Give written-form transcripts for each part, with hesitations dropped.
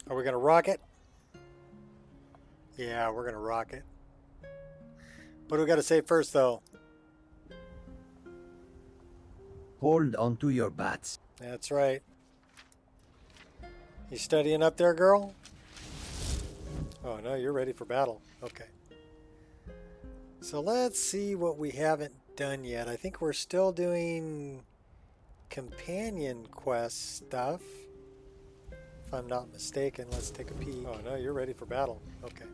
Are we gonna rock it? Yeah, we're gonna rock it. What do we gotta say first, though? Hold on to your bats. That's right. You studying up there, girl? Oh, no, you're ready for battle. Okay. So let's see what we haven't done yet. I think we're still doing companion quest stuff. If I'm not mistaken, let's take a peek. Oh, no, you're ready for battle. Okay.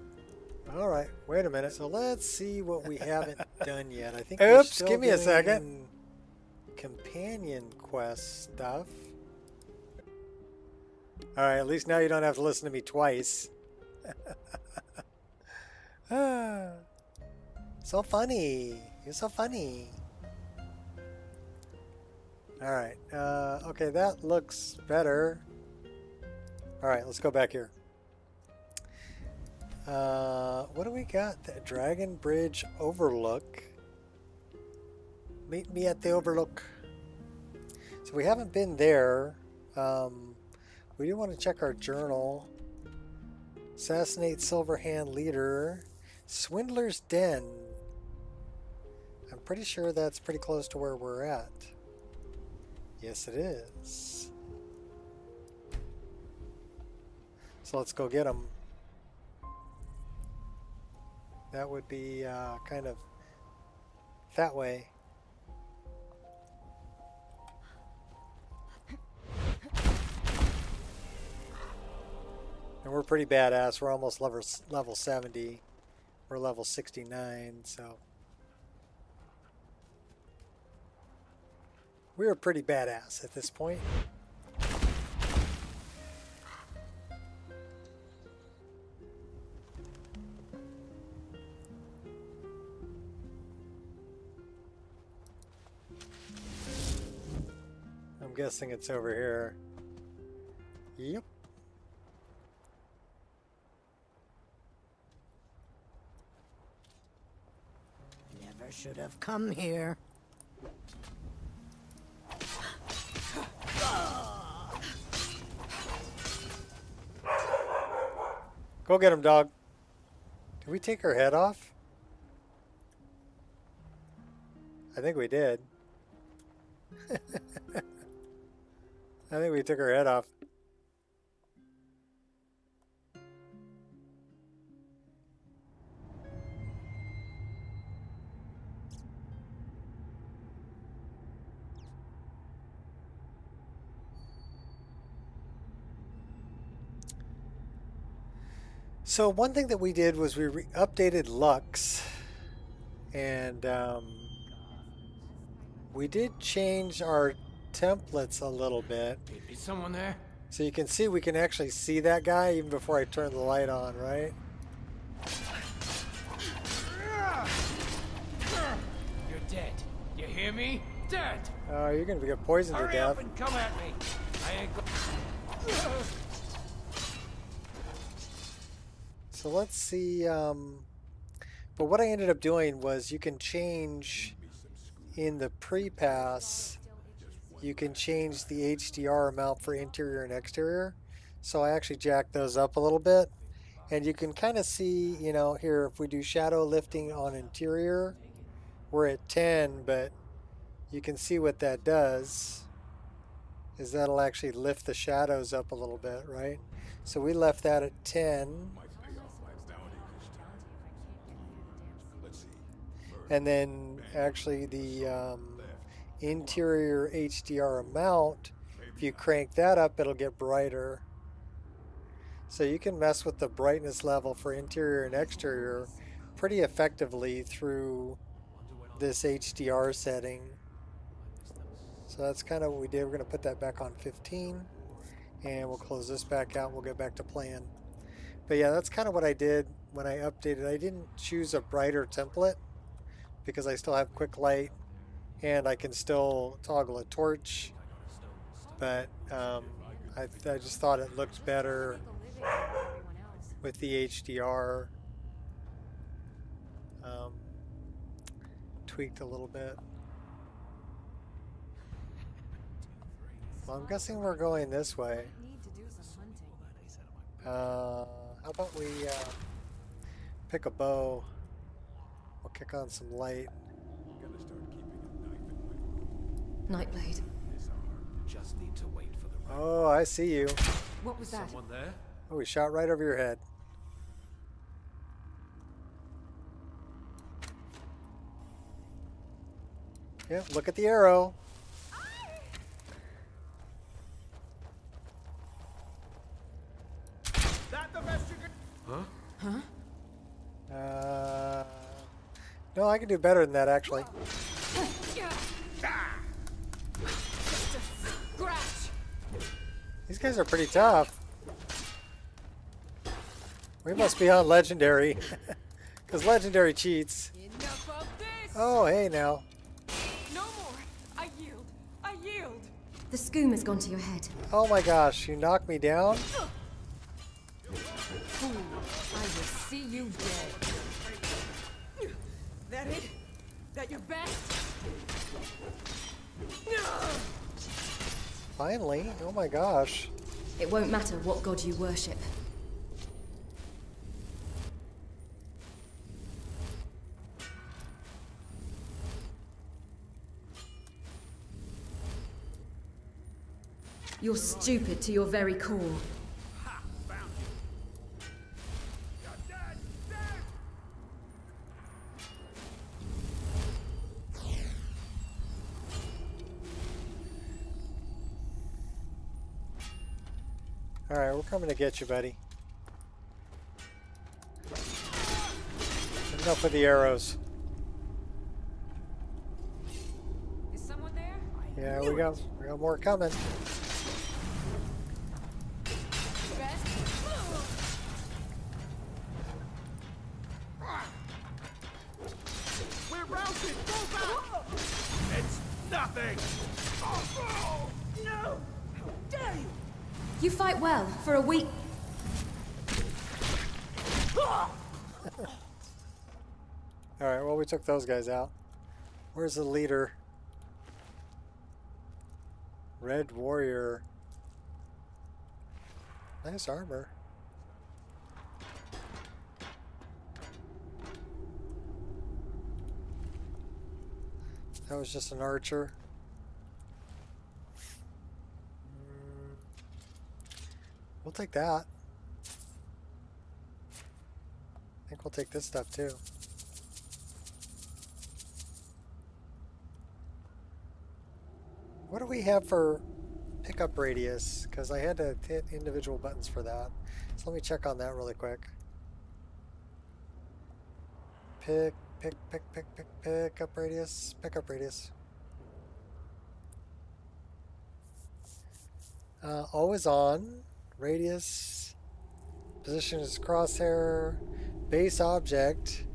All right, wait a minute. So let's see what we haven't done yet. I think we're still give me a doing second. companion quest stuff. Alright, at least now you don't have to listen to me twice. So funny. You're so funny. Alright, okay, that looks better. Alright, let's go back here. What do we got? The Dragon Bridge Overlook. Meet me at the Overlook. So we haven't been there. We do want to check our journal. Assassinate Silverhand Leader. Swindler's Den. I'm pretty sure that's pretty close to where we're at. Yes, it is. So let's go get him. That would be kind of that way. And we're pretty badass. We're almost level 70. We're level 69, so we're pretty badass at this point. I'm guessing it's over here. Yep. Never should have come here. Go get him, dog. Did we take her head off? I think we did. I think we took her head off. So one thing that we did was we updated Lux, and we did change our templates a little bit. Is someone there? So you can see we can actually see that guy even before I turn the light on, right? You're dead. You hear me? Dead. Oh, you're gonna get poisoned to Hurry death. up and come at me. I ain't go. So let's see, but what I ended up doing was you can change in the pre-pass, you can change the HDR amount for interior and exterior. So I actually jacked those up a little bit, and you can kind of see, you know, here if we do shadow lifting on interior, we're at 10, but you can see what that does is that'll actually lift the shadows up a little bit, right? So we left that at 10. And then actually the interior HDR amount, if you crank that up, it'll get brighter. So you can mess with the brightness level for interior and exterior pretty effectively through this HDR setting. So that's kind of what we did. We're going to put that back on 15, and we'll close this back out. We'll get back to playing. But yeah, that's kind of what I did when I updated. I didn't choose a brighter template, because I still have quick light and I can still toggle a torch, but I just thought it looked better with the HDR tweaked a little bit. Well, I'm guessing we're going this way. How about we pick a bow? We'll kick on some light. Gotta start keeping a knife in my Nightblade. this arm. Just need to wait for the right. Oh, I see you. What was that? Someone there? Oh, we shot right over your head. Yeah, look at the arrow. That the best you can. Huh? No, I can do better than that, actually. Scratch! These guys are pretty tough. We must be on legendary, because legendary cheats. Enough of this! Oh, hey now. No more! I yield! I yield! The scoom has gone to your head. Oh my gosh, you knocked me down? Fool! I will see you dead. That it? That your best? Finally? Oh my gosh. It won't matter what god you worship. You're stupid to your very core. Alright, we're coming to get you, buddy. Enough with the arrows. Is someone there? Yeah, we got more coming. Best? We're routed! Go back! It's nothing! Oh, no! How dare you! You fight well for a week. Alright, well, we took those guys out. Where's the leader? Red Warrior. Nice armor. That was just an archer. We'll take that. I think we'll take this stuff too. What do we have for pickup radius? Because I had to hit individual buttons for that. So let me check on that really quick. Pickup radius. Pickup radius. Always on. Radius. Position is crosshair. Base object.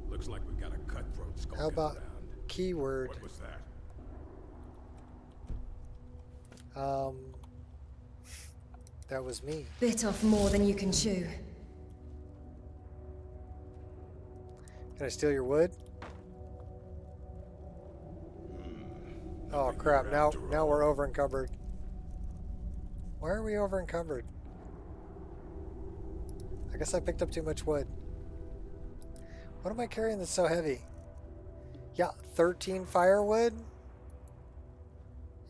Looks like we got a cutthroat skulking How about around. keyword? What was that? That was me. Bit off more than you can chew. Can I steal your wood? Oh crap! Now we're over encumbered. Why are we over encumbered? I guess I picked up too much wood. What am I carrying that's so heavy? Yeah, 13 firewood.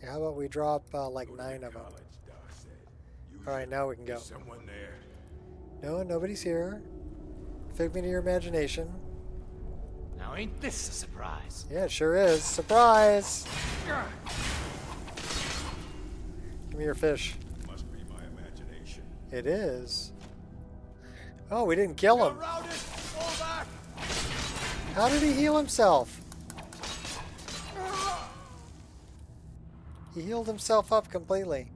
Yeah, how about we drop like 9 of them? All right, now we can go. Someone there. No, nobody's here. Figment of your imagination. Now ain't this a surprise? Yeah, it sure is. Surprise! Give me your fish. Must be my imagination. It is. Oh, we didn't kill him. Routed! Fall back! How did he heal himself? He healed himself up completely.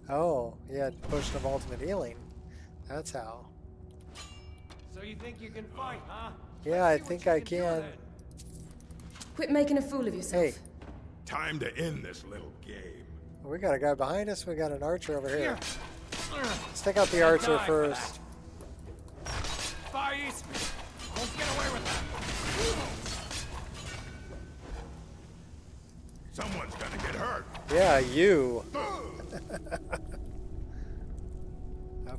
Oh, he had potion of ultimate healing. That's how. So you think you can fight, huh? Yeah, I Let's see think what I you do can. then. Quit making a fool of yourself. Hey, Time to end this little game. we got a guy behind us. We got an archer over here. Ugh. Let's take out the archer Die for first. that. Far east. Won't get away with that. Someone's gonna get hurt. Yeah, you.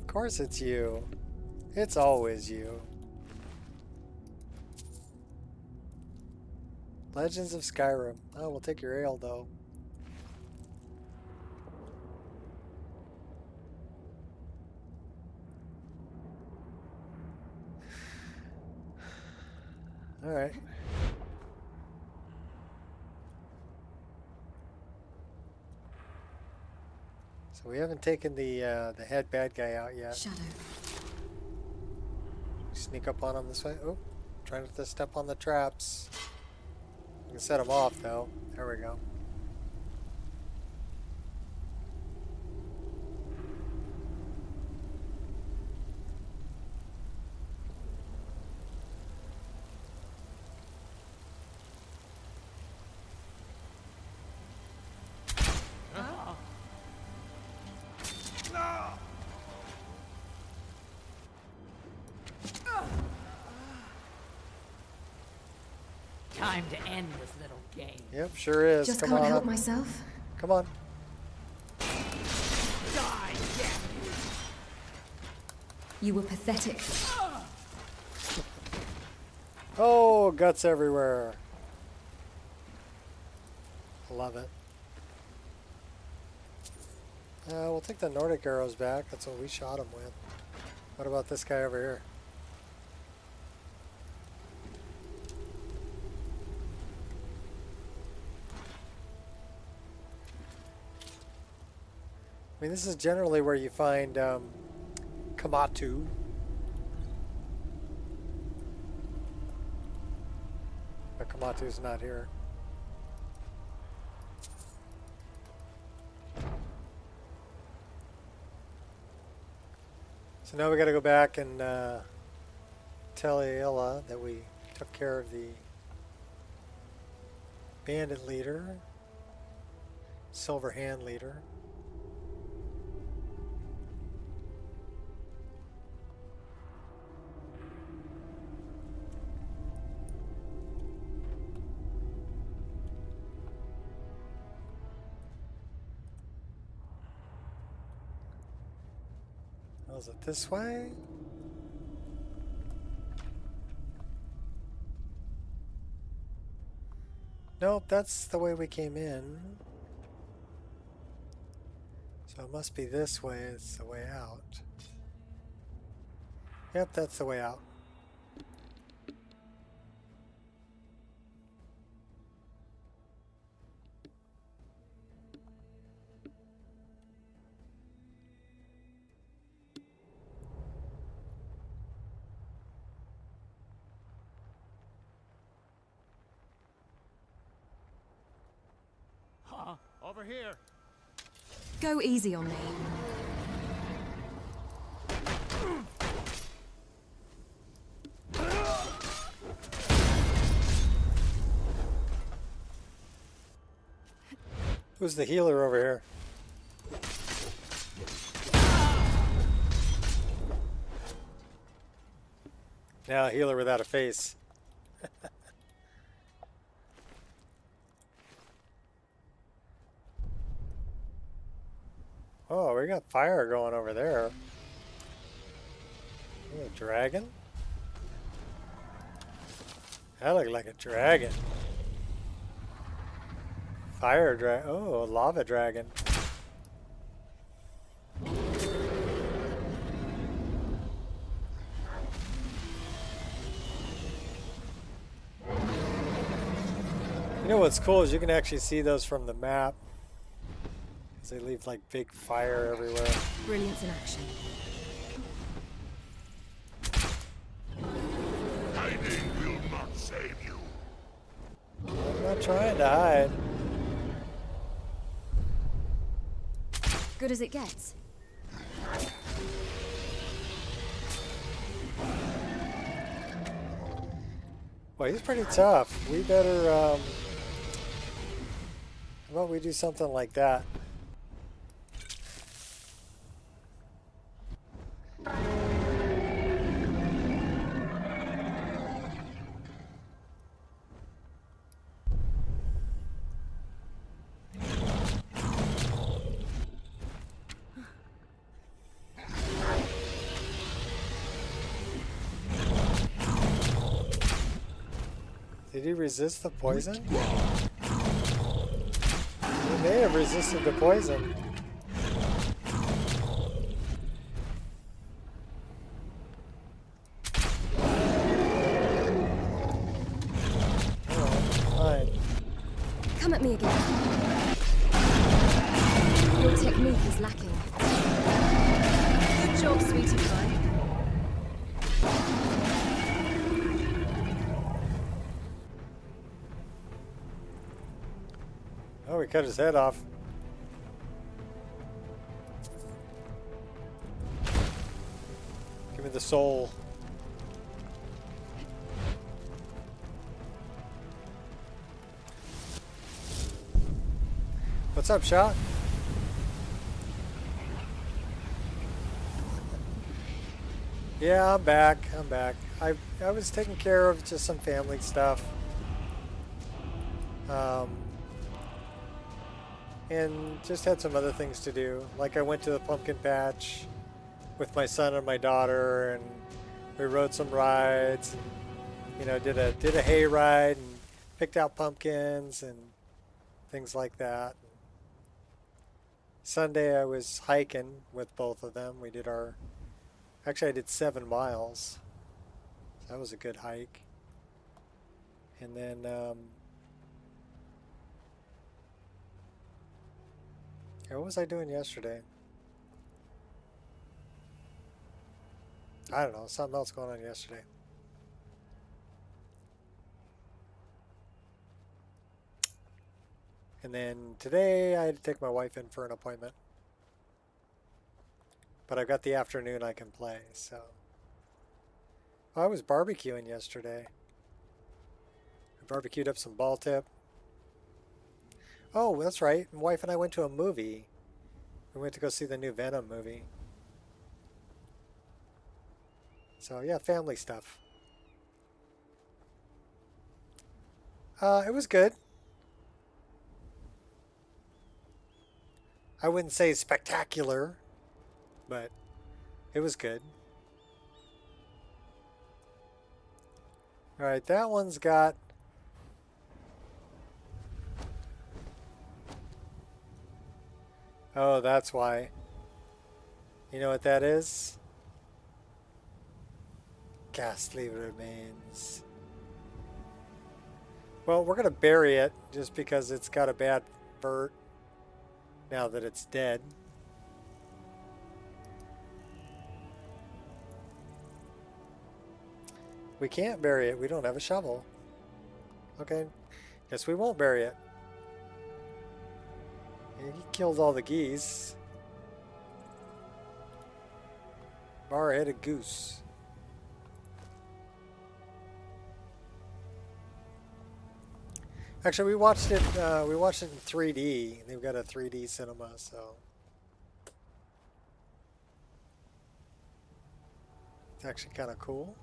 Of course it's you. It's always you. Legends of Skyrim. Oh, we'll take your ale though. All right. So we haven't taken the head bad guy out yet. Shadow. Sneak up on him this way. Oh, trying not to step on the traps. We can set him off though. There we go. Time to end this little game. Yep, sure is. Just Come can't on help up. myself. Come on. Die, damn you! You were pathetic. Oh, guts everywhere. Love it. We'll take the Nordic arrows back. That's what we shot him with. What about this guy over here? I mean, this is generally where you find Kamatu. But Kamatu's not here. So now we got to go back and tell Ayla that we took care of the bandit leader, silver hand leader. Is it this way? Nope, that's the way we came in. So it must be this way, it's the way out. Yep, that's the way out. Over here. Go easy on me. Who's the healer over here? Now a healer without a face. Oh, we got fire going over there. Ooh, a dragon? That looked like a dragon. Fire dragon. Oh, a lava dragon. You know what's cool is you can actually see those from the map. They leave like big fire everywhere. Brilliance in action. Hiding will not save you. I'm not trying to hide. Good as it gets. Well, he's pretty tough. We better, how about we do something like that? Did he resist the poison? He may have resisted the poison. Alright, fine. Come at me again. Your technique is lacking. Good job, sweetie pie. Oh, we cut his head off. Give me the soul. What's up, Shot? Yeah, I'm back. I'm back. I was taking care of just some family stuff. And just had some other things to do. Like I went to the pumpkin patch with my son and my daughter, and we rode some rides, and, you know, did a hay ride and picked out pumpkins and things like that. Sunday I was hiking with both of them. We did actually I did 7 miles. That was a good hike. And then what was I doing yesterday? I don't know, something else going on yesterday. And then today I had to take my wife in for an appointment. But I've got the afternoon I can play, so. Oh, I was barbecuing yesterday. I barbecued up some ball tip. Oh, that's right. My wife and I went to a movie. We went to go see the new Venom movie. So yeah, family stuff. It was good. I wouldn't say spectacular, but it was good. All right, that one's got oh, that's why. You know what that is? Ghastly remains. Well, we're going to bury it just because it's got a bad vert now that it's dead. We can't bury it. We don't have a shovel. Okay. Guess we won't bury it. And he killed all the geese. Bar-headed goose. Actually, we watched it in 3D. They've got a 3D cinema, so it's actually kind of cool.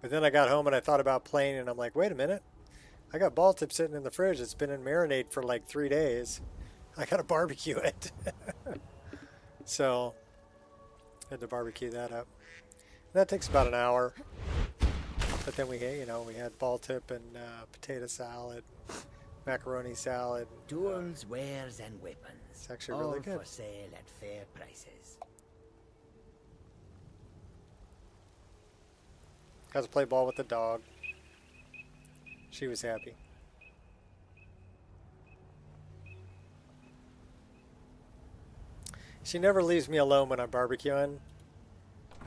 But then I got home and I thought about playing, and I'm like, wait a minute. I got ball tip sitting in the fridge. It's been in marinade for like 3 days. I got to barbecue it. So had to barbecue that up. That takes about an hour. But then we had ball tip and potato salad, macaroni salad. Tools, wares, and weapons. It's actually really good. All for sale at fair prices. Got to play ball with the dog. She was happy. She never leaves me alone when I'm barbecuing,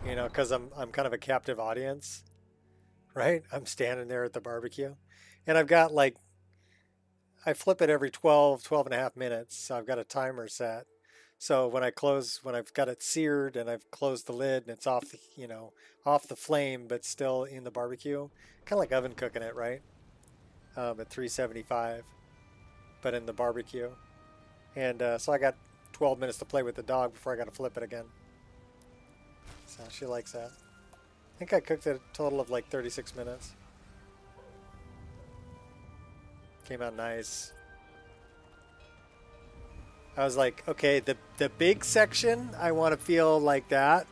you know, because I'm kind of a captive audience, right? I'm standing there at the barbecue, and I've got like, I flip it every 12 and a half minutes, so I've got a timer set. So when I've got it seared and I've closed the lid and it's off the, off the flame, but still in the barbecue, kind of like oven cooking it, right? At 375, but in the barbecue. And so I got 12 minutes to play with the dog before I got to flip it again. So she likes that. I think I cooked it a total of like 36 minutes. Came out nice. I was like, okay, the big section, I want to feel like that.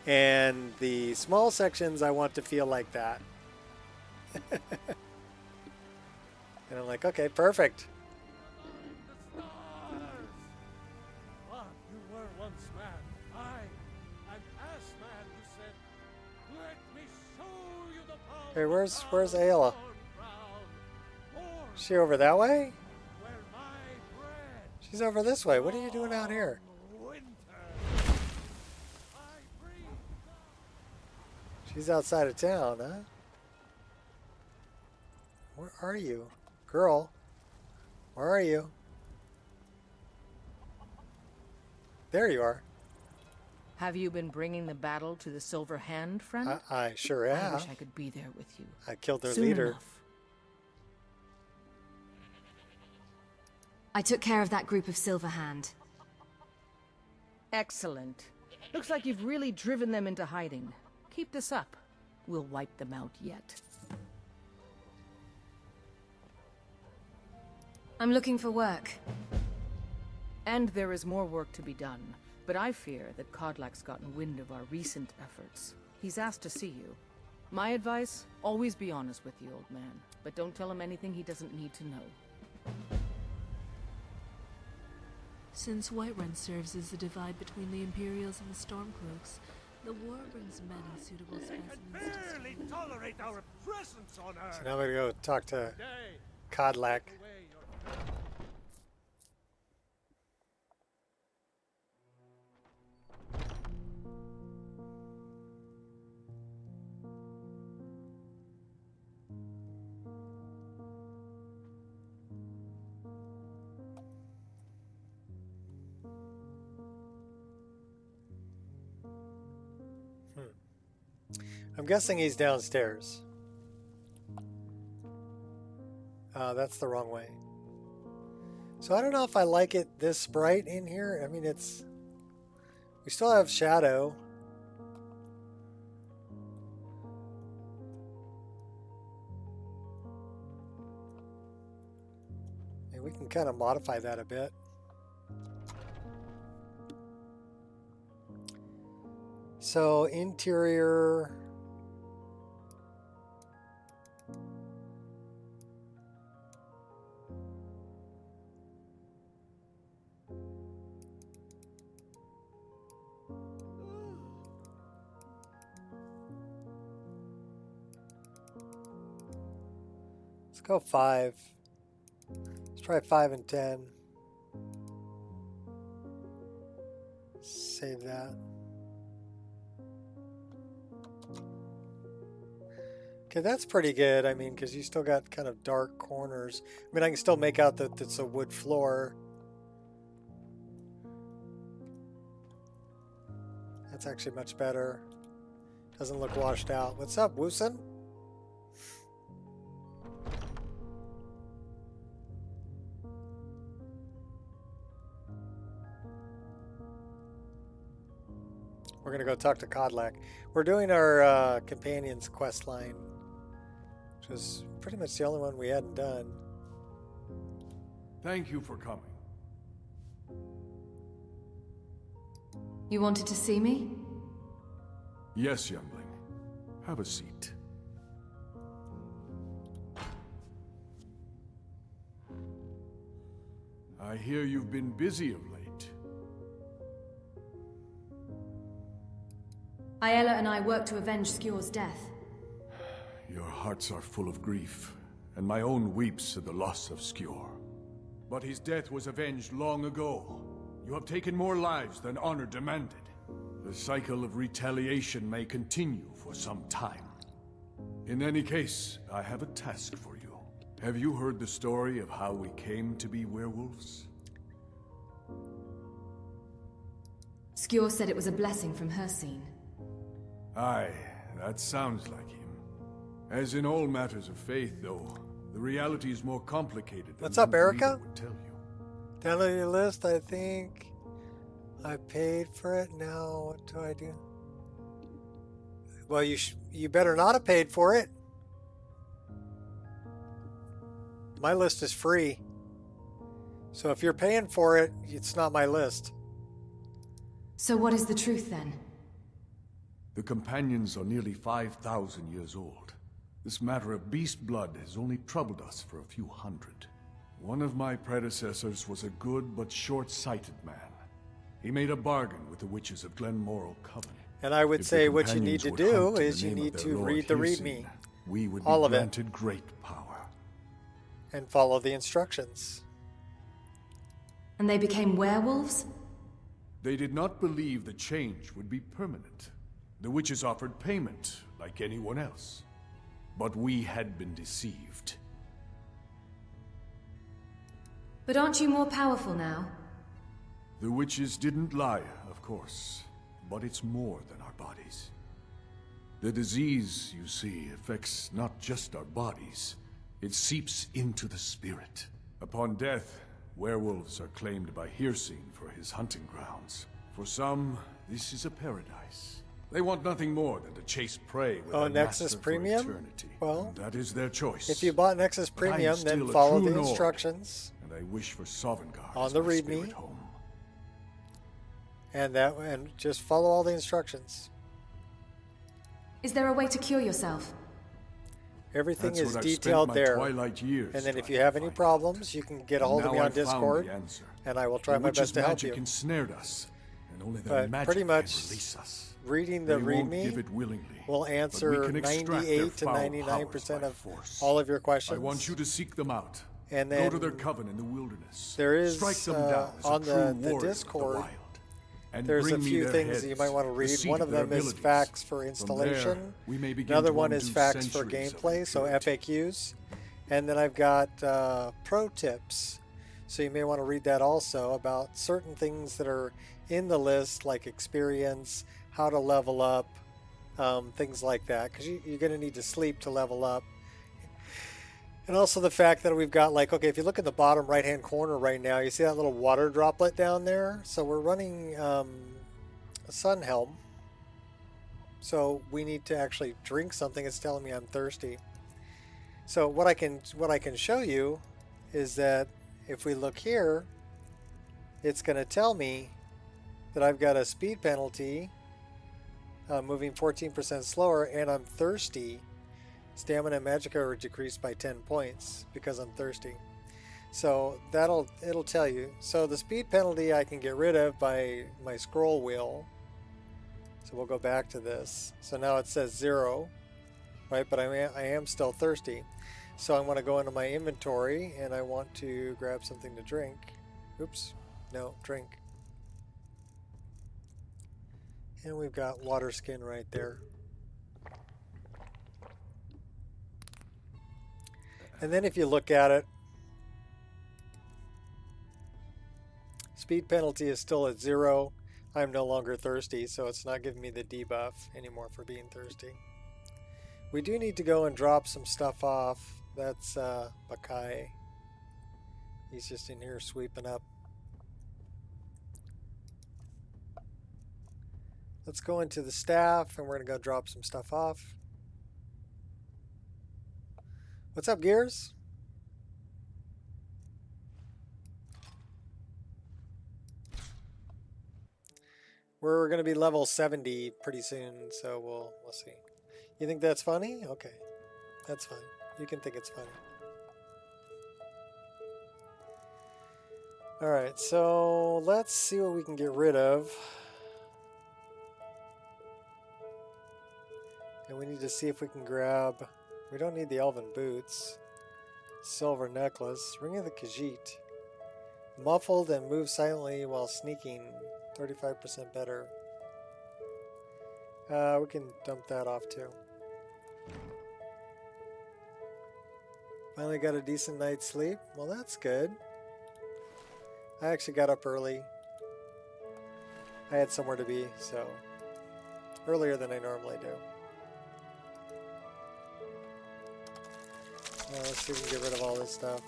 And the small sections, I want to feel like that. And I'm like, okay, perfect. The stars! Ah, you were once man. I, an ass man who said, "Let me show you the power." Hey, where's Ayla? Is she over that way? Where my bread She's over this way. What are you doing out here? winter. I breathe. She's outside of town, huh? Where are you? Girl, where are you? There you are. Have you been bringing the battle to the Silver Hand, friend? I sure I have. wish I could be there with you. I killed their Soon leader. enough. I took care of that group of Silverhand. Excellent. Looks like you've really driven them into hiding. Keep this up. We'll wipe them out yet. I'm looking for work. And there is more work to be done. But I fear that Kodlak's gotten wind of our recent efforts. He's asked to see you. My advice, always be honest with the old man. But don't tell him anything he doesn't need to know. Since Whiterun serves as the divide between the Imperials and the Stormcloaks, the war brings many suitable They can specimens to barely tolerate our presence on Earth. So now I'm gonna go talk to Today, Kodlak. away your I'm guessing he's downstairs. That's the wrong way. So I don't know if I like it this bright in here. I mean, it's... We still have shadow. And we can kind of modify that a bit. So interior... Let's go 5. Let's try 5 and 10. Save that. Okay, that's pretty good. I mean, because you still got kind of dark corners. I mean, I can still make out that it's a wood floor. That's actually much better. Doesn't look washed out. What's up, Woosen? We're gonna go talk to Kodlak. We're doing our companion's quest line, which was pretty much the only one we hadn't done. Thank you for coming. You wanted to see me? Yes, youngling. Have a seat. I hear you've been busy of late. Ayala and I worked to avenge Skjor's death. Your hearts are full of grief, and my own weeps at the loss of Skjor. But his death was avenged long ago. You have taken more lives than honor demanded. The cycle of retaliation may continue for some time. In any case, I have a task for you. Have you heard the story of how we came to be werewolves? Skjor said it was a blessing from her scene. Aye, that sounds like him. As in all matters of faith, though, the reality is more complicated than What's up, one Erica? reader would tell you. Download your list, I think. I paid for it. Now, what do I do? Well, you better not have paid for it. My list is free. So if you're paying for it, it's not my list. So what is the truth then? The companions are nearly 5,000 years old. This matter of beast blood has only troubled us for a few hundred. One of my predecessors was a good but short-sighted man. He made a bargain with the witches of Glenmoral Coven. And I would If say the what you need companions to would do hunt in is the you name of need their to Lord read the Hircine, README. we would All be of it. granted great power. And follow the instructions. And they became werewolves? They did not believe the change would be permanent. The witches offered payment, like anyone else. But we had been deceived. But aren't you more powerful now? The witches didn't lie, of course. But it's more than our bodies. The disease, you see, affects not just our bodies. It seeps into the spirit. Upon death, werewolves are claimed by Hircine for his hunting grounds. For some, this is a paradise. They want nothing more than to chase prey with Oh, their Nexus master for Premium? eternity. Well, And that is their choice. if you bought Nexus But I am Premium, still then a follow true the Nord, instructions and I wish for Sovngarde on as the my README. spirit home. and just follow all the instructions. Is there a way to cure yourself? Everything That's is what I've detailed spent my there. twilight years And then if trying you to have any find problems, you can get a hold of Now me on I've found Discord, the answer. and I will try The my witch's best to help magic you. ensnared us, and only their But magic pretty much, can release us. reading the They won't give README it willingly, will but we answer can extract their 98 to foul 99% powers by of force. all of your questions. I want you to seek them out. And Go then to their coven in the wilderness. there is, Strike them down as on a true the warrior of Discord, wild. And there's a bring me few their things heads, that you might want to the read. seat One of their them is abilities. facts for From installation. there, we may begin Another to one is undo facts for centuries of gameplay, so impurity. FAQs. And then I've got pro tips. So you may want to read that also about certain things that are in the list, like experience, how to level up, things like that. Because you're going to need to sleep to level up. And also the fact that we've got, like, okay, if you look at the bottom right-hand corner right now, you see that little water droplet down there? So we're running a sun helm. So we need to actually drink something. It's telling me I'm thirsty. So what I can show you is that if we look here, it's going to tell me that I've got a speed penalty, moving 14% slower, and I'm thirsty. Stamina and magic are decreased by 10 points because I'm thirsty. So it'll tell you. So the speed penalty I can get rid of by my scroll wheel. So we'll go back to this. So now it says 0, right? But I am still thirsty. So I want to go into my inventory and I want to grab something to drink. Oops, no, drink. And we've got water skin right there. And then if you look at it, speed penalty is still at 0. I'm no longer thirsty, so it's not giving me the debuff anymore for being thirsty. We do need to go and drop some stuff off. That's Bakai. He's just in here sweeping up. Let's go into the staff and we're going to go drop some stuff off. What's up, Gears? We're going to be level 70 pretty soon, so we'll see. You think that's funny? Okay. That's fine. You can think it's funny. Alright, so let's see what we can get rid of. And we need to see if we can grab... We don't need the elven boots. Silver necklace. Ring of the Khajiit. Muffled and move silently while sneaking. 35% better. We can dump that off too. Finally got a decent night's sleep. Well, that's good. I actually got up early. I had somewhere to be, so earlier than I normally do. Now let's see if we can get rid of all this stuff.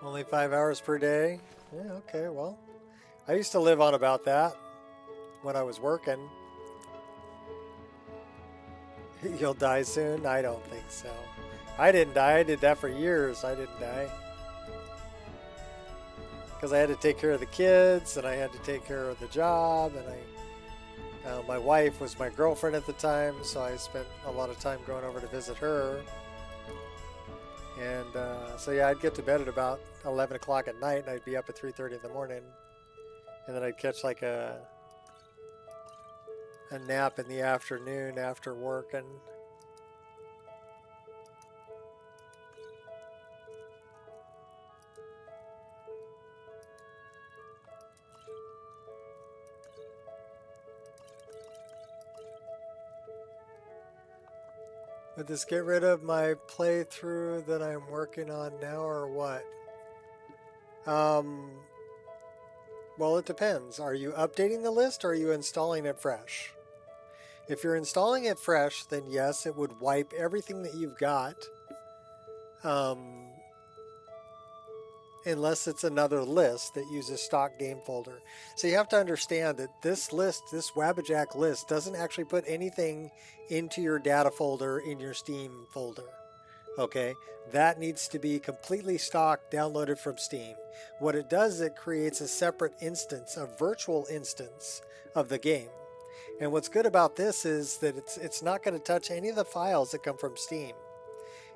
Only 5 hours per day? Yeah, okay, well. I used to live on about that when I was working. You'll die soon? I don't think so. I didn't die. I did that for years. I didn't die. Because I had to take care of the kids, and I had to take care of the job, and my wife was my girlfriend at the time, so I spent a lot of time going over to visit her. And so yeah, I'd get to bed at about 11 o'clock at night, and I'd be up at 3:30 in the morning. And then I'd catch like a nap in the afternoon after work. And would this get rid of my playthrough that I'm working on now, or what? Well, it depends. Are you updating the list, or are you installing it fresh? If you're installing it fresh, then yes, it would wipe everything that you've got. Unless it's another list that uses stock game folder. So you have to understand that this list, this Wabbajack list, doesn't actually put anything into your data folder in your Steam folder. Okay, that needs to be completely stock downloaded from Steam. What it does is it creates a separate instance, a virtual instance of the game. And what's good about this is that it's not going to touch any of the files that come from Steam.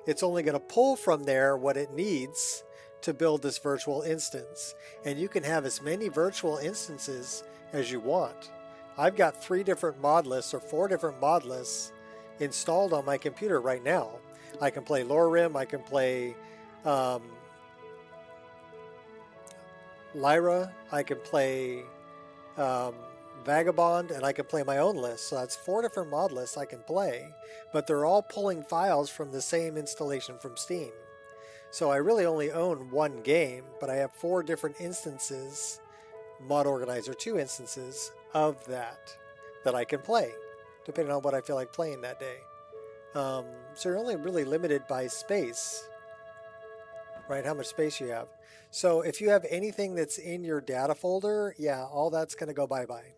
It's only going to pull from there what it needs to build this virtual instance. And you can have as many virtual instances as you want. I've got 3 different mod lists or 4 different mod lists installed on my computer right now. I can play Lorim, I can play Lyra, I can play Vagabond, and I can play my own list. So that's 4 different mod lists I can play, but they're all pulling files from the same installation from Steam. So I really only own 1 game, but I have 4 different instances, Mod Organizer 2 instances of that I can play, depending on what I feel like playing that day. So you're only really limited by space, right? How much space you have. So if you have anything that's in your data folder, yeah, all that's going to go bye-bye.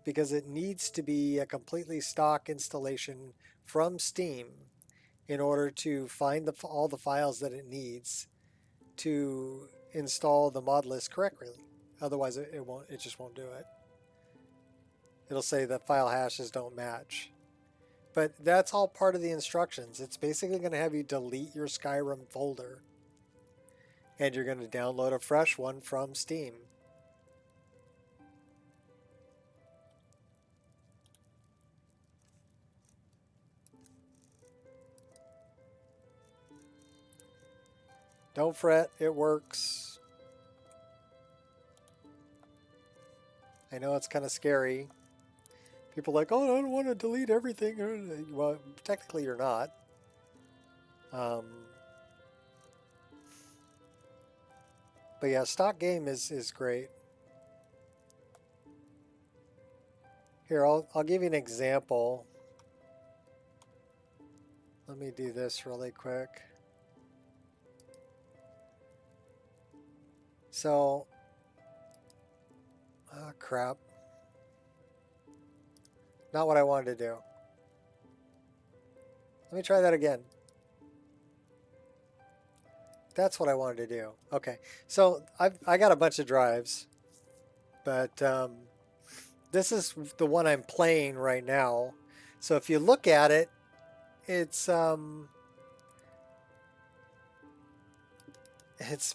Because it needs to be a completely stock installation from Steam in order to find all the files that it needs to install the mod list correctly. Otherwise, it just won't do it. It'll say that file hashes don't match. But that's all part of the instructions. It's basically going to have you delete your Skyrim folder. And you're going to download a fresh one from Steam. Don't fret, it works. I know it's kind of scary. People are like, oh, I don't want to delete everything. Well, technically you're not. But yeah, stock game is great. Here, I'll give you an example. Let me do this really quick. So, crap. Not what I wanted to do. Let me try that again. That's what I wanted to do. Okay, so I got a bunch of drives, but this is the one I'm playing right now. So if you look at it, it's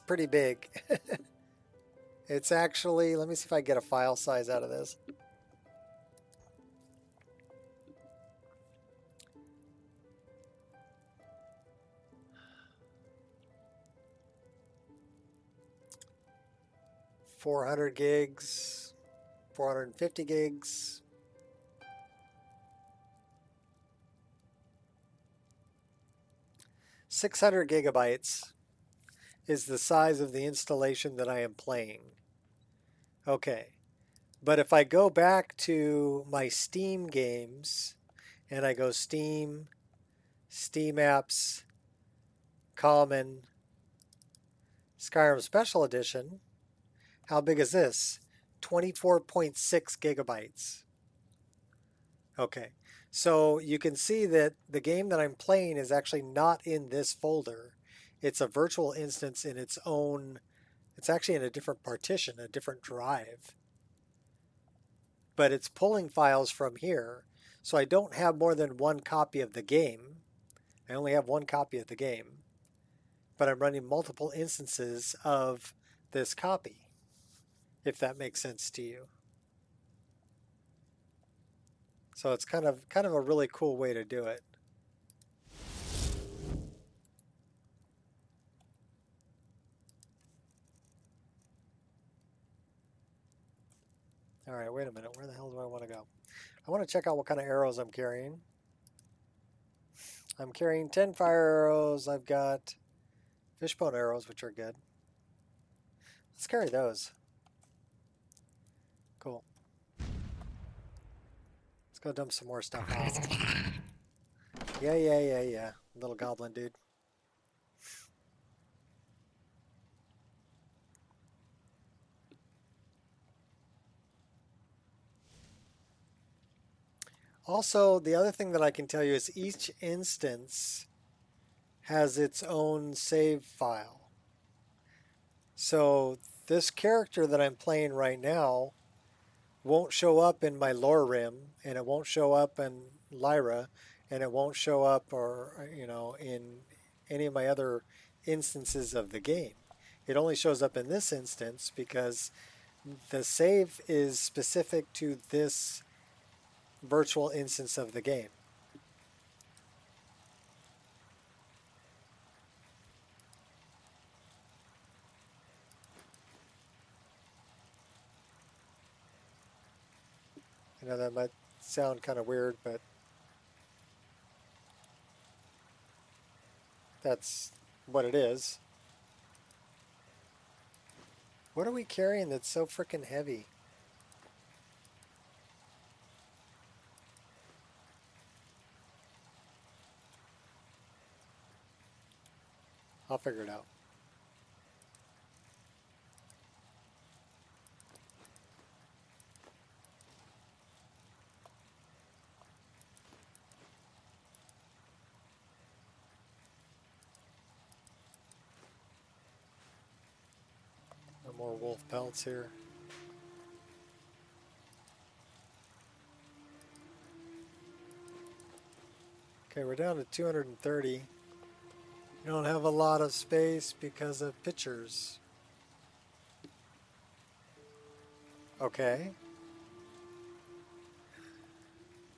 pretty big. It's actually, let me see if I get a file size out of this. $400 gigs, 450 gigs. $600 gigabytes is the size of the installation that I am playing. Okay, but if I go back to my Steam games and I go Steam, Steam Apps, Common, Skyrim Special Edition, how big is this? 24.6 gigabytes. Okay, So you can see that the game that I'm playing is actually not in this folder. It's a virtual instance in its own, it's actually in a different partition, a different drive. But it's pulling files from here. So I don't have more than one copy of the game. I only have one copy of the game. But I'm running multiple instances of this copy, if that makes sense to you. So it's kind of a really cool way to do it. All right, wait a minute. Where the hell do I want to go? I want to check out what kind of arrows I'm carrying. I'm carrying 10 fire arrows. I've got fishbone arrows, which are good. Let's carry those. Cool. Let's go dump some more stuff off. Yeah. Little goblin dude. Also, the other thing that I can tell you is each instance has its own save file. So this character that I'm playing right now won't show up in my lore rim, and it won't show up in Lyra, and it won't show up, or in any of my other instances of the game. It only shows up in this instance because the save is specific to this virtual instance of the game. I know that might sound kind of weird, but that's what it is. What are we carrying that's so freaking heavy? I'll figure it out. No more wolf pelts here. Okay, we're down to 230. We don't have a lot of space because of pictures. Okay.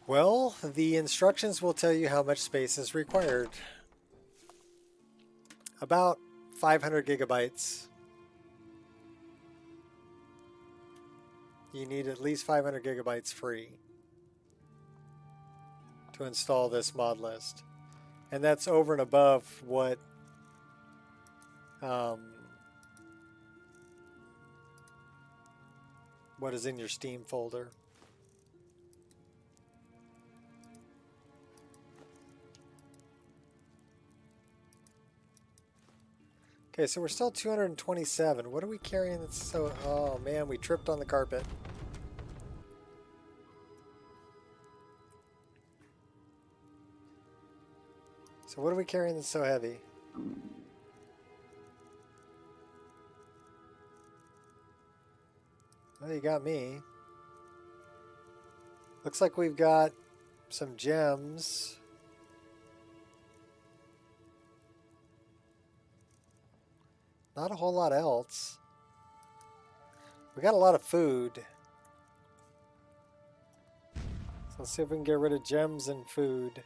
Well, the instructions will tell you how much space is required. About 500 gigabytes. You need at least 500 gigabytes free to install this mod list. And that's over and above what is in your Steam folder. Okay, so we're still 227. What are we carrying that's so... Oh man, we tripped on the carpet. So what are we carrying that's so heavy? Well, you got me. Looks like we've got some gems. Not a whole lot else. We got a lot of food. So let's see if we can get rid of gems and food.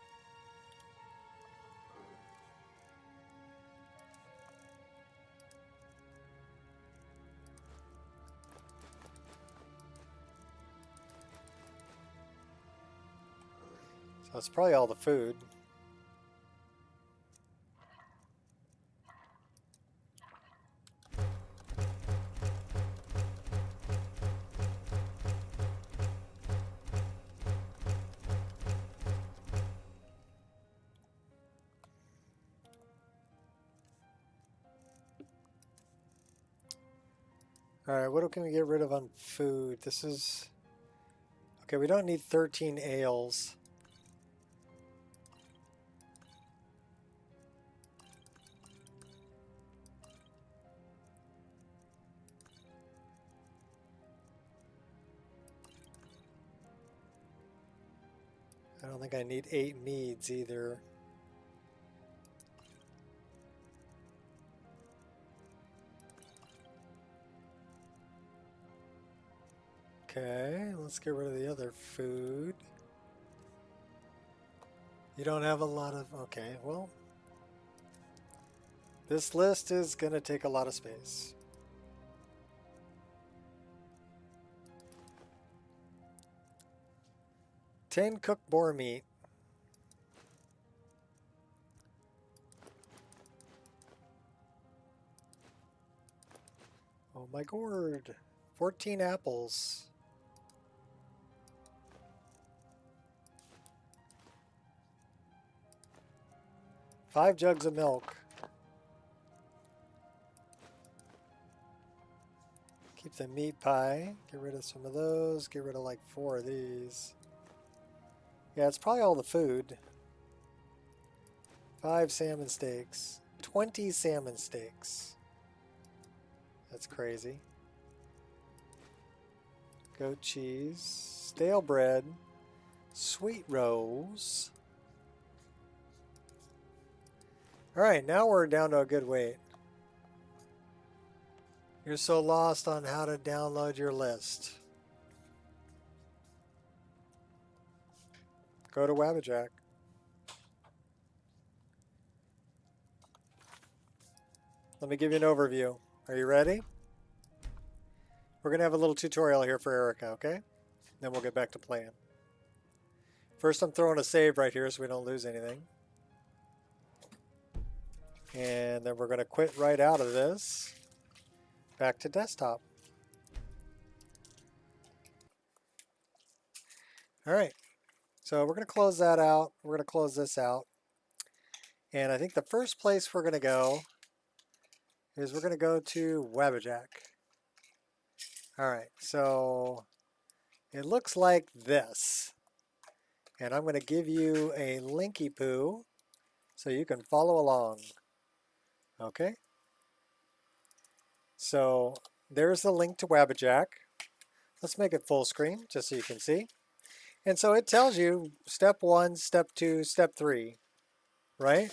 So that's probably all the food. Alright, what can we get rid of on food? This is... Okay, we don't need 13 ales. don't think I need 8 meads either. Okay, let's get rid of the other food. You don't have a lot of... Okay, well... This list is going to take a lot of space. Ten cooked boar meat. Oh my gourd. 14 apples. Five jugs of milk. Keep the meat pie. Get rid of some of those. Get rid of like 4 of these. Yeah, it's probably all the food. 5 salmon steaks. 20 salmon steaks. That's crazy. Goat cheese. Stale bread. Sweet rolls. Alright, now we're down to a good weight. You're so lost on how to download your list. Go to Wabbajack. Let me give you an overview. Are you ready? We're going to have a little tutorial here for Erica, okay? Then we'll get back to playing. First, I'm throwing a save right here so we don't lose anything. And then we're going to quit right out of this. Back to desktop. All right. So we're going to close that out. We're going to close this out. And I think the first place we're going to go is we're going to go to Wabbajack. All right. So it looks like this. And I'm going to give you a linky poo so you can follow along. Okay. So there's the link to Wabbajack. Let's make it full screen just so you can see. And so it tells you step 1, step 2, step 3, right?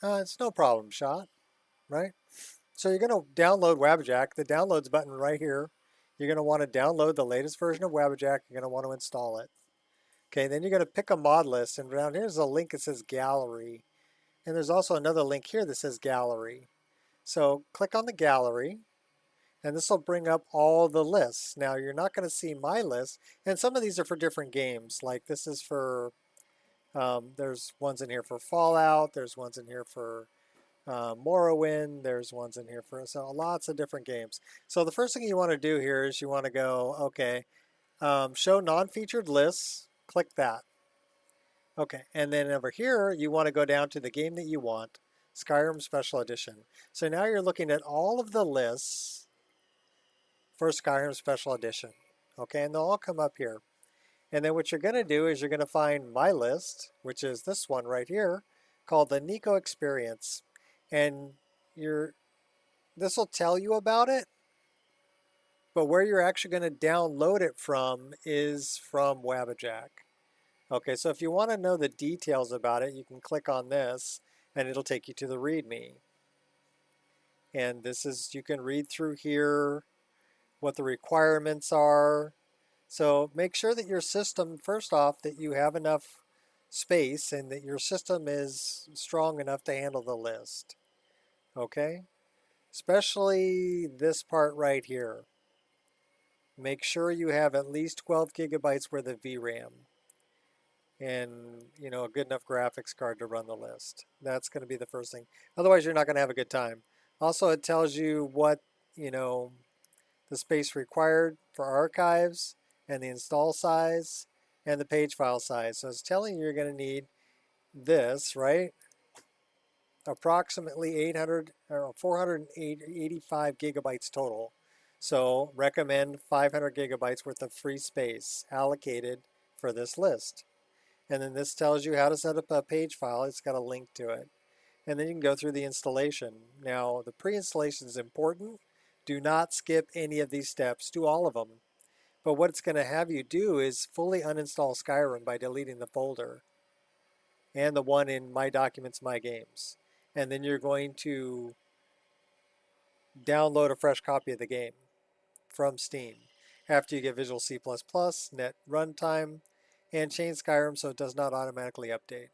It's no problem shot, right? So you're going to download Wabbajack. The downloads button right here. You're going to want to download the latest version of Wabbajack. You're going to want to install it. Okay, then you're going to pick a mod list. And down here's a link that says gallery. And there's also another link here that says gallery. So click on the gallery. And this will bring up all the lists. Now you're not going to see my list. And some of these are for different games. Like this is for, there's ones in here for Fallout. There's ones in here for Morrowind. There's ones in here for lots of different games. So the first thing you want to do here is you want to go, okay, show non-featured lists. Click that. Okay, and then over here, you want to go down to the game that you want, Skyrim Special Edition. So now you're looking at all of the lists for Skyrim Special Edition. Okay, and they'll all come up here. And then what you're going to do is you're going to find my list, which is this one right here, called the Nico Experience. And this will tell you about it, but where you're actually going to download it from is from Wabbajack. Okay, so if you want to know the details about it, you can click on this and it'll take you to the README. And this is, you can read through here what the requirements are. So make sure that your system, first off, that you have enough space and that your system is strong enough to handle the list. Okay? Especially this part right here. Make sure you have at least 12 gigabytes worth of VRAM. And, you know, a good enough graphics card to run the list. That's going to be the first thing. Otherwise, you're not going to have a good time. Also, it tells you what, you know, the space required for archives and the install size and the page file size. So it's telling you you're going to need this, right? Approximately 485 gigabytes total. So recommend 500 gigabytes worth of free space allocated for this list. And then this tells you how to set up a page file. It's got a link to it. And then you can go through the installation. Now, the pre-installation is important. Do not skip any of these steps. Do all of them. But what it's going to have you do is fully uninstall Skyrim by deleting the folder and the one in My Documents, My Games. And then you're going to download a fresh copy of the game from Steam after you get Visual C++, net runtime, and change Skyrim so it does not automatically update.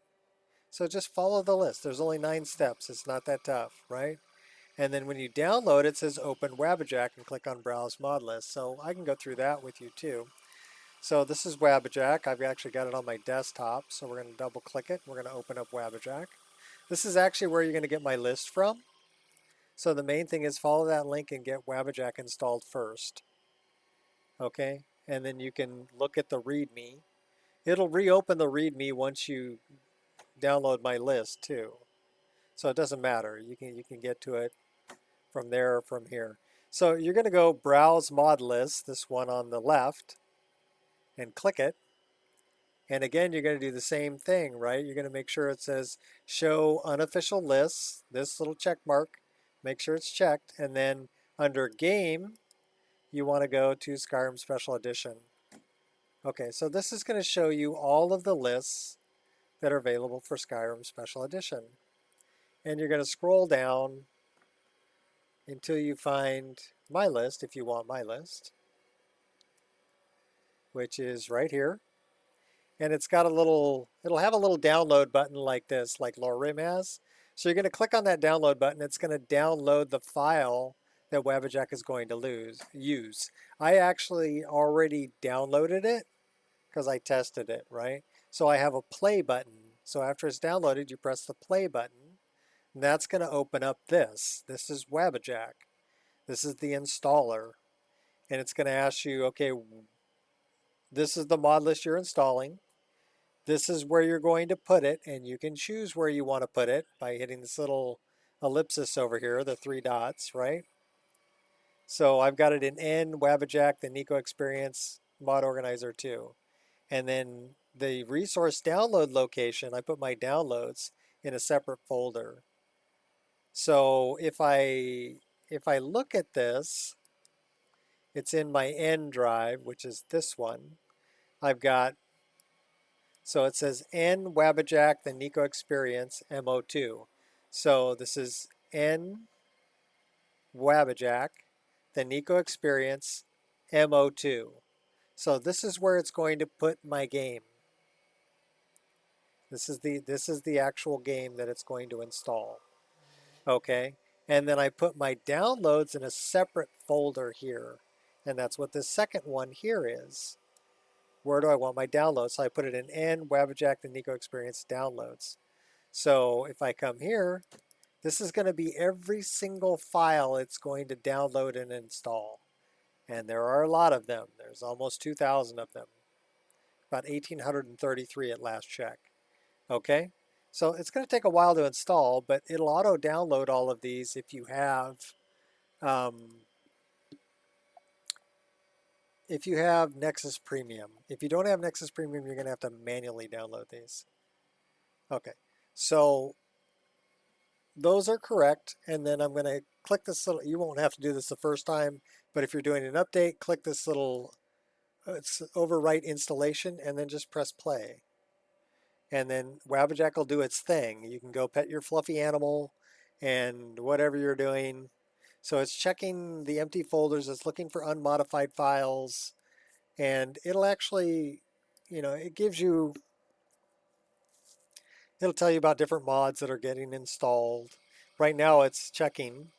So just follow the list. There's only 9 steps. It's not that tough, right? And then when you download, it says open Wabbajack and click on Browse Mod List. So I can go through that with you too. So this is Wabbajack. I've actually got it on my desktop. So we're going to double click it. We're going to open up Wabbajack. This is actually where you're going to get my list from. So the main thing is follow that link and get Wabbajack installed first. Okay, and then you can look at the README. It'll reopen the README once you download my list too. So it doesn't matter. You can get to it from there or from here. So you're going to go Browse Mod List, this one on the left, and click it. And again, you're going to do the same thing, right? You're going to make sure it says Show Unofficial Lists, this little check mark. Make sure it's checked. And then under Game, you want to go to Skyrim Special Edition. Okay, so this is going to show you all of the lists that are available for Skyrim Special Edition. And you're going to scroll down until you find my list, if you want my list, which is right here. And it's got a little, it'll have a little download button like this, like Lorem has. So you're going to click on that download button. It's going to download the file that Wabbajack is going to use. I actually already downloaded it because I tested it, right? So I have a play button. So after it's downloaded, you press the play button. And that's going to open up this. This is Wabbajack. This is the installer. And it's going to ask you, okay, this is the mod list you're installing. This is where you're going to put it, and you can choose where you want to put it by hitting this little ellipsis over here, the 3 dots, right? So I've got it in N, Wabbajack, the Nico Experience, Mod Organizer 2. And then the resource download location, I put my downloads in a separate folder. So if I look at this, it's in my N drive, which is this one. I've got, so it says N Wabbajack, the Nico Experience, MO2. So this is N Wabbajack, the Nico Experience, MO2. So this is where it's going to put my game. This is the actual game that it's going to install. Okay, and then I put my downloads in a separate folder here. And that's what this second one here is. Where do I want my downloads? So I put it in N, Wabbajack, the Nico Experience downloads. So if I come here, this is going to be every single file it's going to download and install. And there are a lot of them. There's almost 2,000 of them. About 1,833 at last check. Okay, so it's going to take a while to install, but it'll auto-download all of these if you have Nexus Premium. If you don't have Nexus Premium, you're going to have to manually download these. Okay, so those are correct, and then I'm going to click this little, you won't have to do this the first time, but if you're doing an update, click this little overwrite installation, and then just press play. And then Wabbajack will do its thing. You can go pet your fluffy animal and whatever you're doing. So it's checking the empty folders, it's looking for unmodified files, and it'll actually, it gives you, it'll tell you about different mods that are getting installed. Right now it's checking.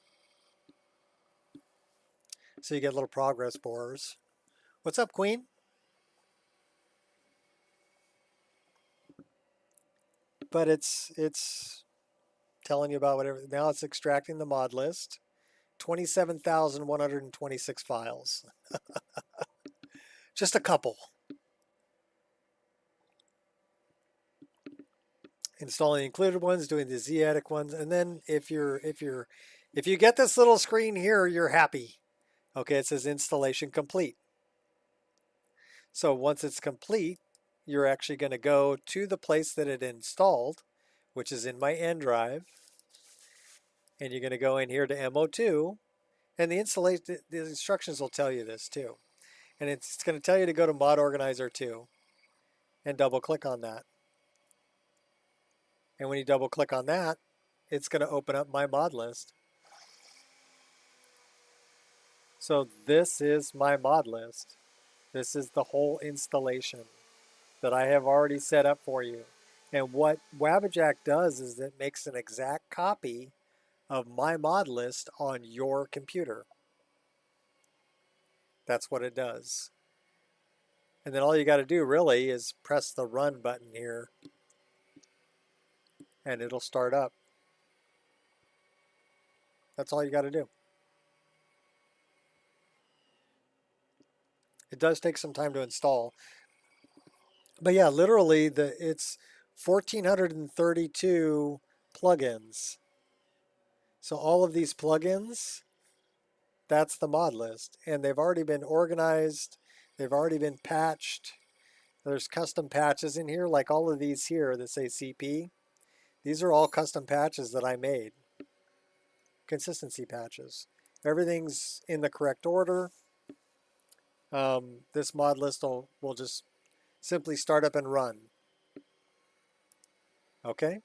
So you get little progress bars. What's up, Queen? But it's telling you about whatever. Now it's extracting the mod list. 27,126 files. Just a couple. Installing the included ones, doing the Z-edit ones, and then if you get this little screen here, you're happy. Okay, it says installation complete. So once it's complete, you're actually going to go to the place that it installed, which is in my N drive. And you're going to go in here to MO2. And the instructions will tell you this too. And it's going to tell you to go to Mod Organizer 2 and double click on that. And when you double click on that, it's going to open up my mod list. So this is my mod list. This is the whole installation that I have already set up for you. And what Wabbajack does is it makes an exact copy of my mod list on your computer. That's what it does. And then all you got to do really is press the run button here and it'll start up. That's all you got to do. It does take some time to install. But yeah, literally it's 1,432 plugins. So all of these plugins, that's the mod list. And they've already been organized. They've already been patched. There's custom patches in here, like all of these here that say CP. These are all custom patches that I made. Consistency patches. Everything's in the correct order. This mod list will just simply start up and run. Okay?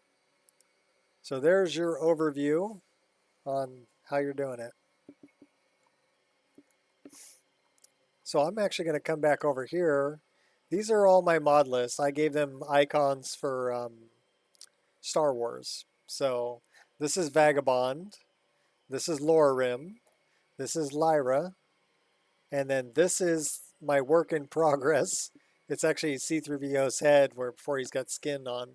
So there's your overview on how you're doing it. So I'm actually going to come back over here. These are all my mod lists. I gave them icons for Star Wars. So this is Vagabond. This is Lorim. This is Lyra. And then this is my work in progress. It's actually C-3PO's head before he's got skin on,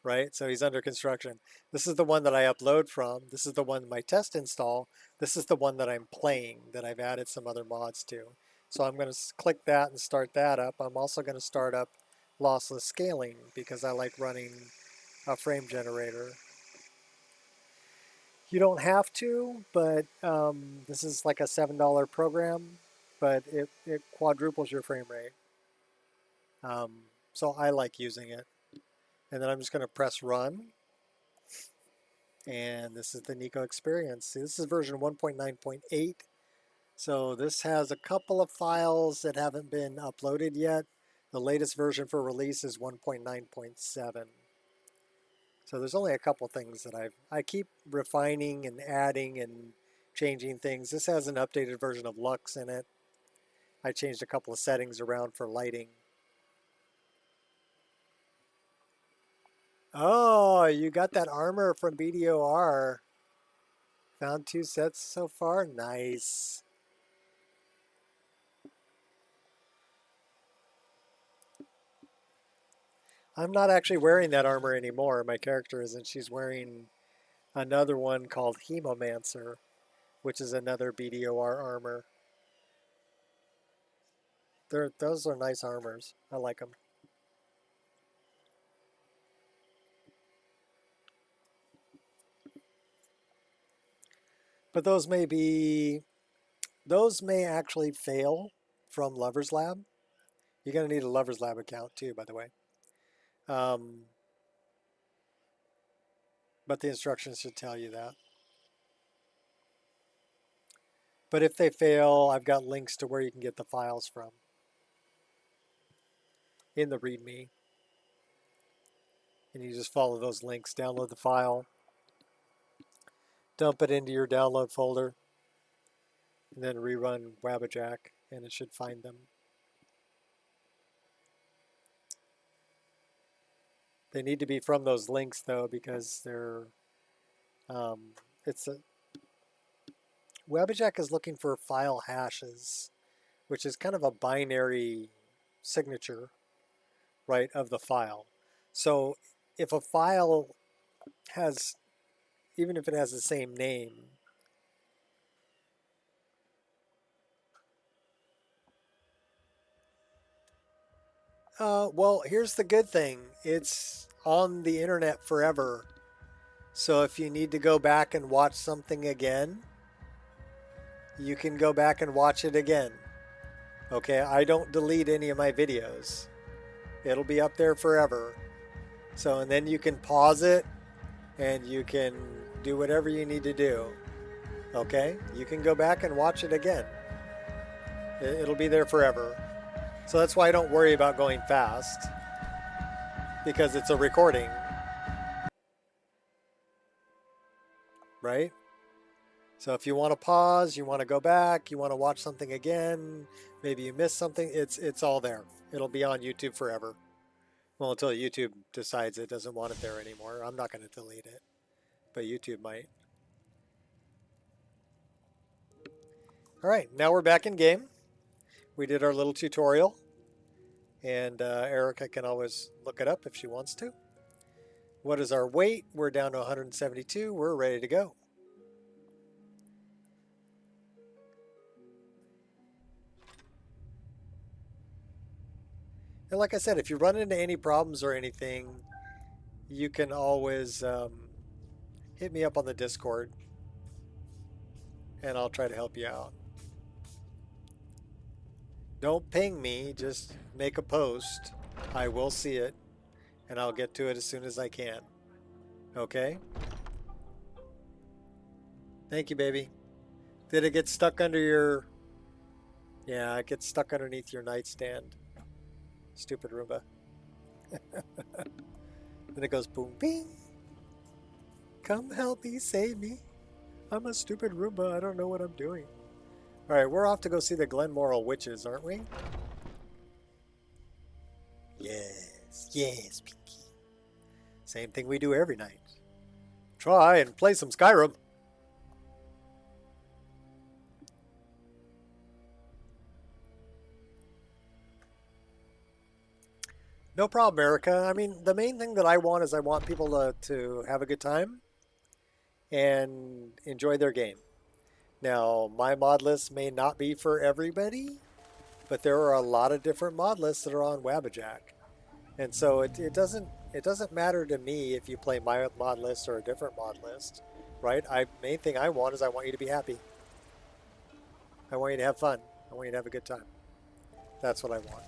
right? So he's under construction. This is the one that I upload from. This is the one my test install. This is the one that I'm playing that I've added some other mods to. So I'm going to click that and start that up. I'm also going to start up lossless scaling because I like running a frame generator. You don't have to, but this is like a $7 program, but it quadruples your frame rate. So I like using it. And then I'm just going to press run. And this is the Nico experience. See, this is version 1.9.8. So this has a couple of files that haven't been uploaded yet. The latest version for release is 1.9.7. So there's only a couple things that I keep refining and adding and changing things. This has an updated version of Lux in it. I changed a couple of settings around for lighting. Oh, you got that armor from BDOR. Found 2 sets so far? Nice. I'm not actually wearing that armor anymore. My character isn't. She's wearing another one called Hemomancer, which is another BDOR armor. Those are nice armors. I like them. But those may actually fail from Lover's Lab. You're going to need a Lover's Lab account too, by the way. But the instructions should tell you that. But if they fail, I've got links to where you can get the files from in the README. And you just follow those links, download the file, dump it into your download folder, and then rerun Wabbajack, and it should find them. They need to be from those links though, because they're Wabbajack is looking for file hashes, which is kind of a binary signature, right, of the file. So if a file has, even if it has the same name, well, here's the good thing. It's on the internet forever. So if you need to go back and watch something again, you can go back and watch it again. Okay, I don't delete any of my videos. It'll be up there forever. So, and then you can pause it and you can do whatever you need to do. Okay, you can go back and watch it again. It'll be there forever. So that's why I don't worry about going fast, because it's a recording, right? So if you want to pause, you want to go back, you want to watch something again, maybe you missed something, it's all there. It'll be on YouTube forever. Well, until YouTube decides it doesn't want it there anymore. I'm not going to delete it, but YouTube might. All right, now we're back in game. We did our little tutorial, and Erica can always look it up if she wants to. What is our weight? We're down to 172. We're ready to go. And like I said, if you run into any problems or anything, you can always hit me up on the Discord, and I'll try to help you out. Don't ping me, just make a post. I will see it, and I'll get to it as soon as I can. Okay? Thank you, baby. Did it get stuck under your... Yeah, it gets stuck underneath your nightstand. Stupid Roomba. Then it goes boom, bing. Come help me, save me. I'm a stupid Roomba. I don't know what I'm doing. All right, we're off to go see the Glenmoral Witches, aren't we? Yes, yes, Pinky. Same thing we do every night. Try and play some Skyrim. No problem, Erica. I mean, the main thing that I want is I want people to have a good time and enjoy their game. Now, my mod list may not be for everybody, but there are a lot of different mod lists that are on Wabbajack. And so it doesn't matter to me if you play my mod list or a different mod list, right? Main thing I want is I want you to be happy. I want you to have fun. I want you to have a good time. That's what I want.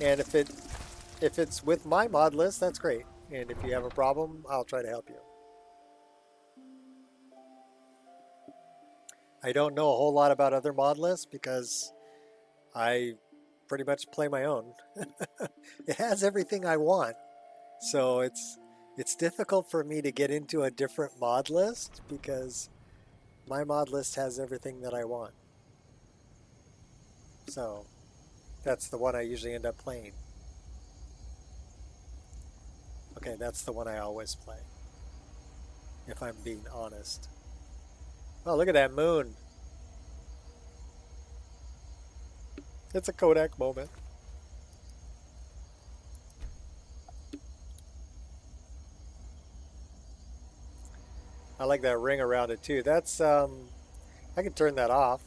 And if it's with my mod list, that's great. And if you have a problem, I'll try to help you. I don't know a whole lot about other mod lists because I pretty much play my own. It has everything I want. So it's difficult for me to get into a different mod list because my mod list has everything that I want. So that's the one I usually end up playing. Okay, that's the one I always play, if I'm being honest. Oh, look at that moon. It's a Kodak moment. I like that ring around it too. That's, I can turn that off.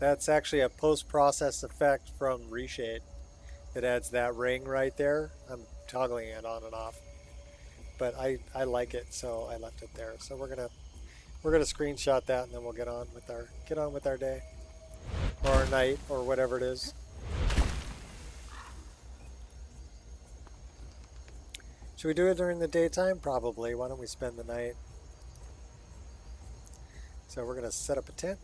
That's actually a post-process effect from Reshade. It adds that ring right there. I'm toggling it on and off. But I like it, so I left it there. So we're gonna screenshot that, and then we'll get on with our day or our night or whatever it is. Should we do it during the daytime? Probably. Why don't we spend the night? So we're gonna set up a tent.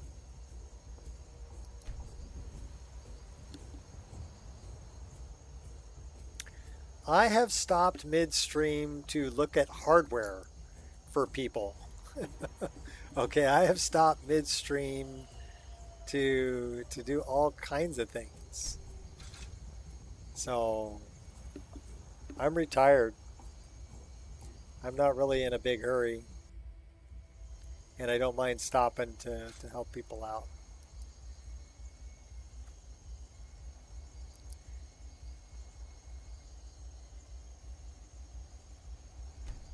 I have stopped midstream to look at hardware for people. Okay, I have stopped midstream to do all kinds of things. So I'm retired. I'm not really in a big hurry. And I don't mind stopping to help people out.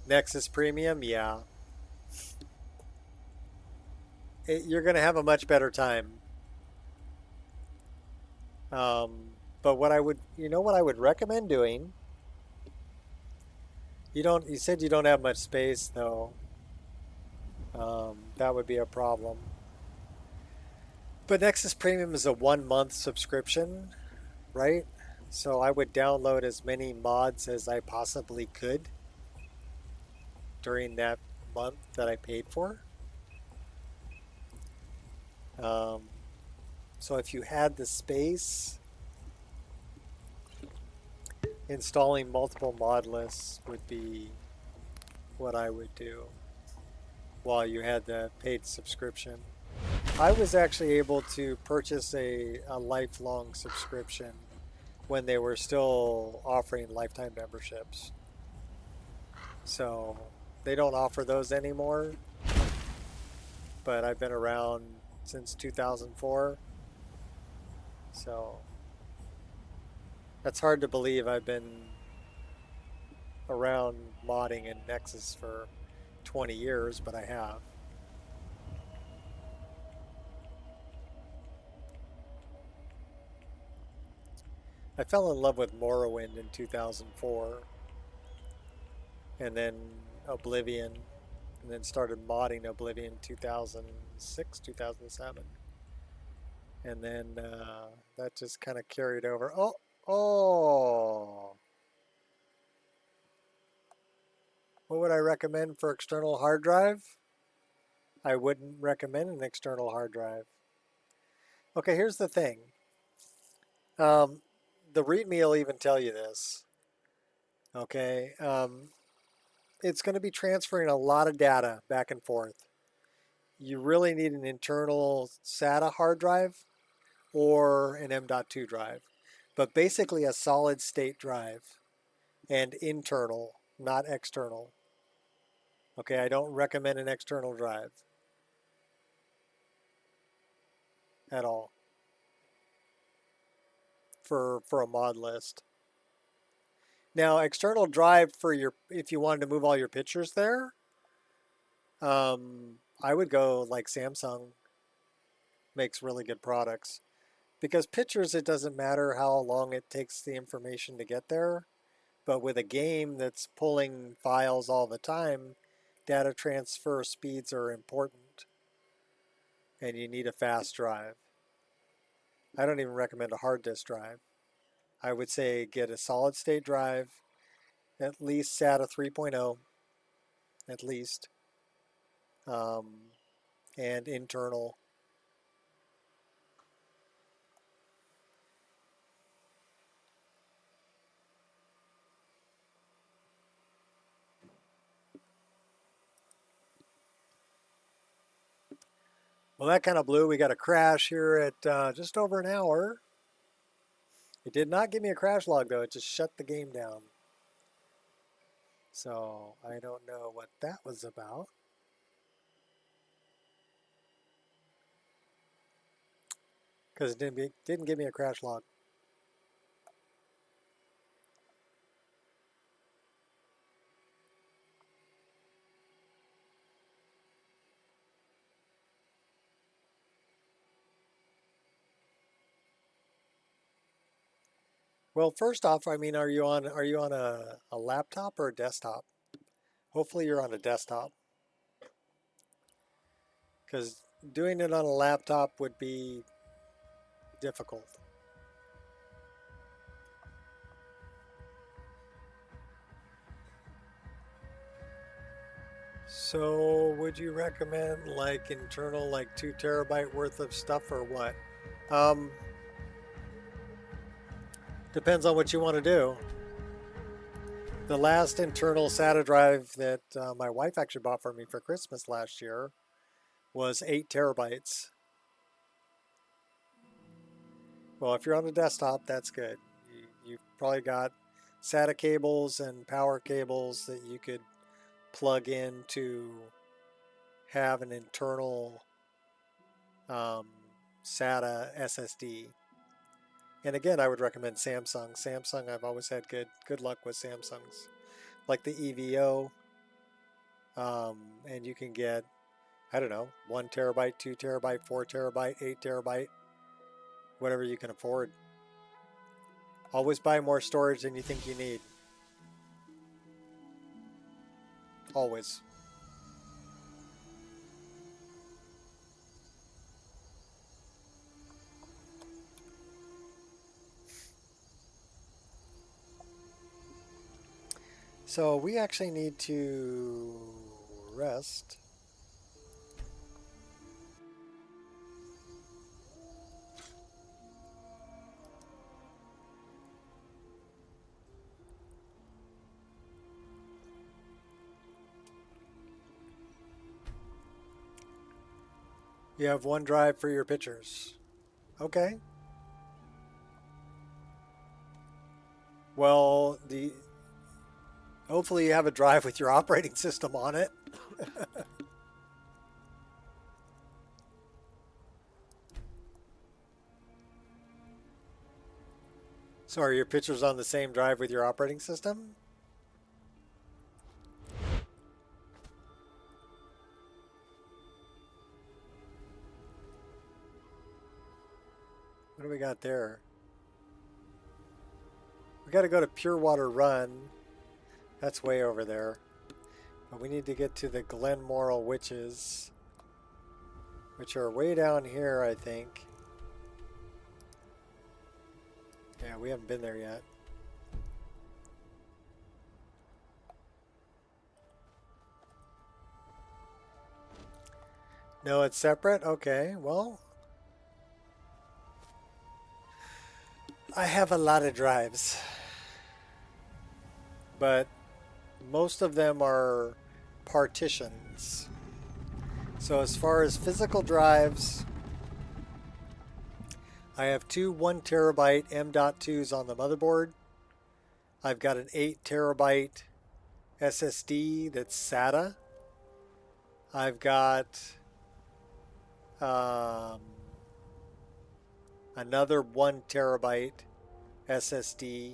Nexus Premium, yeah. You're going to have a much better time. But what I would, what I would recommend doing, you said you don't have much space though. That would be a problem. But Nexus Premium is a 1-month subscription, right? So I would download as many mods as I possibly could during that month that I paid for. So if you had the space, installing multiple mod lists would be what I would do while you had the paid subscription. I was actually able to purchase a lifelong subscription when they were still offering lifetime memberships. So they don't offer those anymore, but I've been around since 2004. So that's hard to believe. I've been around modding in Nexus for 20 years, but I have. I fell in love with Morrowind in 2004, and then Oblivion, and then started modding Oblivion 2006, 2007. And then that just kind of carried over. Oh! What would I recommend for external hard drive? I wouldn't recommend an external hard drive. Okay, here's the thing. The README will even tell you this. Okay, it's going to be transferring a lot of data back and forth. You really need an internal SATA hard drive or an M.2 drive, but basically a solid state drive and internal, not external. Okay, I don't recommend an external drive at all for a mod list. Now, external drive for your, if you wanted to move all your pictures there, I would go like Samsung makes really good products. Because pictures, it doesn't matter how long it takes the information to get there. But with a game that's pulling files all the time, data transfer speeds are important. And you need a fast drive. I don't even recommend a hard disk drive. I would say get a solid state drive, at least SATA 3.0, at least, and internal. Well, that kind of blew. We got a crash here at just over an hour. It did not give me a crash log, though. It just shut the game down. So I don't know what that was about. Because it didn't give me a crash log. Well, first off, I mean, are you on a laptop or a desktop? Hopefully you're on a desktop. Because doing it on a laptop would be difficult. So would you recommend like internal like 2 terabyte worth of stuff or what? Depends on what you want to do. The last internal SATA drive that my wife actually bought for me for Christmas last year was 8 terabytes. Well, if you're on a desktop, that's good. You've probably got SATA cables and power cables that you could plug in to have an internal SATA SSD. And again, I would recommend Samsung. Samsung, I've always had good luck with Samsungs. Like the EVO. And you can get, I don't know, 1 terabyte, 2 terabyte, 4 terabyte, 8 terabyte, whatever you can afford. Always buy more storage than you think you need. Always. So we actually need to rest. You have one drive for your pictures. Okay. Well, hopefully you have a drive with your operating system on it. So are your pictures on the same drive with your operating system? What do we got there? We got to go to Pure Water Run. That's way over there. But we need to get to the Glenmoral Witches, which are way down here, I think. Yeah, we haven't been there yet. No, it's separate? Okay, well. I have a lot of drives. But most of them are partitions. So as far as physical drives, I have two 1 terabyte M.2s on the motherboard. I've got an 8 terabyte SSD that's SATA. I've got another 1 terabyte SSD.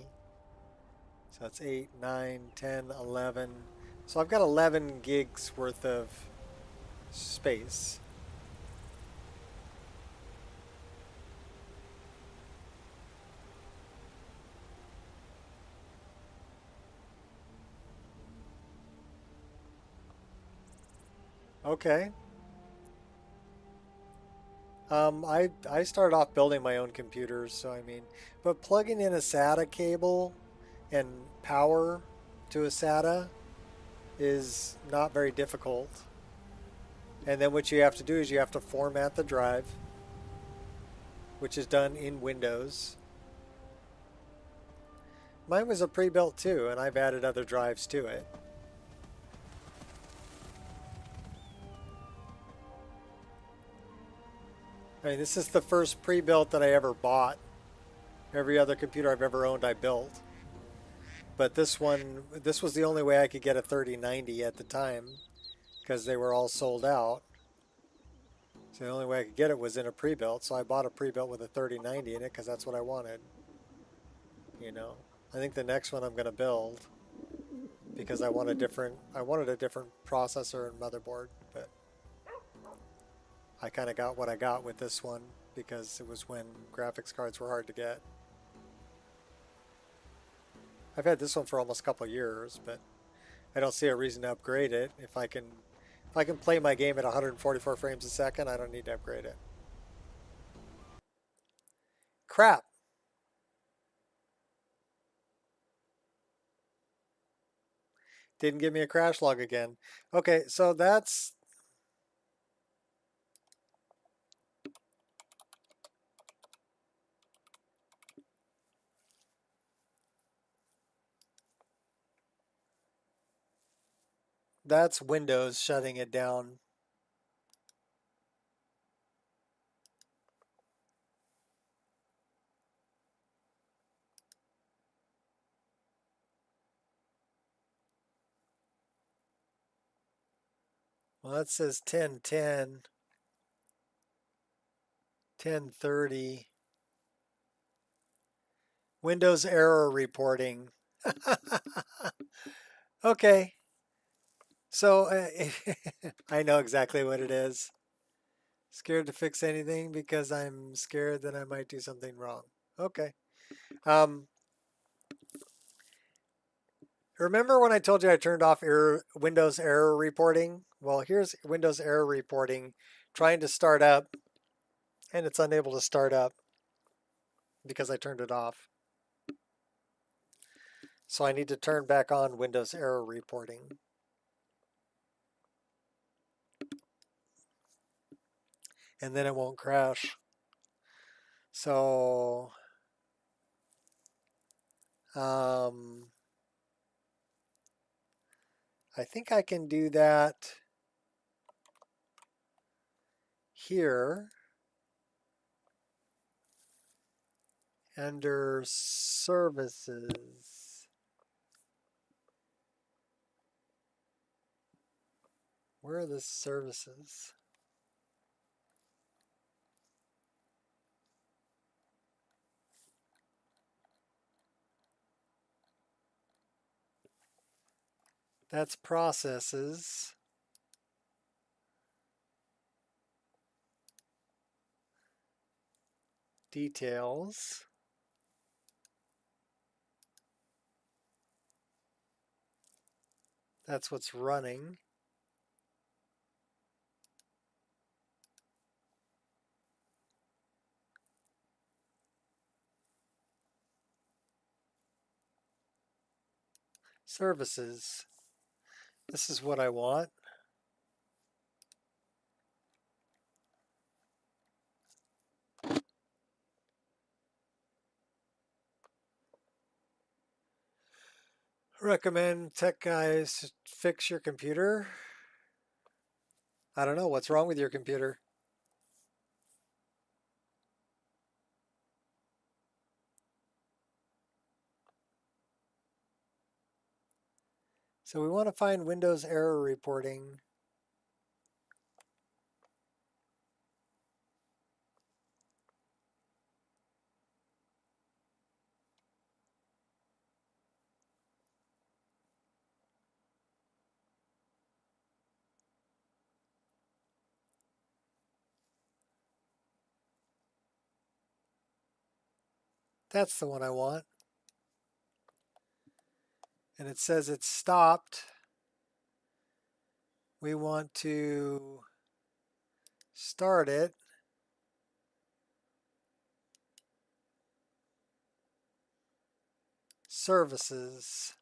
So that's 8, 9, 10, 11. So I've got 11 gigs worth of space. Okay. I started off building my own computers, so I mean, but plugging in a SATA cable and power to a SATA is not very difficult. And then what you have to do is you have to format the drive, which is done in Windows. Mine was a pre-built too, and I've added other drives to it. I mean, this is the first pre-built that I ever bought. Every other computer I've ever owned, I built. But this one, this was the only way I could get a 3090 at the time, because they were all sold out. So the only way I could get it was in a pre-built. So I bought a pre-built with a 3090 in it because that's what I wanted. You know, I think the next one I'm going to build, because I wanted a different processor and motherboard, but I kind of got what I got with this one because it was when graphics cards were hard to get. I've had this one for almost a couple of years, but I don't see a reason to upgrade it. If I can play my game at 144 frames a second, I don't need to upgrade it. Crap. Didn't give me a crash log again. Okay, so that's Windows shutting it down. Well, that says 1010, 1030. Windows error reporting. Okay. So I know exactly what it is. Scared to fix anything because I'm scared that I might do something wrong. Okay. Remember when I told you I turned off Windows error reporting? Well, here's Windows error reporting trying to start up, and it's unable to start up because I turned it off. So I need to turn back on Windows error reporting. And then it won't crash. So I think I can do that here under services. Where are the services? That's processes. Details. That's what's running. Services. This is what I want. Recommend tech guys fix your computer. I don't know. What's wrong with your computer? So we want to find Windows error reporting. That's the one I want. And it says it's stopped. We want to start it. Services.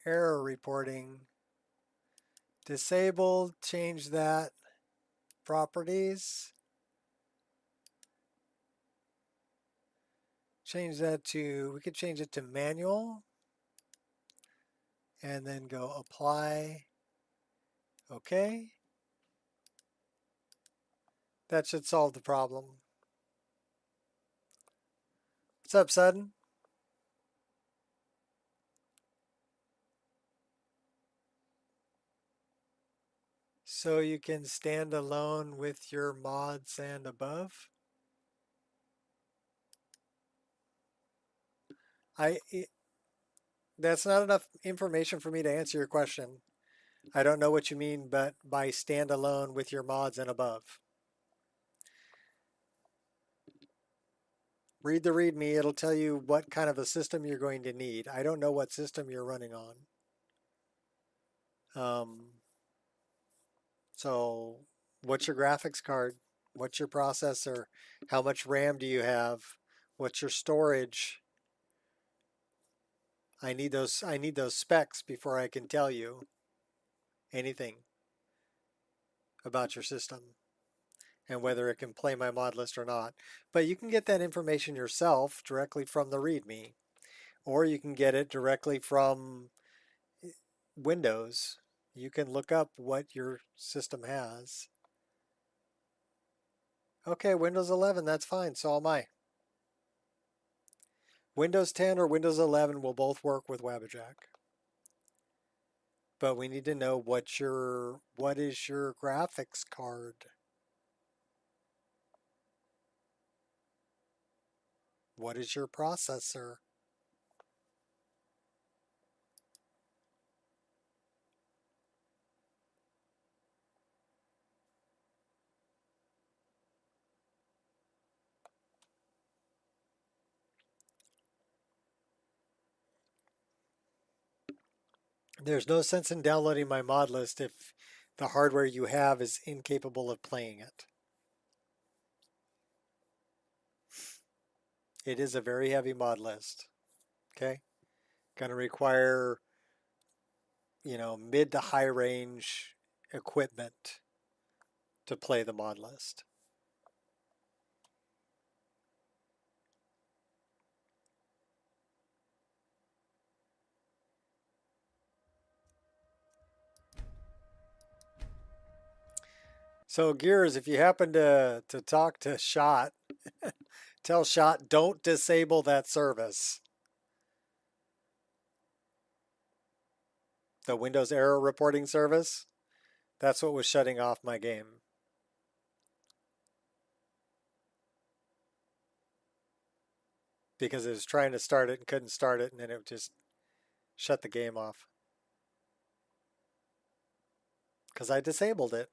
Error reporting. Disabled, change that. Properties. Change that to, we could change it to manual. And then go apply. Okay. That should solve the problem. What's up, Sudden? So you can stand alone with your mods and above? That's not enough information for me to answer your question. I don't know what you mean but by stand alone with your mods and above. Read the README, it'll tell you what kind of a system you're going to need. I don't know what system you're running on. So what's your graphics card? What's your processor? How much RAM do you have? What's your storage? I need those specs before I can tell you anything about your system and whether it can play my mod list or not. But you can get that information yourself directly from the README, or you can get it directly from Windows. You can look up what your system has. Okay, Windows 11, that's fine, so am I. Windows 10 or Windows 11 will both work with Wabbajack. But we need to know what is your graphics card? What is your processor? There's no sense in downloading my mod list if the hardware you have is incapable of playing it. It is a very heavy mod list. Okay? Going to require, mid to high range equipment to play the mod list. So Gears, if you happen to talk to Shot, tell Shot don't disable that service. The Windows error reporting service. That's what was shutting off my game. Because it was trying to start it and couldn't start it, and then it would just shut the game off. Because I disabled it.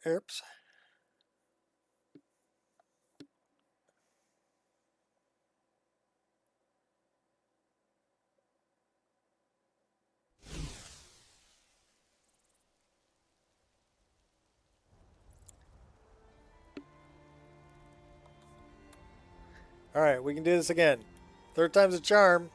Oops. All right, we can do this again. Third time's a charm.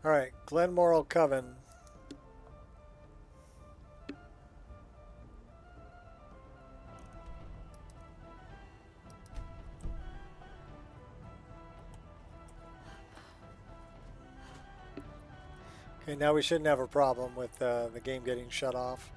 All right, Glenmoral Coven. Okay, now we shouldn't have a problem with the game getting shut off.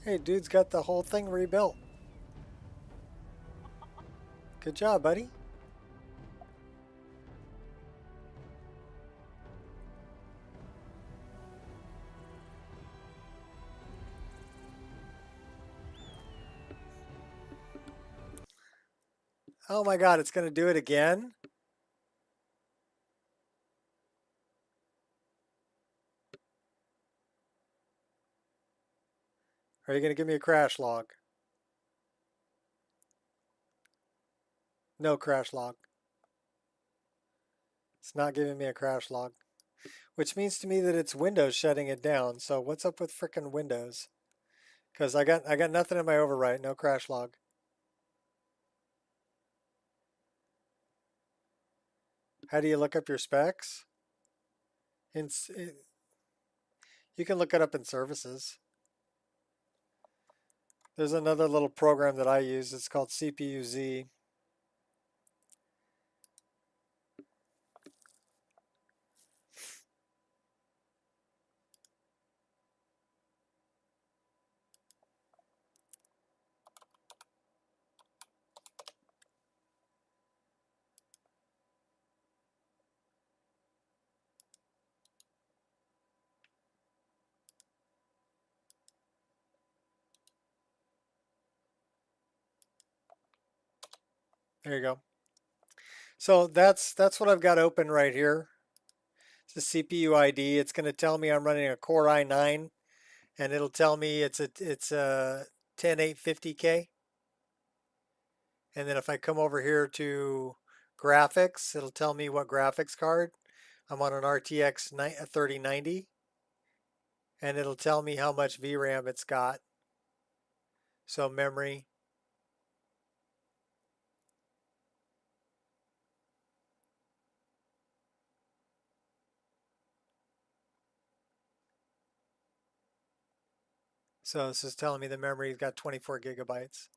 Hey, dude's got the whole thing rebuilt. Good job, buddy. Oh my god, it's going to do it again? Are you going to give me a crash log? No crash log. It's not giving me a crash log. Which means to me that it's Windows shutting it down. So what's up with frickin' Windows? Because I got nothing in my overwrite, no crash log. How do you look up your specs? You can look it up in services. There's another little program that I use. It's called CPU Z. There you go. So that's what I've got open right here. It's a CPU ID. It's going to tell me I'm running a Core i9, and it'll tell me it's a 10850K. And then if I come over here to graphics, it'll tell me what graphics card. I'm on an RTX 3090, and it'll tell me how much VRAM it's got. So memory. So this is telling me the memory's got 24 gigabytes.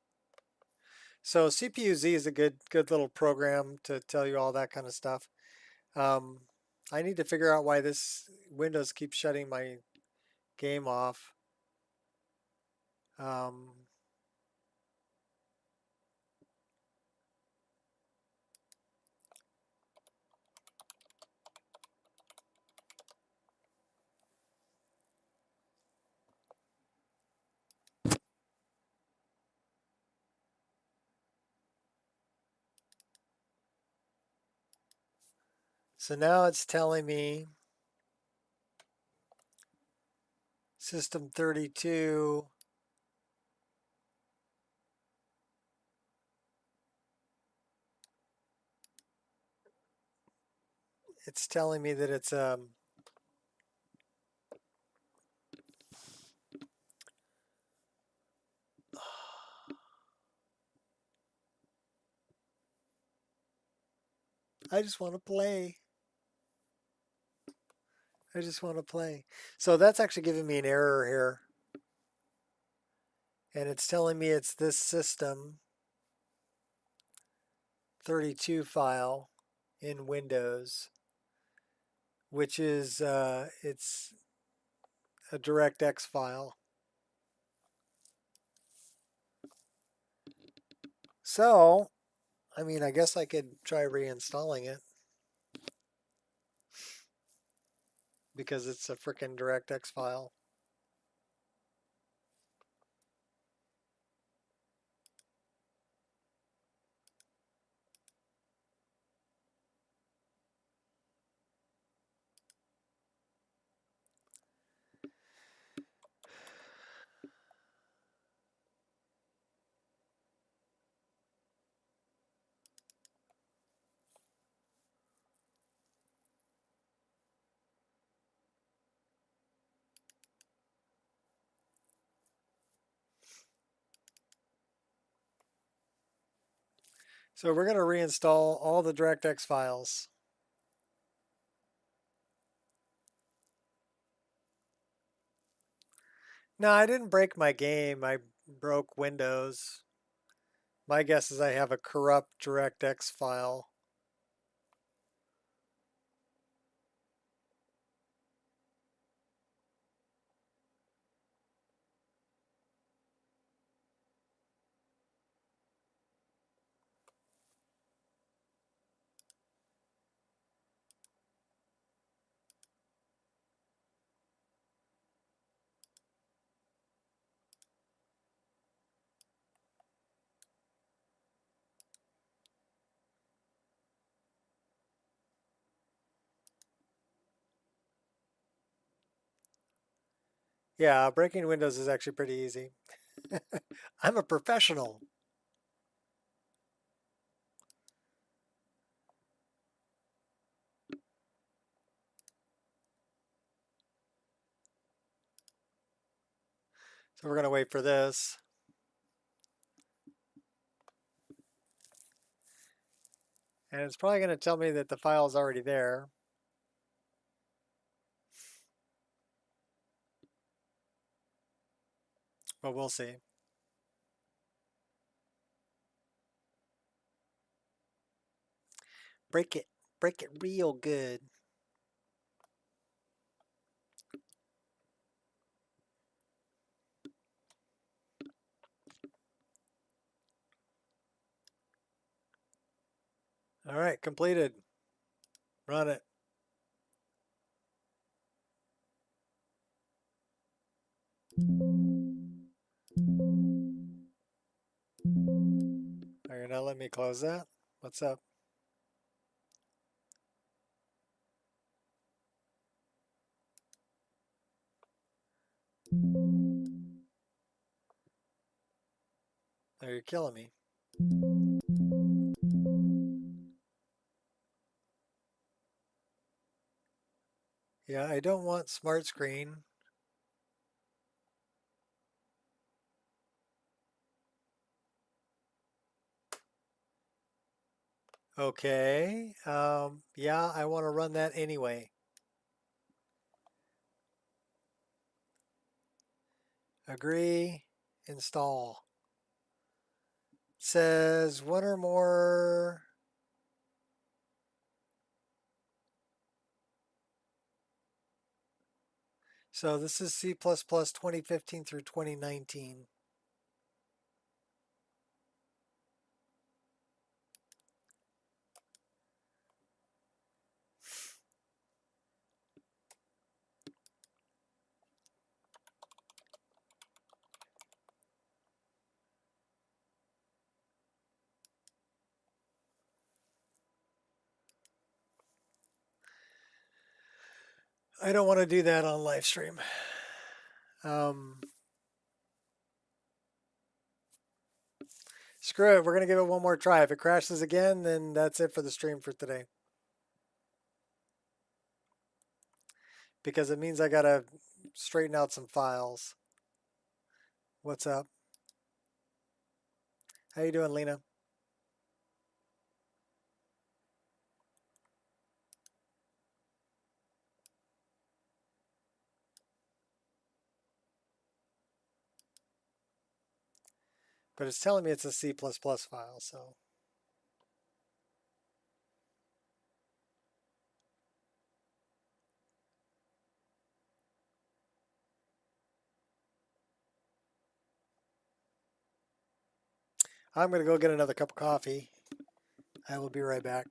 So CPU-Z is a good little program to tell you all that kind of stuff. I need to figure out why this Windows keeps shutting my game off. So now it's telling me system 32 it's telling me that it's I just want to play. I just want to play. So that's actually giving me an error here. And it's telling me it's this system 32 file in Windows, which is it's a DirectX file. So, I mean, I guess I could try reinstalling it because it's a frickin' DirectX file. So we're going to reinstall all the DirectX files. No, I didn't break my game. I broke Windows. My guess is I have a corrupt DirectX file. Yeah, breaking Windows is actually pretty easy. I'm a professional. So we're going to wait for this. And it's probably going to tell me that the file is already there. But we'll see. Break it. Break it real good. All right, completed. Run it. Are you not letting me close that? What's up? Oh, you're killing me. Yeah, I don't want smart screen. Okay. Yeah, I want to run that anyway. Agree. Install. Says one or more. So this is C++ 2015 through 2019. I don't want to do that on live stream. Screw it. We're going to give it one more try. If it crashes again, then that's it for the stream for today. Because it means I got to straighten out some files. What's up? How you doing, Lena? But it's telling me it's a C++ file, so. I'm going to go get another cup of coffee. I will be right back.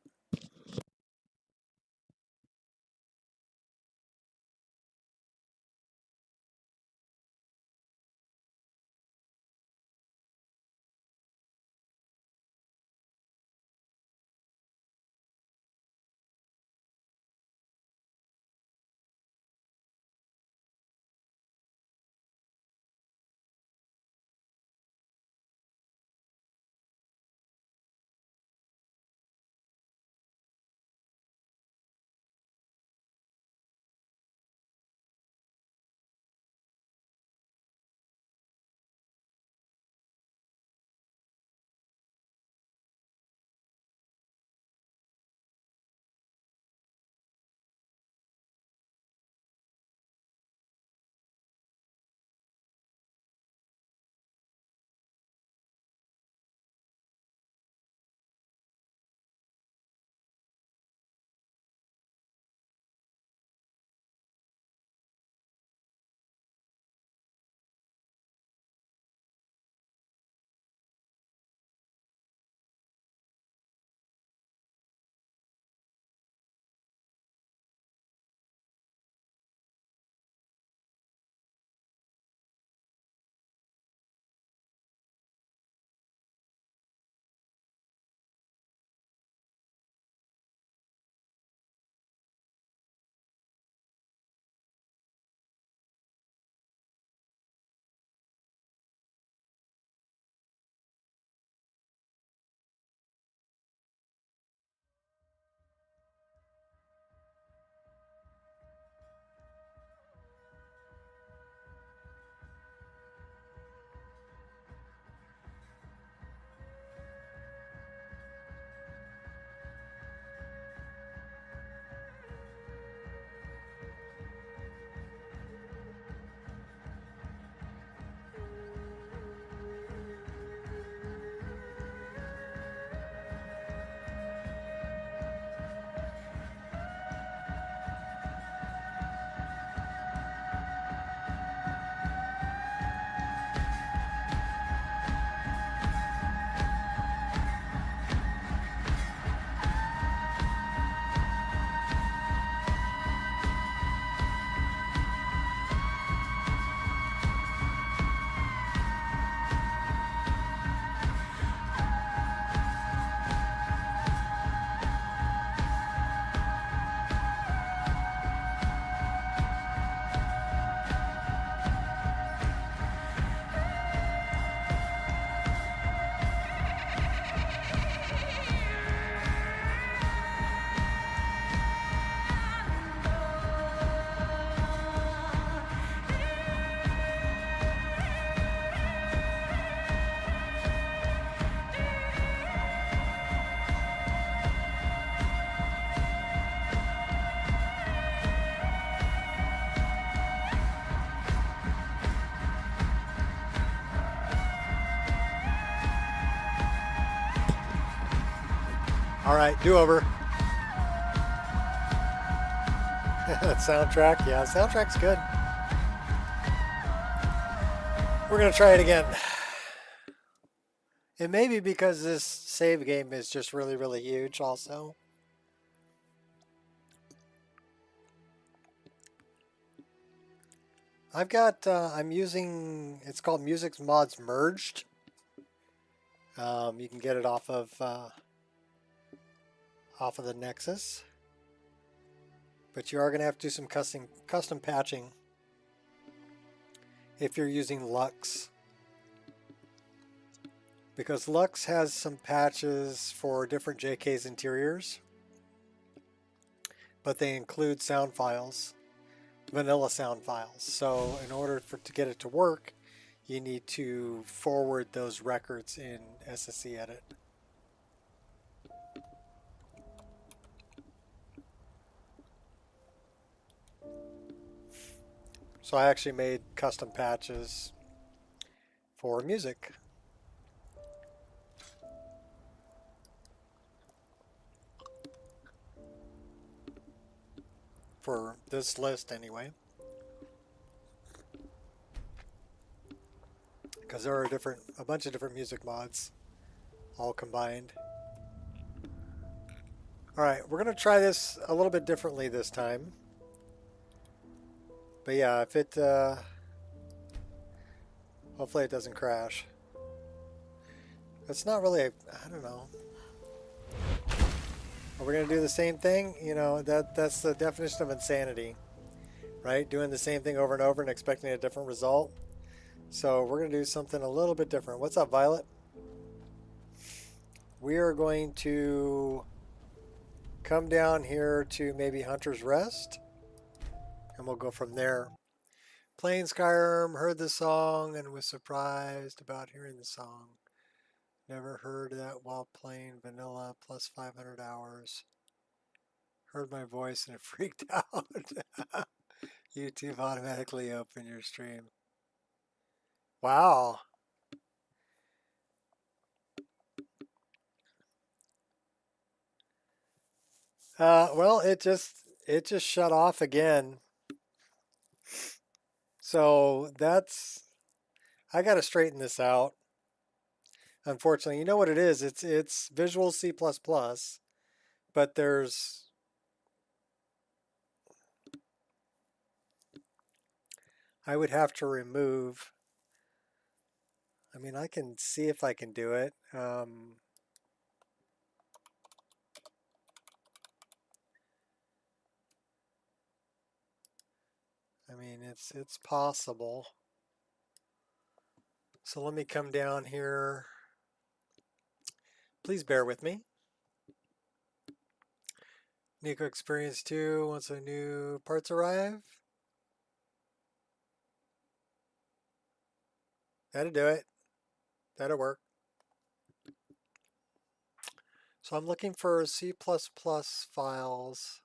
All right, do over. That soundtrack, yeah, soundtrack's good. We're gonna try it again. It may be because this save game is just really, really huge also. I've got, I'm using, it's called Music's Mods Merged. You can get it off of the Nexus. But you are going to have to do some custom patching if you're using Lux. Because Lux has some patches for different JK's interiors, but they include sound files, vanilla sound files. So in order to get it to work, you need to forward those records in SSE Edit. So I actually made custom patches for music. For this list anyway. Because there are a bunch of different music mods all combined. Alright, we're going to try this a little bit differently this time. But yeah, if it hopefully it doesn't crash. It's not really I don't know. Are we going to do the same thing? You know, that's the definition of insanity, right? Doing the same thing over and over and expecting a different result. So we're going to do something a little bit different. What's up, Violet? We are going to come down here to maybe Hunter's Rest, and we'll go from there. Playing Skyrim, heard the song, and was surprised about hearing the song. Never heard that while playing vanilla plus 500 hours. Heard my voice and it freaked out. YouTube automatically opened your stream. Wow. Well, it just shut off again. So I got to straighten this out. Unfortunately, you know what it is? It's Visual C++, but I would have to remove. I mean, I can see if I can do it. I mean, it's possible. So let me come down here. Please bear with me. Nico Experience 2, once the new parts arrive. That'll do it. That'll work. So I'm looking for C++ files.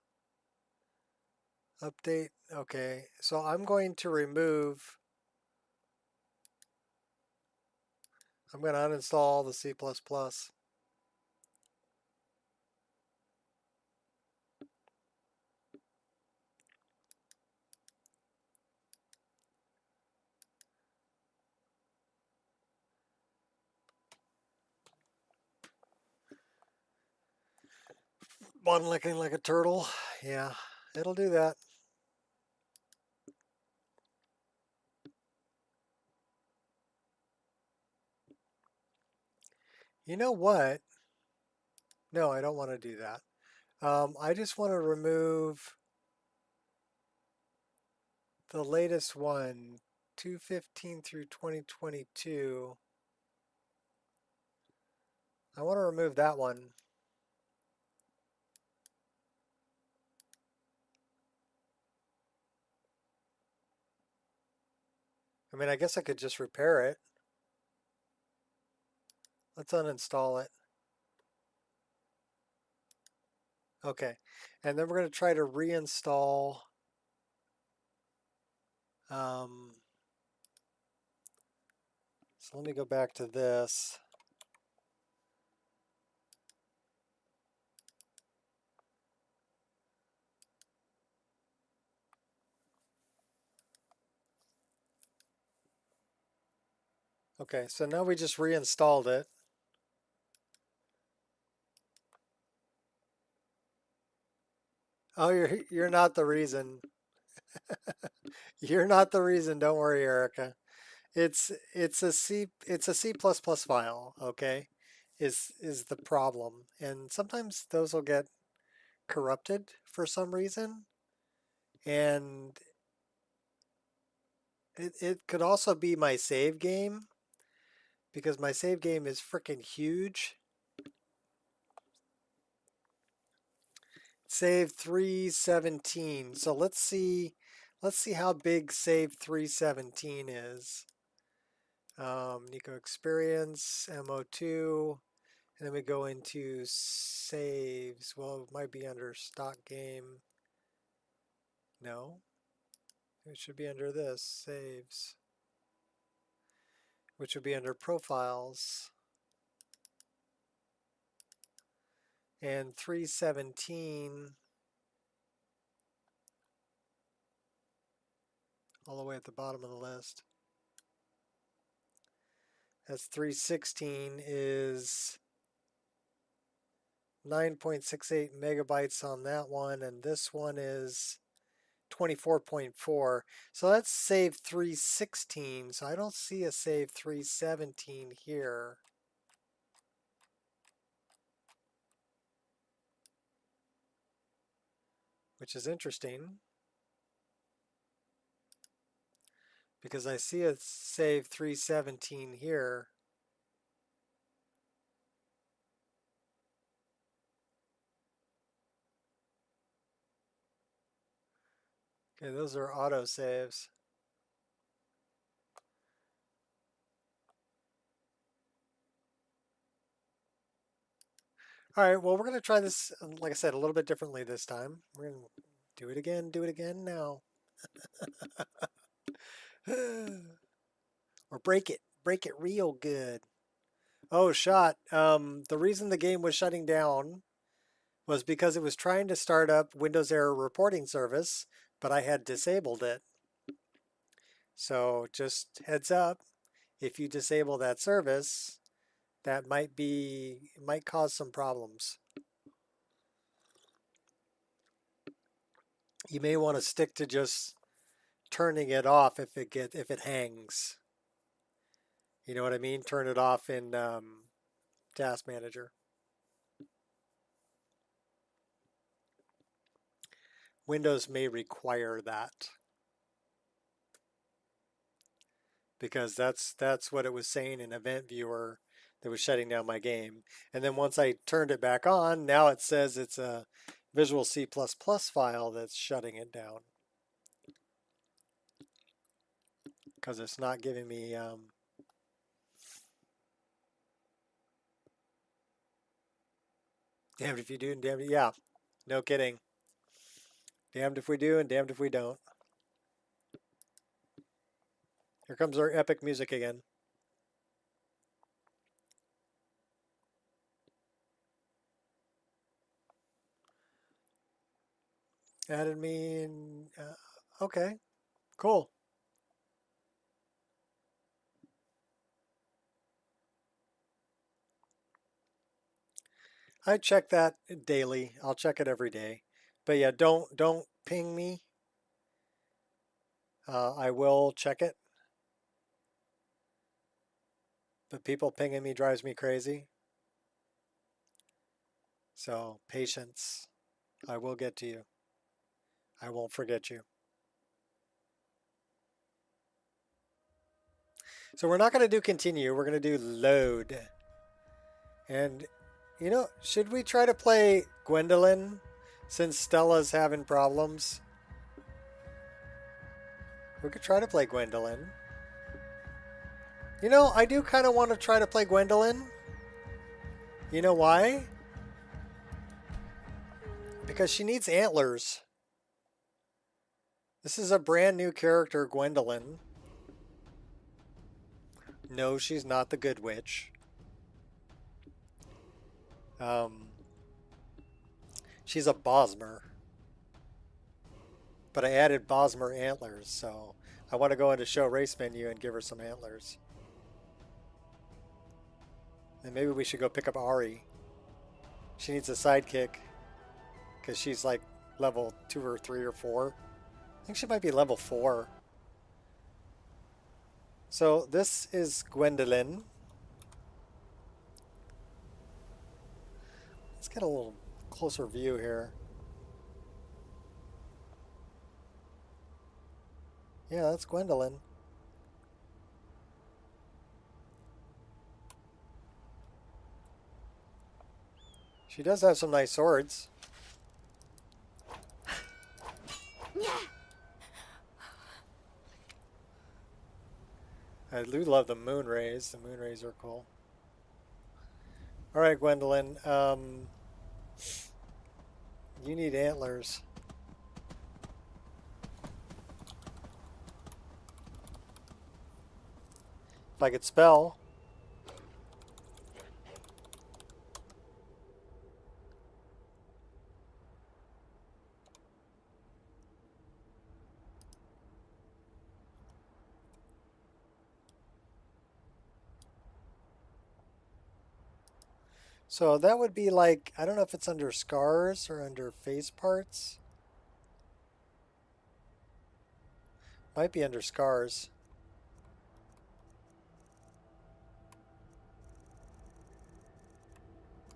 Update. Okay, so I'm going to remove. I'm going to uninstall the C++. One licking like a turtle. Yeah, it'll do that. You know what? No, I don't want to do that. I just want to remove the latest one, 215 through 2022. I want to remove that one. I mean, I guess I could just repair it. Let's uninstall it. Okay, and then we're going to try to reinstall so let me go back to this. Okay, so now we just reinstalled it. Oh, you're not the reason. You're not the reason. Don't worry, Erica. It's a C file. Okay, is the problem, and sometimes those will get corrupted for some reason. And it could also be my save game, because my save game is freaking huge. Save 317. So let's see how big save 317 is. Nico experience, MO2, and then we go into saves. Well, it might be under stock game. No, it should be under this, saves, which would be under profiles. And 317 all the way at the bottom of the list. That's 316 is 9.68 megabytes on that one, and this one is 24.4. So that's save 316. So I don't see a save 317 here. Which is interesting, because I see a save 317 here. Okay, those are auto saves. All right, well, we're going to try this, like I said, a little bit differently this time. We're going to do it again now. Or break it real good. Oh, shot. The reason the game was shutting down was because it was trying to start up Windows Error Reporting Service, but I had disabled it. So just heads up, if you disable that service, that might cause some problems. You may want to stick to just turning it off if it hangs. You know what I mean? Turn it off in Task Manager. Windows may require that, because that's what it was saying in Event Viewer that was shutting down my game. And then once I turned it back on, now it says it's a Visual C++ file that's shutting it down, because it's not giving me damned if you do and damned if, yeah, no kidding. Damned if we do and damned if we don't. Here comes our epic music again. Added me in, okay, cool. I check that daily. I'll check it every day. But yeah, don't ping me. I will check it. But people pinging me drives me crazy. So patience. I will get to you. I won't forget you. So we're not going to do continue. We're going to do load. And, you know, should we try to play Gwendolyn since Stella's having problems? We could try to play Gwendolyn. You know, I do kind of want to try to play Gwendolyn. You know why? Because she needs antlers. This is a brand new character, Gwendolyn. No, she's not the good witch. She's a Bosmer. But I added Bosmer antlers, so I want to go into show race menu and give her some antlers. And maybe we should go pick up Ari. She needs a sidekick, because she's like level 2 or 3 or 4. I think she might be level 4. So this is Gwendolyn. Let's get a little closer view here. Yeah, that's Gwendolyn. She does have some nice swords. I do love the moon rays. The moon rays are cool. All right, Gwendolyn. You need antlers. If I could spell. So that would be like, I don't know if it's under scars or under face parts. Might be under scars.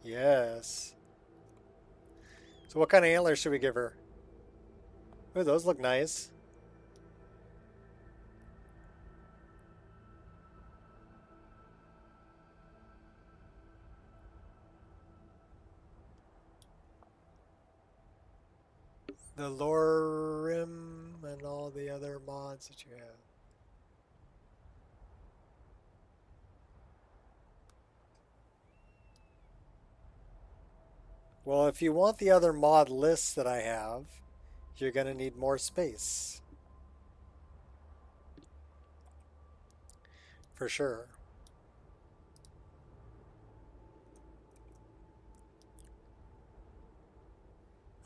Yes. So what kind of antlers should we give her? Ooh, those look nice. The Lorim and all the other mods that you have. Well, if you want the other mod lists that I have, you're going to need more space. For sure.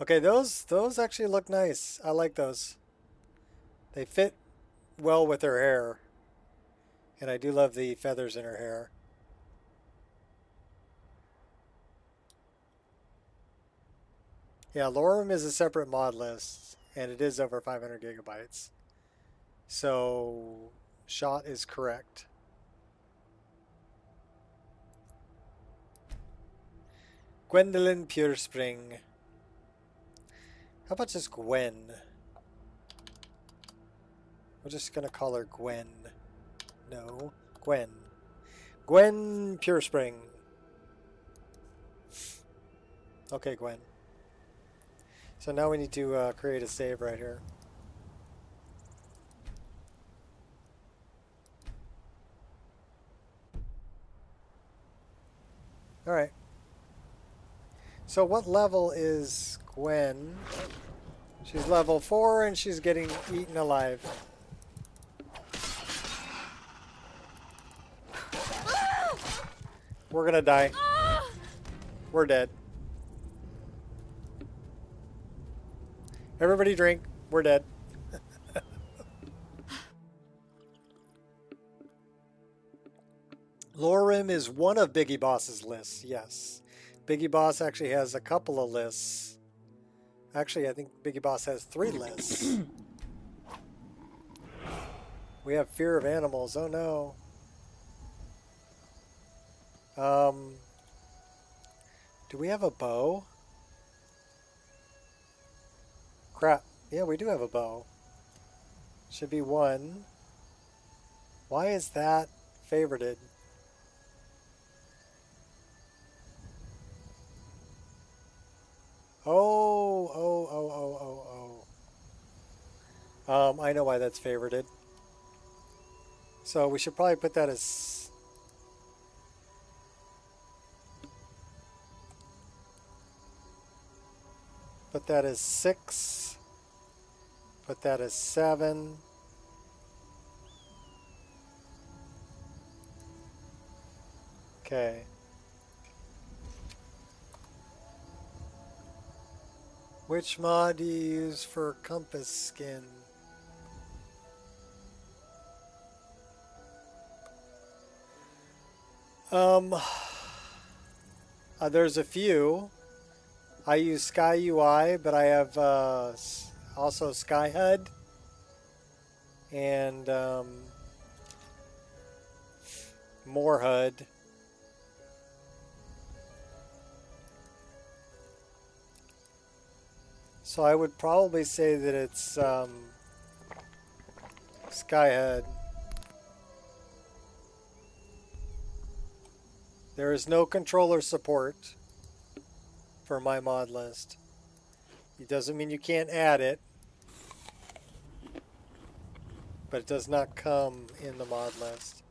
Okay, those actually look nice. I like those. They fit well with her hair. And I do love the feathers in her hair. Yeah, Lorem is a separate mod list, and it is over 500 gigabytes. So, Shot is correct. Gwendolyn Purespring. How about just Gwen? We're just going to call her Gwen. No, Gwen. Gwen Purespring. Okay, Gwen. So now we need to create a save right here. Alright. So what level is Gwen? She's level 4 and she's getting eaten alive. We're gonna die. We're dead. Everybody drink. We're dead. Lorim is one of Biggie Boss's lists, yes. Biggie Boss actually has a couple of lists. Actually, I think Biggie Boss has 3 lists. We have fear of animals. Oh no. Do we have a bow? Crap. Yeah, we do have a bow. Should be 1. Why is that favorited? I know why that's favorited. So we should probably put that as... Put that as 6. Put that as 7. Okay. Which mod do you use for compass skin? There's a few. I use Sky UI, but I have also Sky HUD and more HUD. So I would probably say that it's Skyhead. There is no controller support for my mod list. It doesn't mean you can't add it, but it does not come in the mod list.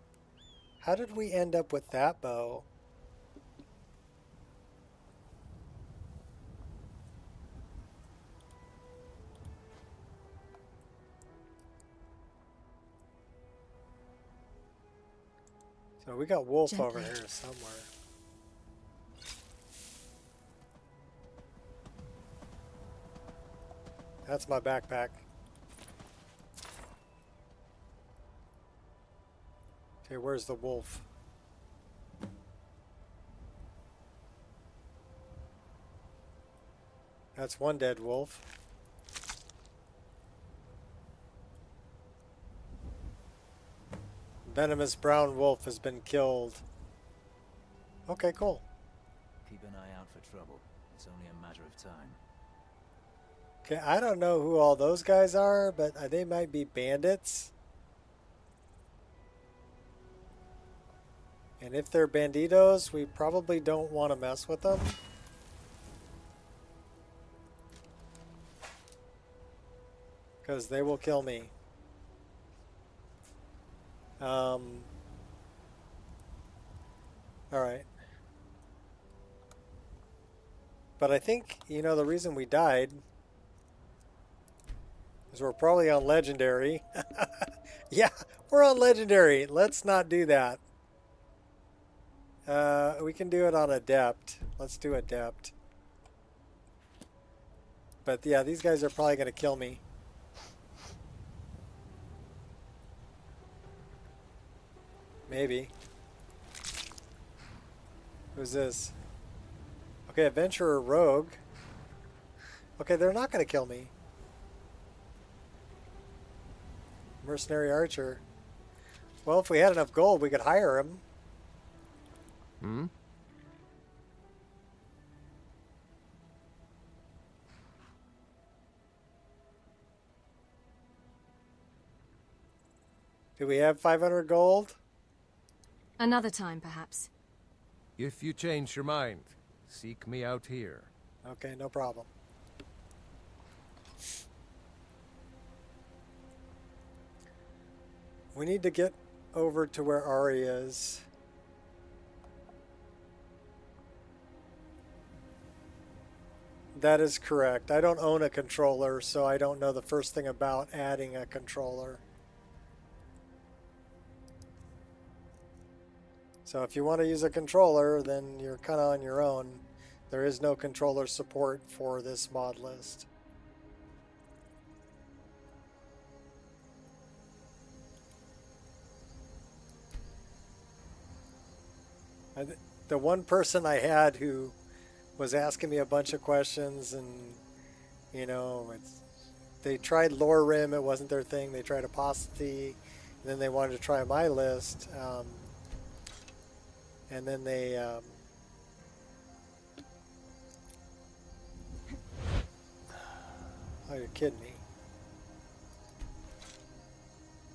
How did we end up with that bow? So we got wolf over here somewhere. That's my backpack. Okay, where's the wolf? That's one dead wolf. Venomous brown wolf has been killed. Okay, cool. Keep an eye out for trouble. It's only a matter of time. Okay, I don't know who all those guys are, but they might be bandits. And if they're banditos, we probably don't want to mess with them. Because they will kill me. Alright. But I think, you know, the reason we died is we're probably on Legendary. Yeah, we're on Legendary. Let's not do that. We can do it on Adept. Let's do Adept. But yeah, these guys are probably going to kill me. Maybe. Who's this? Okay, Adventurer Rogue. Okay, they're not going to kill me. Mercenary Archer. Well, if we had enough gold, we could hire him. Hmm? Do we have 500 gold? Another time, perhaps. If you change your mind, seek me out here. Okay, no problem. We need to get over to where Ari is. That is correct. I don't own a controller, so I don't know the first thing about adding a controller. So if you want to use a controller, then you're kind of on your own. There is no controller support for this mod list. The one person I had who was asking me a bunch of questions, and you know, they tried Lore Rim, it wasn't their thing. They tried Apostasy, and then they wanted to try my list. And then they oh, you're kidding me.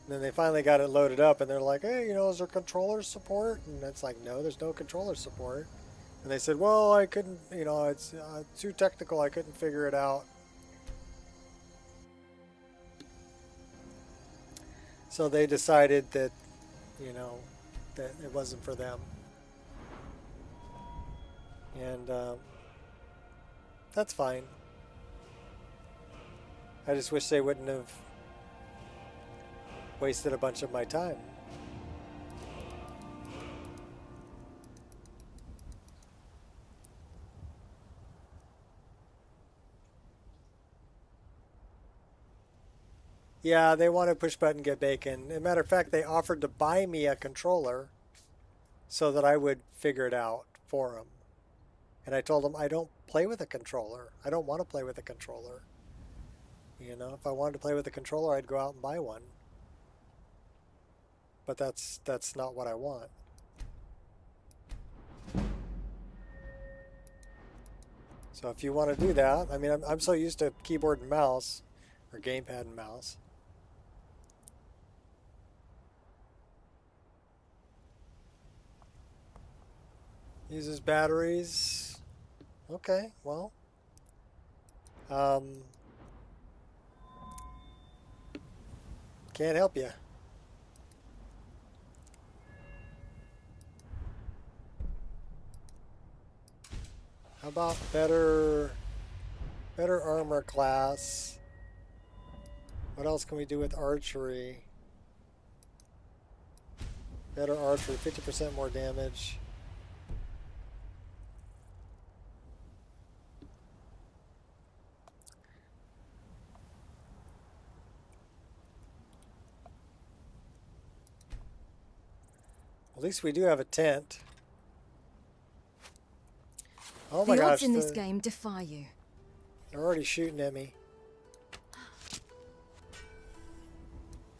And then they finally got it loaded up, and they're like, hey, you know, is there controller support? And it's like, no, there's no controller support. And they said, well, I couldn't, you know, it's too technical, I couldn't figure it out. So they decided that, you know, that it wasn't for them. And that's fine. I just wish they wouldn't have wasted a bunch of my time. Yeah, they want to push button get bacon. As a matter of fact, they offered to buy me a controller so that I would figure it out for them. And I told them I don't play with a controller. I don't want to play with a controller. You know, if I wanted to play with a controller, I'd go out and buy one. But that's not what I want. So if you want to do that, I mean, I'm so used to keyboard and mouse, or gamepad and mouse. Uses batteries. Okay, well. Can't help you. How about better armor class? What else can we do with archery? Better archery, 50% more damage. At least we do have a tent. Oh my gosh. The gosh, odds in this game defy you. They're already shooting at me.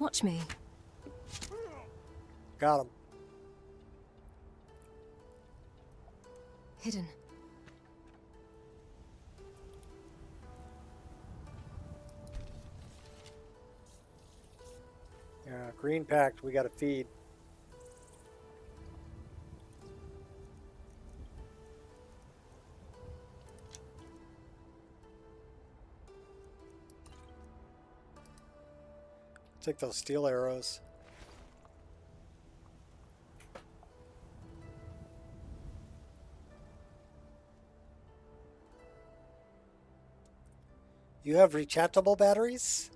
Watch me. Got him. Hidden. Yeah, green packed, we gotta feed. Take those steel arrows. You have rechargeable batteries?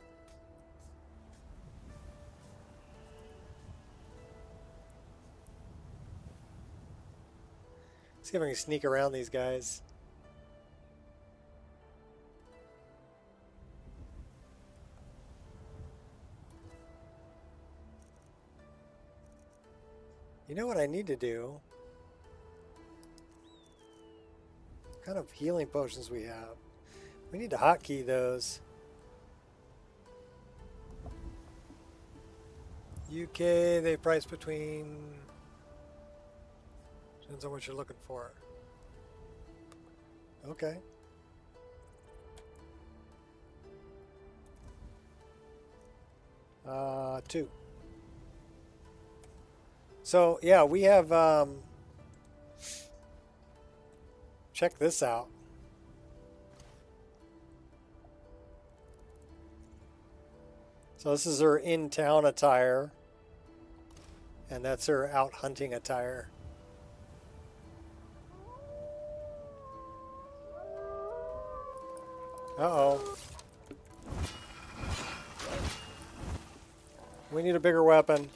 See if I can sneak around these guys. You know what I need to do? What kind of healing potions we have? We need to hotkey those. UK, they price between... Depends on what you're looking for. Okay. Two. So, yeah, we have, check this out. So this is her in-town attire, and that's her out hunting attire. Uh-oh. We need a bigger weapon.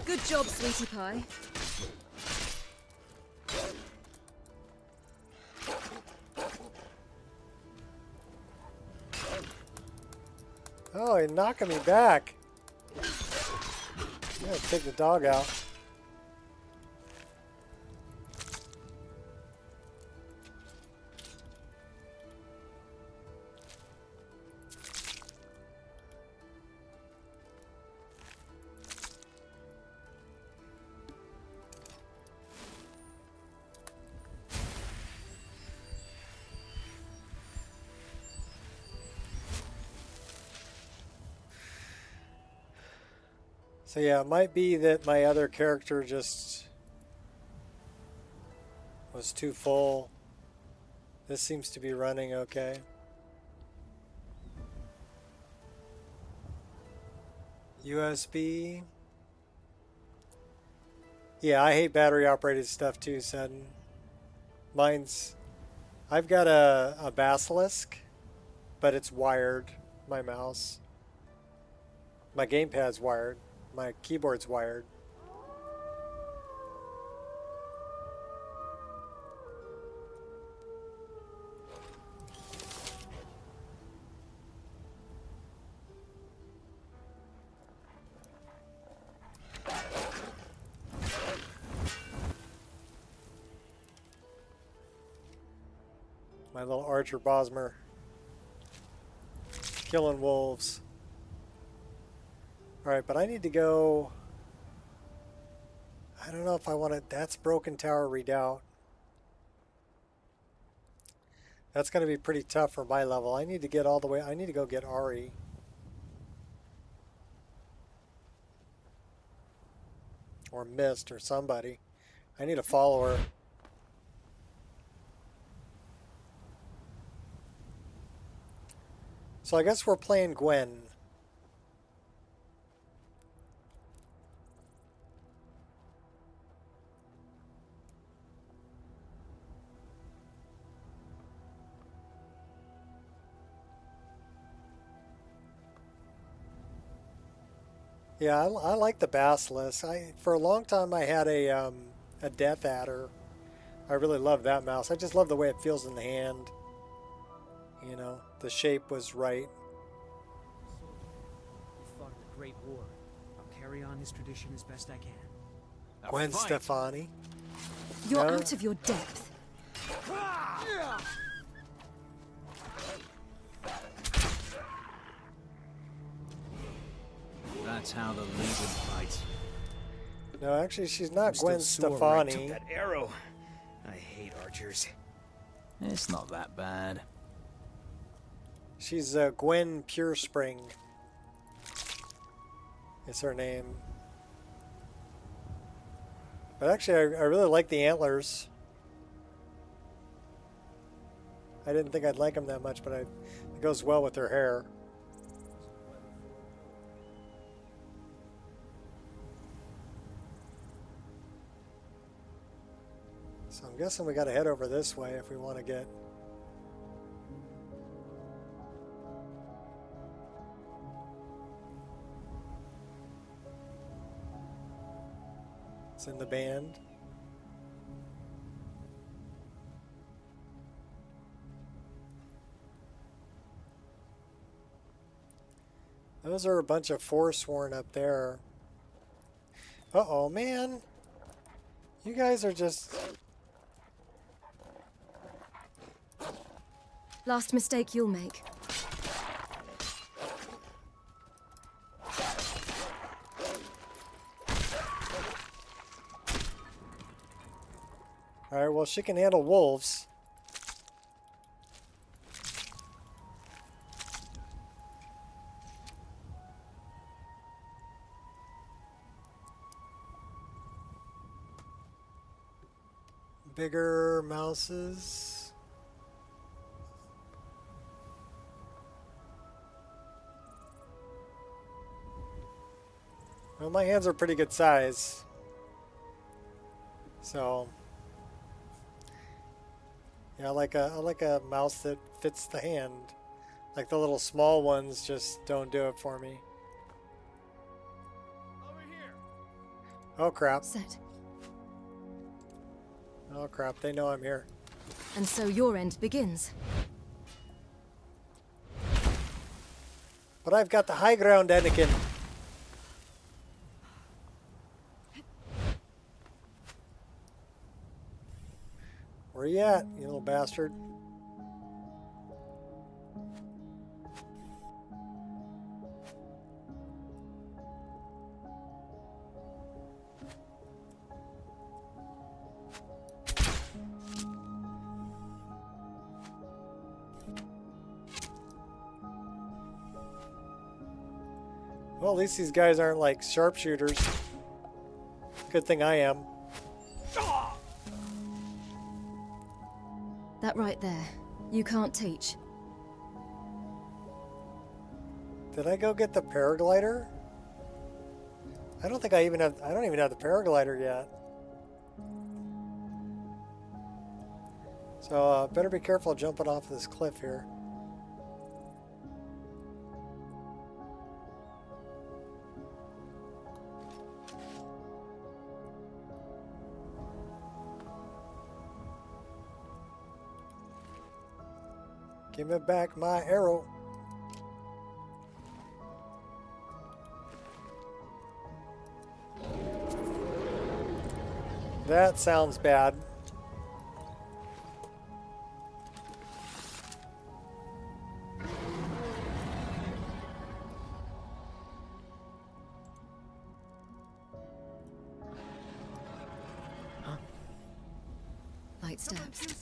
Good job, sweetie pie. Oh, you're knocking me back. I'm gonna take the dog out. So yeah, it might be that my other character just was too full. This seems to be running okay. USB. Yeah, I hate battery operated stuff too, Sudden. Mine's... I've got a Basilisk, but it's wired, my mouse. My gamepad's wired. My keyboard's wired. My little archer Bosmer. Killing wolves. Alright, but I need to go... I don't know if I want to... That's Broken Tower Redoubt. That's going to be pretty tough for my level. I need to get all the way... I need to go get Ari. Or Mist or somebody. I need a follower. So I guess we're playing Gwen. Yeah, I like the Basilisk. For a long time I had a Death Adder. I really love that mouse. I just love the way it feels in the hand. You know, the shape was right. You fought in the Great War. I'll carry on his tradition as best I can. Gwen Stefani. You're out of your depth. That's how the Legion fights. No, actually, she's not Gwen Still sore where I took Stefani. that arrow. I hate archers. It's not that bad. She's Gwen Pure Spring. Is her name. But actually, I really like the antlers. I didn't think I'd like them that much, but it goes well with her hair. So I'm guessing we got to head over this way if we want to get... It's in the band. Those are a bunch of Forsworn up there. Uh-oh, man. You guys are just... Last mistake you'll make. Alright, well, she can handle wolves. Bigger mouses. Well, my hands are pretty good size. So... Yeah, I like a mouse that fits the hand. Like the little small ones just don't do it for me. Over here. Oh crap. Set. Oh crap, they know I'm here. And so your end begins. But I've got the high ground, Anakin. Where you at, you little bastard? Well, at least these guys aren't like sharpshooters. Good thing I am. That right there. You can't teach. Did I go get the paraglider? I don't think I don't even have the paraglider yet. So better be careful jumping off this cliff here. Give me back my arrow. That sounds bad. Light steps.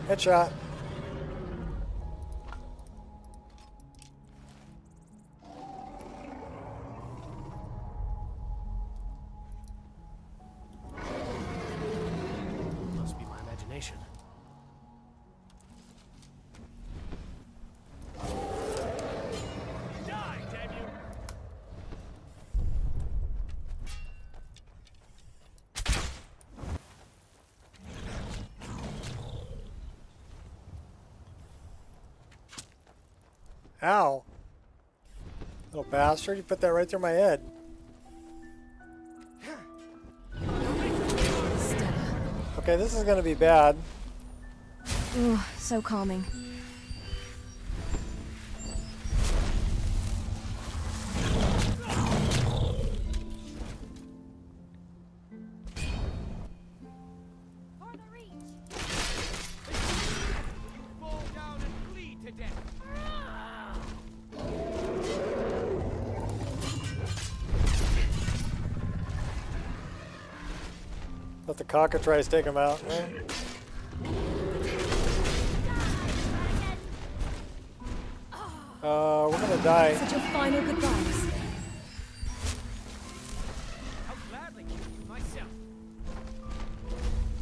Headshot. Ow. Little bastard, you put that right through my head. Okay, this is gonna be bad. Ooh, so calming. Fall down and bleed to death. Let the cockatrice take him out, man. We're gonna die. Is it your final goodbyes? I'll gladly kill you myself.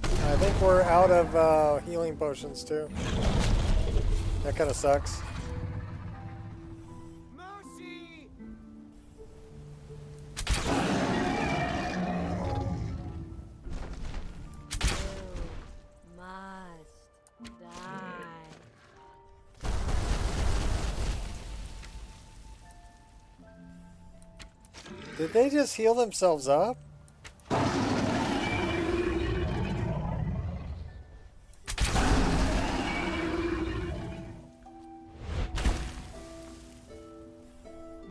I think we're out of healing potions too. That kind of sucks. Mercy! Must die. Did they just heal themselves up?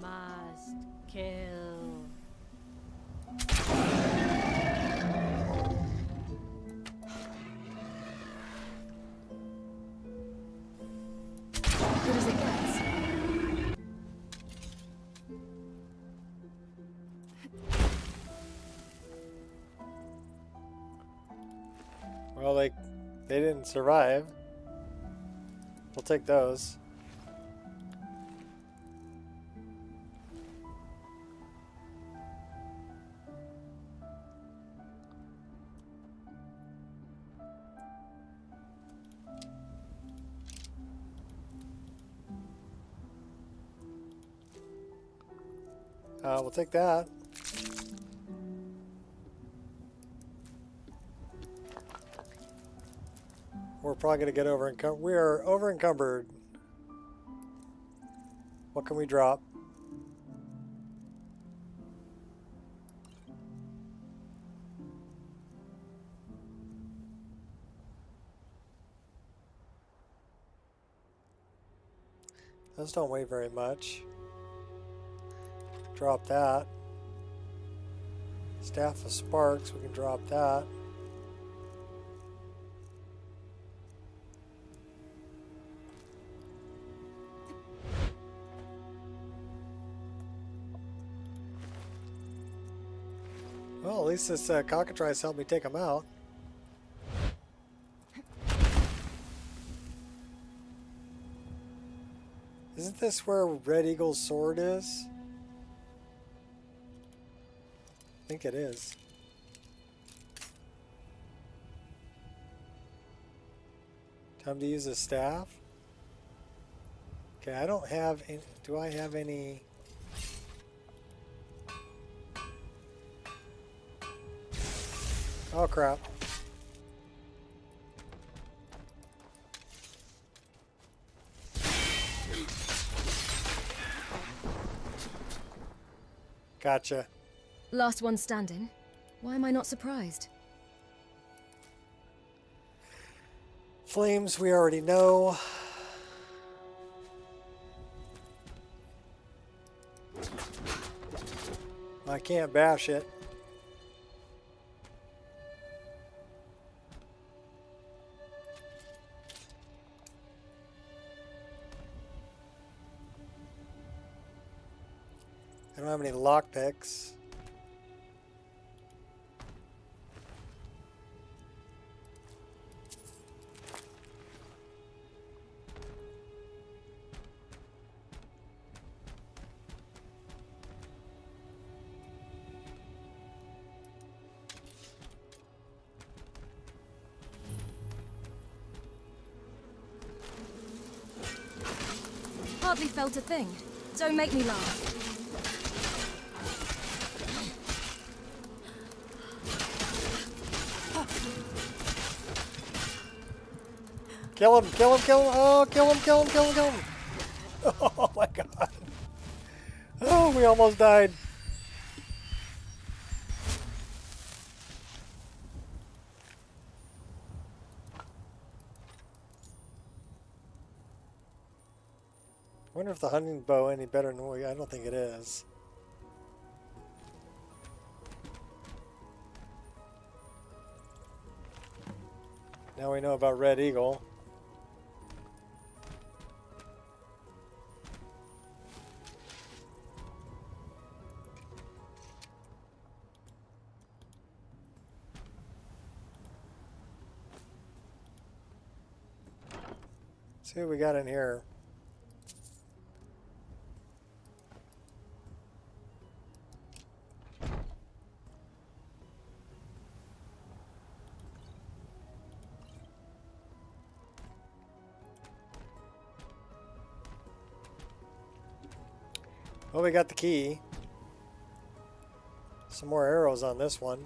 Must kill. Good as it gets. Well, they didn't survive. We'll take those. We'll take that. We're probably going to get over encumbered. We are over encumbered. What can we drop? Those don't weigh very much. Drop that. Staff of Sparks, we can drop that. Well, at least this cockatrice helped me take him out. Isn't this where Red Eagle's sword is? I think it is. Time to use a staff. Okay, I don't have any. Do I have any? Oh crap. Gotcha. Last one standing. Why am I not surprised? Flames, we already know. I can't bash it. I don't have any lockpicks. Hardly felt a thing. Don't make me laugh. Kill him, kill him, kill him. Oh, kill him, kill him, kill him, kill him. Oh we almost died. I wonder if the hunting bow any better than we. I don't think it is. Now we know about Red Eagle. See what we got in here. Well, we got the key. Some more arrows on this one.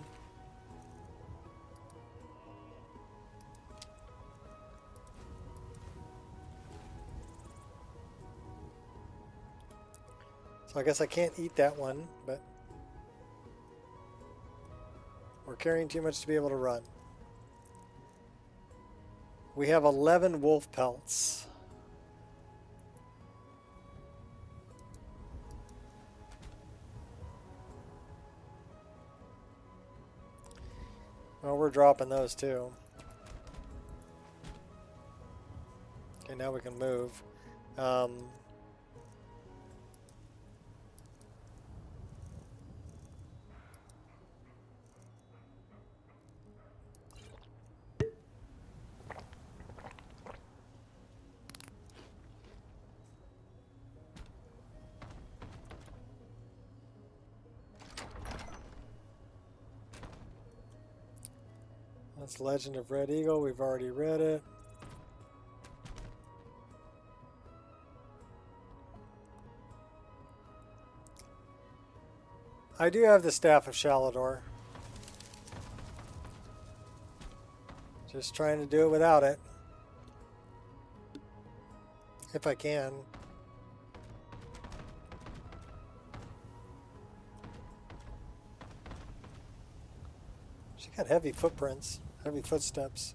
So I guess I can't eat that one, but we're carrying too much to be able to run. We have 11 wolf pelts. Well, we're dropping those too. Okay, now we can move. That's Legend of Red Eagle. We've already read it. I do have the Staff of Shalador. Just trying to do it without it. If I can. She got heavy footprints. Heavy footsteps.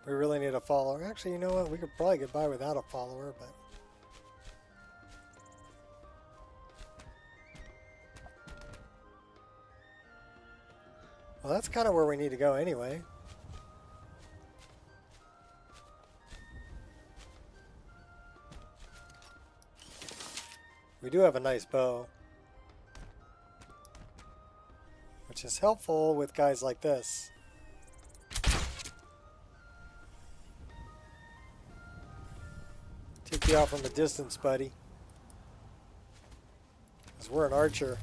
We really need a follower. Actually, you know what? We could probably get by without a follower, but... Well, that's kind of where we need to go anyway. We do have a nice bow, which is helpful with guys like this. Take you out from a distance, buddy. Because we're an archer.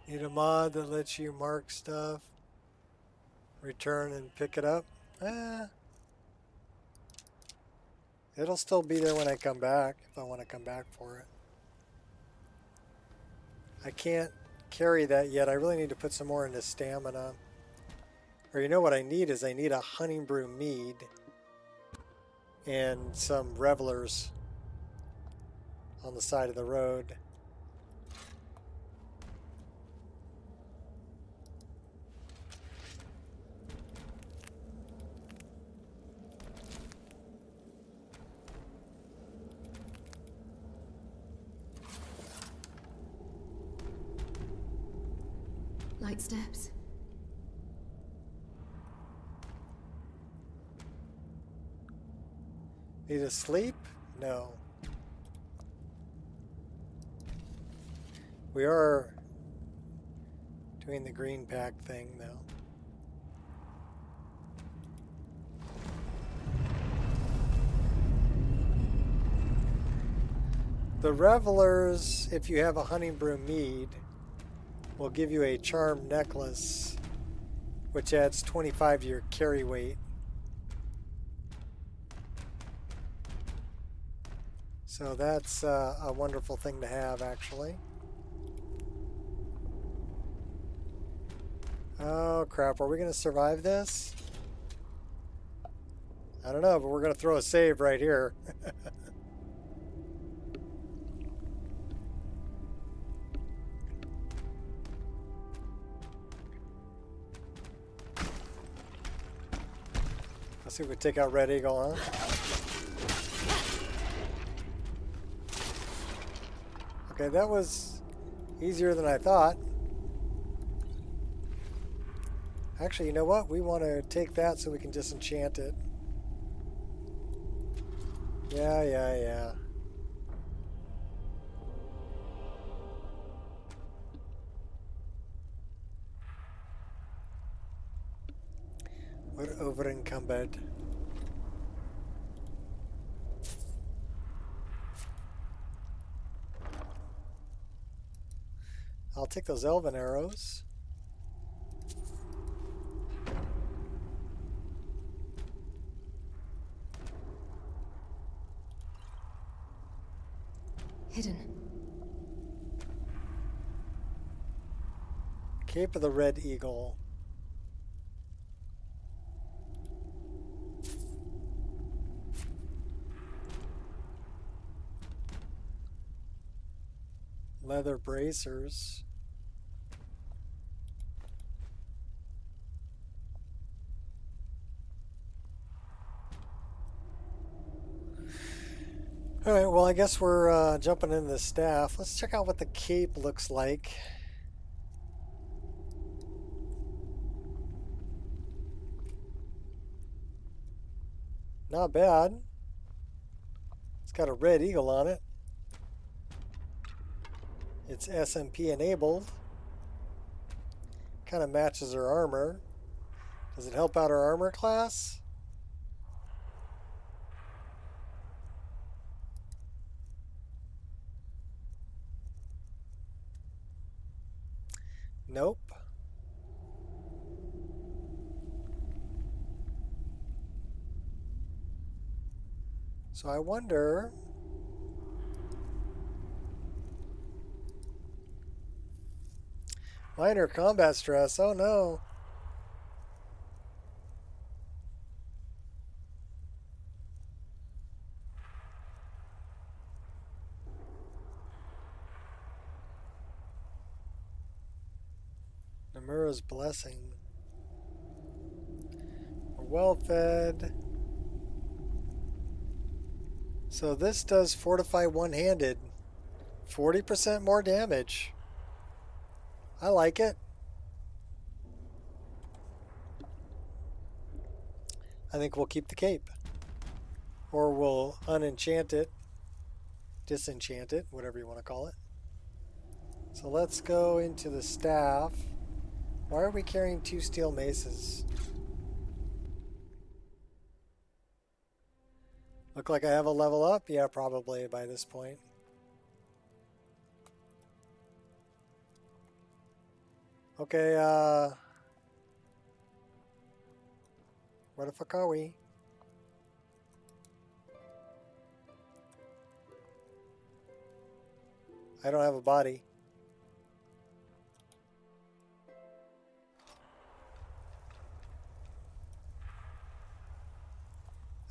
Need a mod that lets you mark stuff, return and pick it up. It'll still be there when I come back, if I want to come back for it. I can't carry that yet. I really need to put some more into stamina. Or you know what I need is I need a honey brew mead and some revelers on the side of the road. Light steps. Need to sleep? No. We are Doing the green pack thing, though. The Revelers, if you have a Hunting Broom Mead, will give you a charm necklace, which adds 25 to your carry weight. So that's a wonderful thing to have, actually. Oh crap, are we going to survive this? I don't know, but we're going to throw a save right here. Let's see if we take out Red Eagle, huh? Okay, that was easier than I thought. Actually, you know what? We want to take that so we can disenchant it. Yeah. We're over encumbered. I'll take those elven arrows. Hidden. Cape of the Red Eagle. Leather bracers. Alright, well I guess we're jumping into the staff. Let's check out what the cape looks like. Not bad. It's got a red eagle on it. It's SMP enabled. Kind of matches her armor. Does it help out her armor class? Nope. So I wonder... Minor combat stress, oh no. Namura's blessing. We're well fed. So this does fortify one-handed. 40% more damage. I like it. I think we'll keep the cape. Or we'll unenchant it. Disenchant it, whatever you want to call it. So let's go into the staff. Why are we carrying 2 steel maces? Look like I have a level up? Yeah, probably by this point. Okay, where the fuck are we? I don't have a body.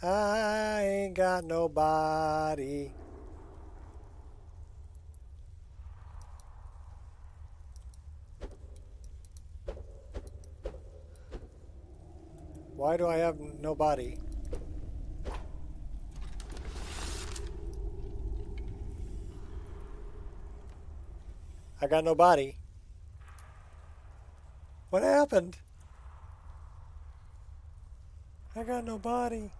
I ain't got no body. Why do I have no body? I got no body. What happened? I got no body.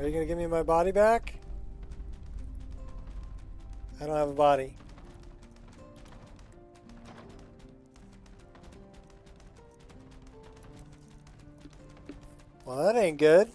Are you gonna give me my body back? I don't have a body. Well, that ain't good.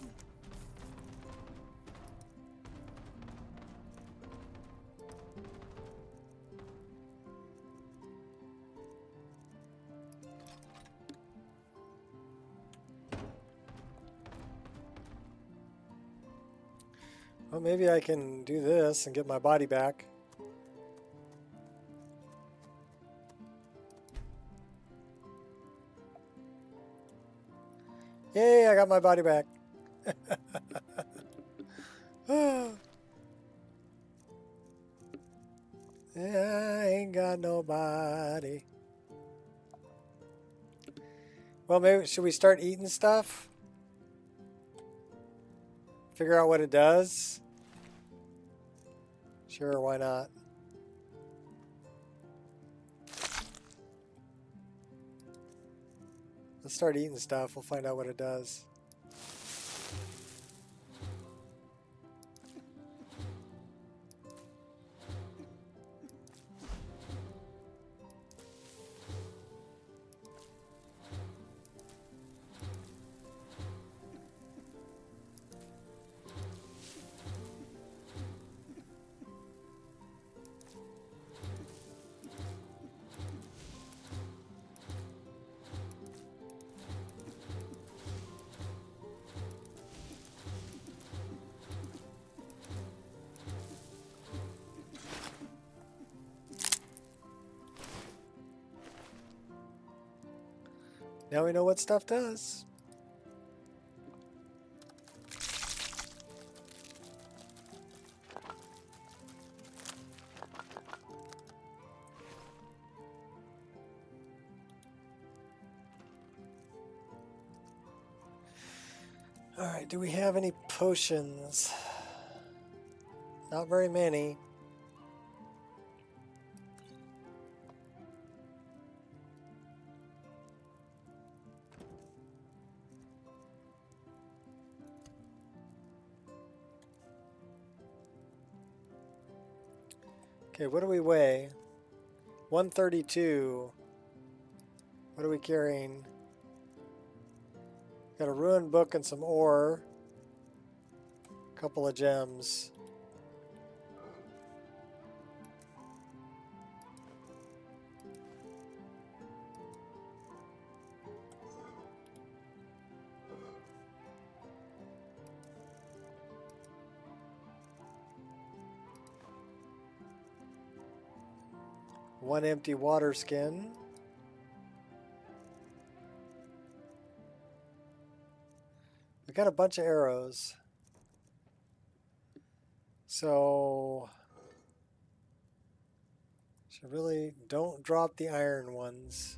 Well, maybe I can do this and get my body back. Yay, I got my body back. I ain't got nobody. Well, maybe should we start eating stuff? Figure out what it does? Sure, why not? Let's start eating stuff. We'll find out what it does. Now we know what stuff does. All right, do we have any potions? Not very many. Okay, what do we weigh? 132. What are we carrying? Got a ruined book and some ore. A couple of gems. One empty water skin. We got a bunch of arrows. So should really don't drop the iron ones.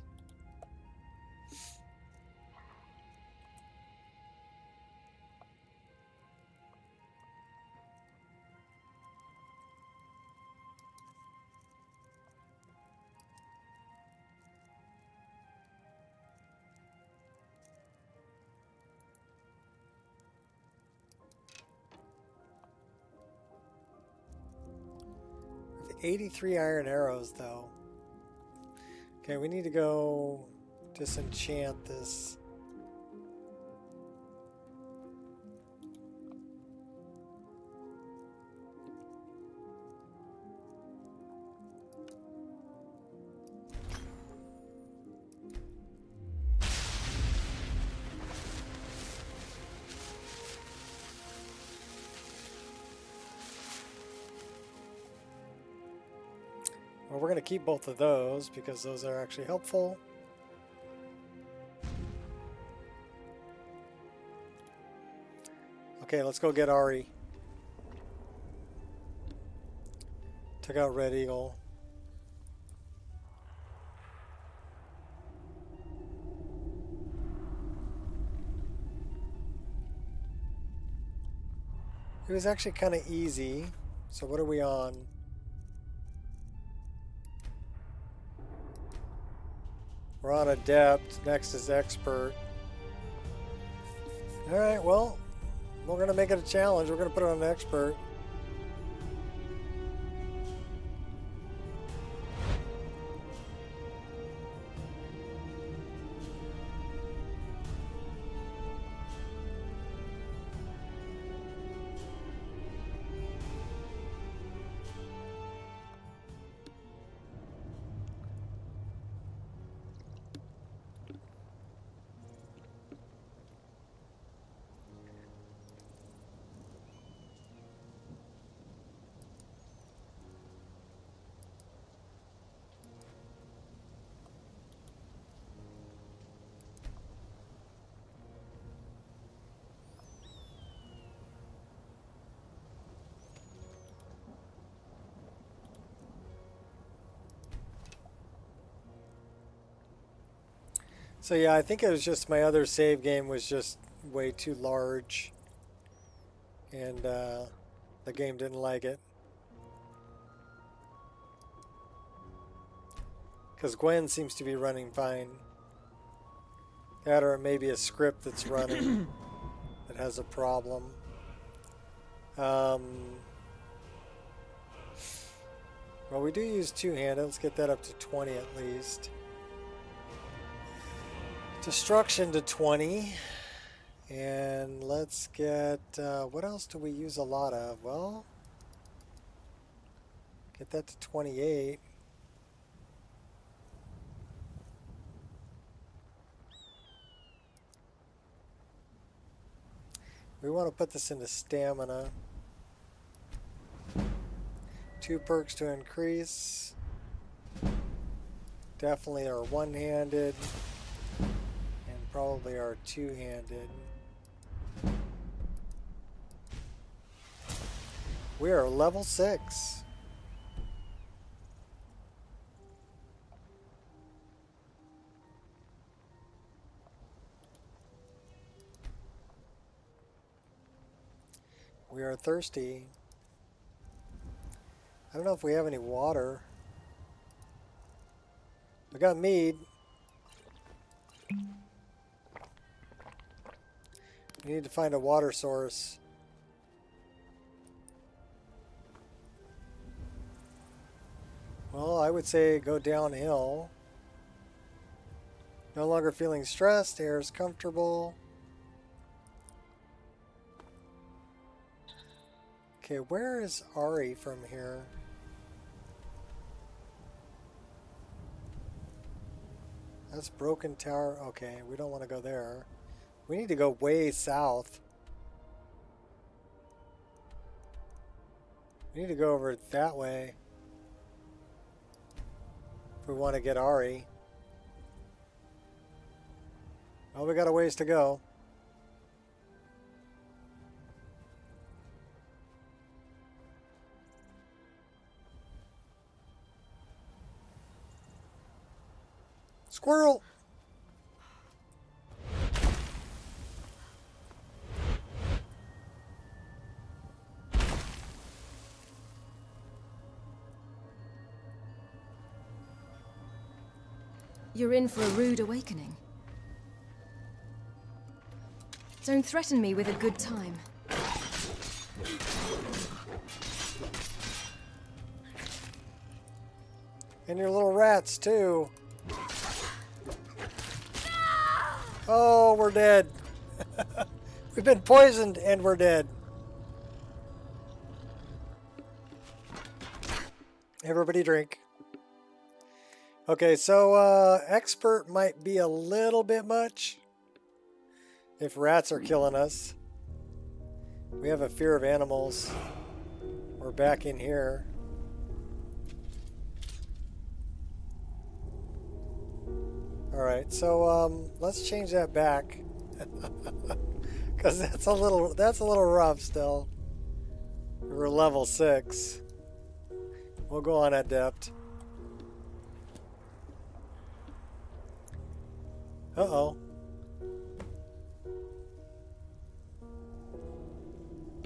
With 83 iron arrows though. Okay, we need to go disenchant this. Well, we're going to keep both of those because those are actually helpful. Okay, let's go get Ari. Took out Red Eagle. It was actually kind of easy. So what are we on? We're on Adept. Next is Expert. Alright, well, We're going to make it a challenge. We're going to put it on an expert. So yeah, I think it was just my other save game was just way too large, and the game didn't like it. Because Gwen seems to be running fine. That or maybe a script that's running that has a problem. Well, we do use two-handed. Let's get that up to 20 at least. Destruction to 20. And let's get, what else do we use a lot of? Well, get that to 28. We want to put this into stamina. 2 perks to increase. Definitely our one-handed. And probably our two-handed. We are level 6. We are thirsty. I don't know if we have any water. We got mead. We need to find a water source. Well, I would say go downhill. No longer feeling stressed. Air is comfortable. Okay, where is Ari from here? That's Broken Tower. Okay, we don't want to go there. We need to go way south. We need to go over that way if we want to get Ari. Well, we got a ways to go. Squirrel! You're in for a rude awakening. Don't threaten me with a good time. And your little rats, too. Oh, we're dead. We've been poisoned and we're dead. Everybody drink. Okay, so expert might be a little bit much if rats are killing us. We have a fear of animals. We're back in here. Alright, so let's change that back. Because that's a little rough still. We're level 6. We'll go on adept. Uh-oh.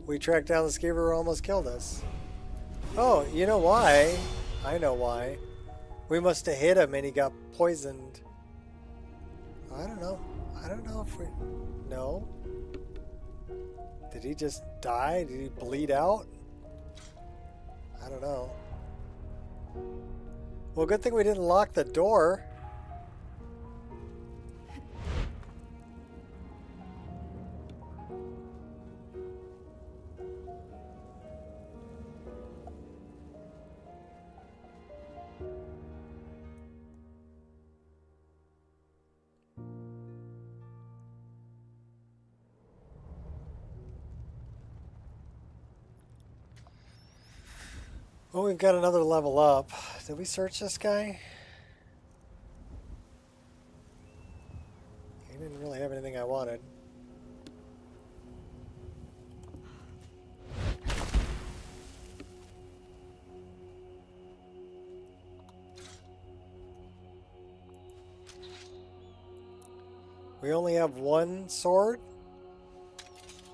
We tracked down the skeever who almost killed us. Oh, you know why? I know why. We must have hit him and he got poisoned. I don't know. I don't know if we... No. Did he just die? Did he bleed out? I don't know. Well, good thing we didn't lock the door. Well, we've got another level up. Did we search this guy? He didn't really have anything I wanted. We only have one sword.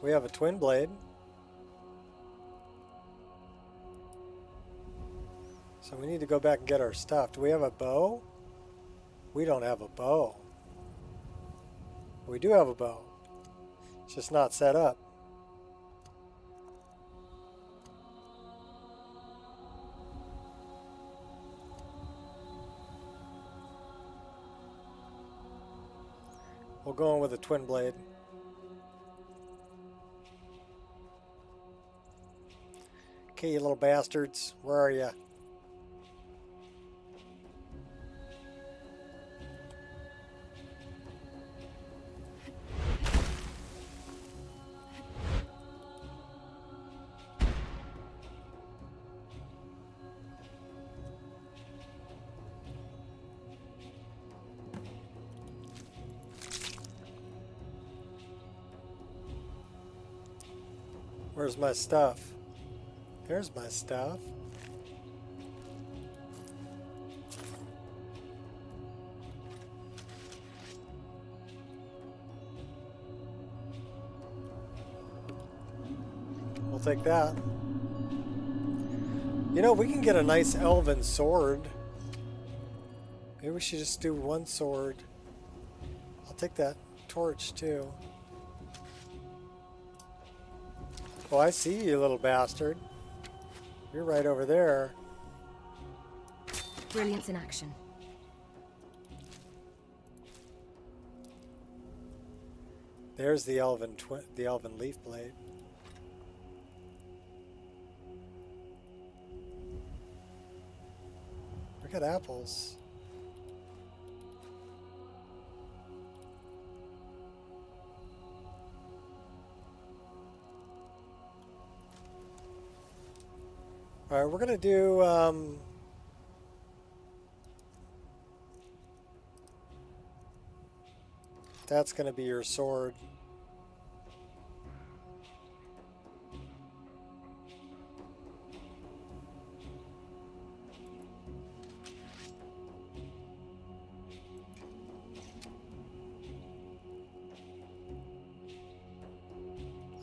We have a twin blade. So we need to go back and get our stuff. Do we have a bow? We don't have a bow. We do have a bow. It's just not set up. We'll go in with a twin blade. Okay, you little bastards. Where are you? Where's my stuff? There's my stuff. We'll take that. You know, we can get a nice elven sword. Maybe we should just do one sword. I'll take that torch too. Oh, I see you, little bastard. You're right over there. Brilliance in action. There's the elven leaf blade. Look at apples. All right, we're gonna do that's gonna be your sword.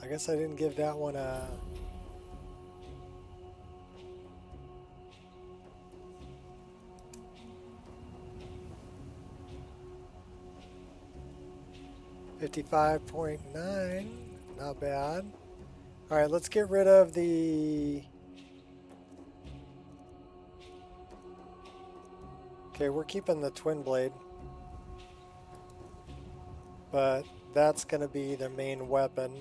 I guess I didn't give that one a... $55.9, not bad. All right, let's get rid of the... Okay, we're keeping the twin blade. But that's gonna be the main weapon.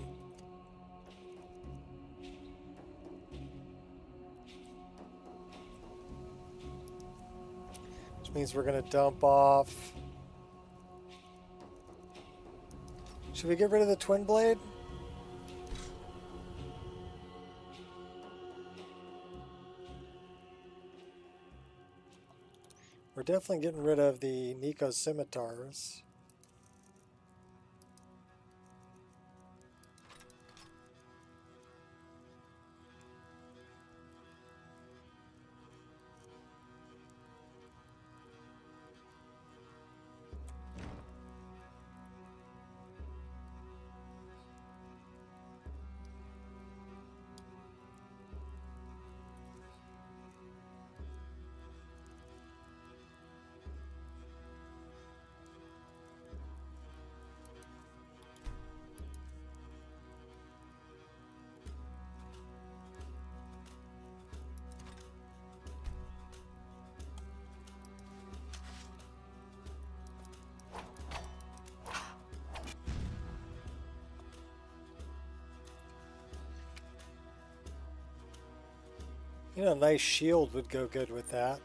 Which means we're gonna dump off... Should we get rid of the twin blade? We're definitely getting rid of the Nico scimitars. You know, a nice shield would go good with that.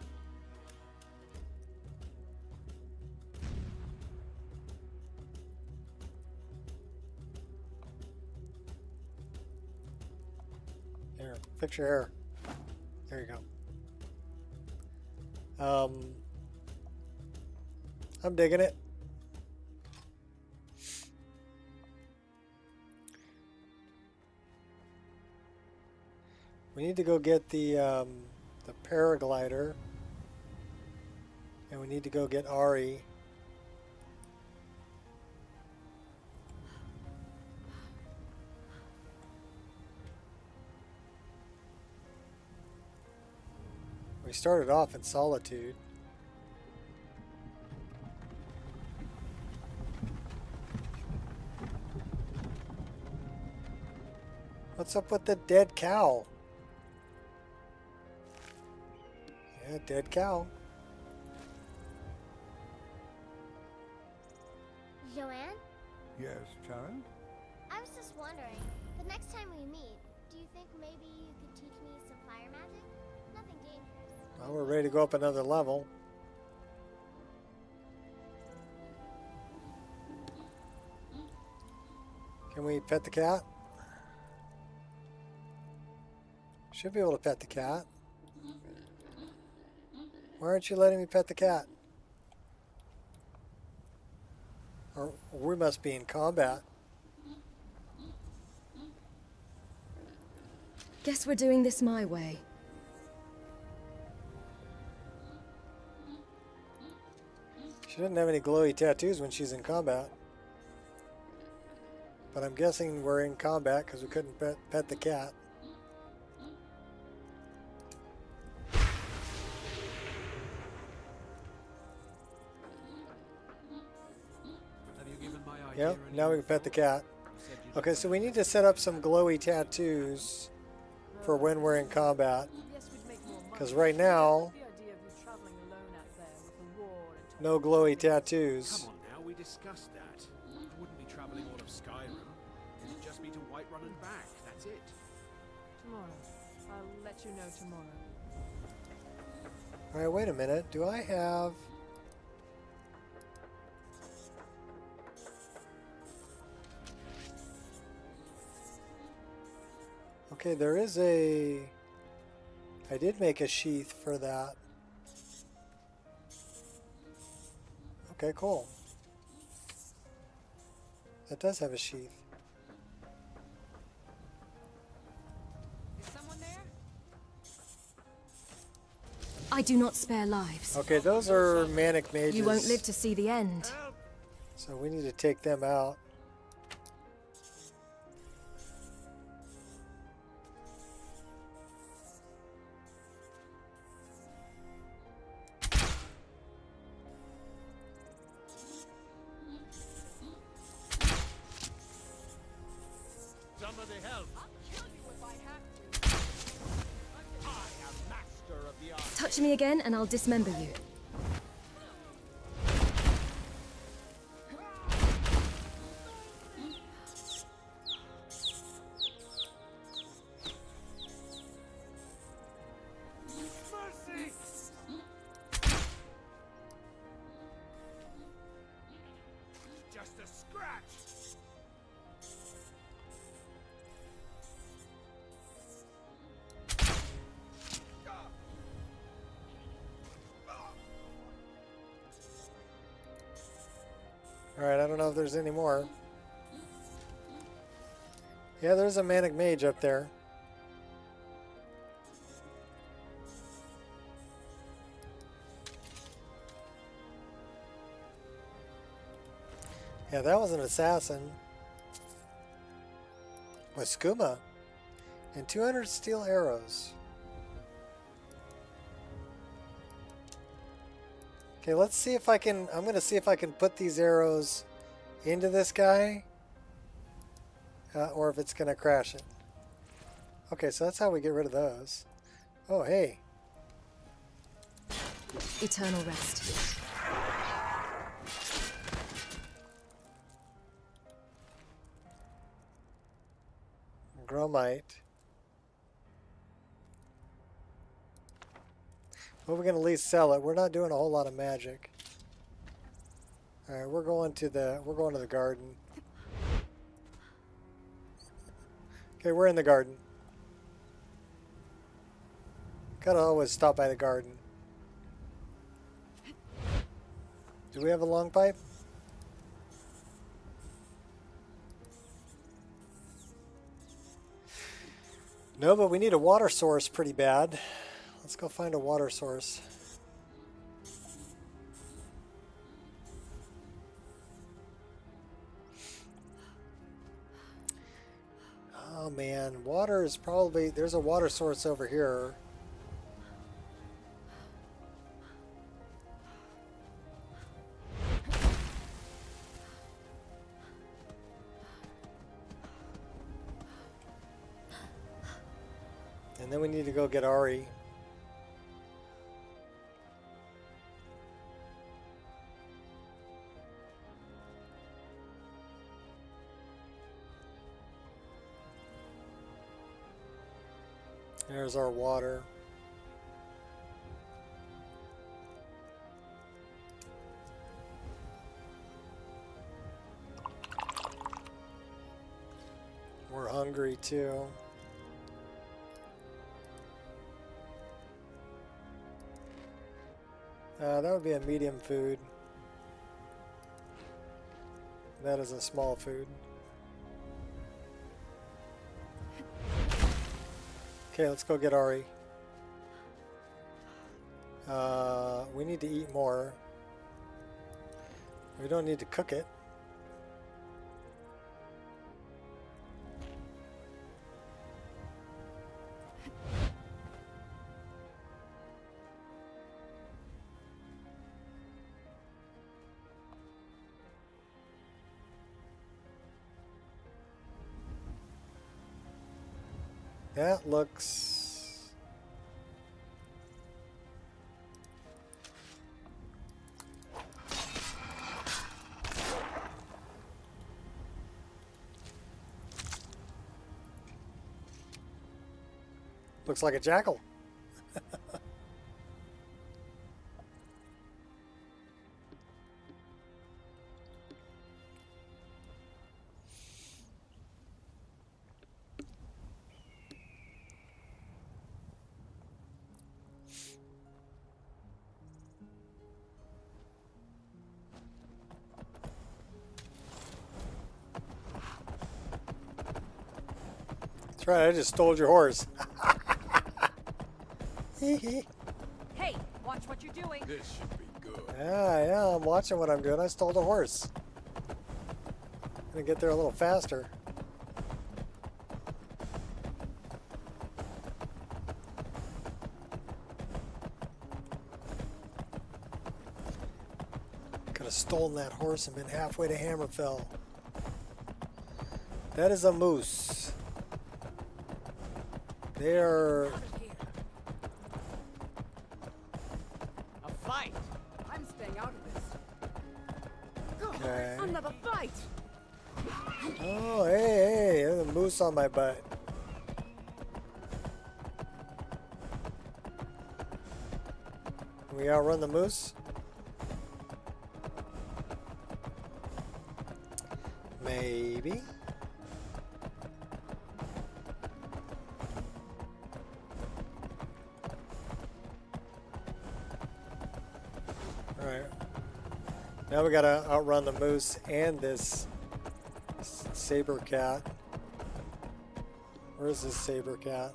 Here, fix your hair. There you go. I'm digging it. We need to go get the paraglider, and we need to go get Ari. We started off in Solitude. What's up with the dead cow? Yeah, dead cow. Joanne? Yes, child? I was just wondering, the next time we meet, do you think maybe you could teach me some fire magic? Nothing dangerous. Well, we're ready to go up another level. Can we pet the cat? Should be able to pet the cat. Why aren't you letting me pet the cat? Or we must be in combat. Guess we're doing this my way. She didn't have any glowy tattoos when she's in combat. But I'm guessing we're in combat because we couldn't pet the cat. Yep, now we can pet the cat. Okay, so we need to set up some glowy tattoos for when we're in combat. Because right now, no glowy tattoos. Come on now, we discussed that. I wouldn't be traveling all of Skyrim. It'd just be to Whiterun and back, that's it. Tomorrow. I'll let you know tomorrow. Alright, wait a minute. Do I have... Okay, there is a... I did make a sheath for that. Okay, cool. That does have a sheath. Is someone there? I do not spare lives. Okay, those are manic mages. You won't live to see the end. So we need to take them out. Somebody help! I'll kill you if I have to. I am master of the art. Touch me again and I'll dismember you. Mercy! Just a scratch! Alright, I don't know if there's any more. Yeah, there's a manic mage up there. Yeah, that was an assassin. With skooma. And 200 steel arrows. Okay, let's see if I can... I'm going to see if I can put these arrows into this guy. Or if it's going to crash it. Okay, so that's how we get rid of those. Oh, hey. Eternal rest. Gromite. Well, we can at least sell it. We're not doing a whole lot of magic. All right, we're going to the garden. Okay, we're in the garden. Gotta always stop by the garden. Do we have a long pipe? No, but we need a water source pretty bad. Let's go find a water source. Oh man, water is probably, there's a water source over here. And then we need to go get Ari. There's our water. We're hungry too. That would be a medium food. That is a small food. Okay, let's go get Ari. We need to eat more. We don't need to cook it. That looks... looks like a jackal. That's right, I just stole your horse. Hey, watch what you're doing. This should be good. Yeah, I'm watching what I'm doing. I stole the horse. Gonna get there a little faster. Could have stolen that horse and been halfway to Hammerfell. That is a moose. They are... A fight. I'm staying out of this. Okay. Another fight. Oh, hey, there's a moose on my butt. Can we outrun the moose? Maybe. Alright. Now we gotta outrun the moose and this saber cat. Where's this saber cat?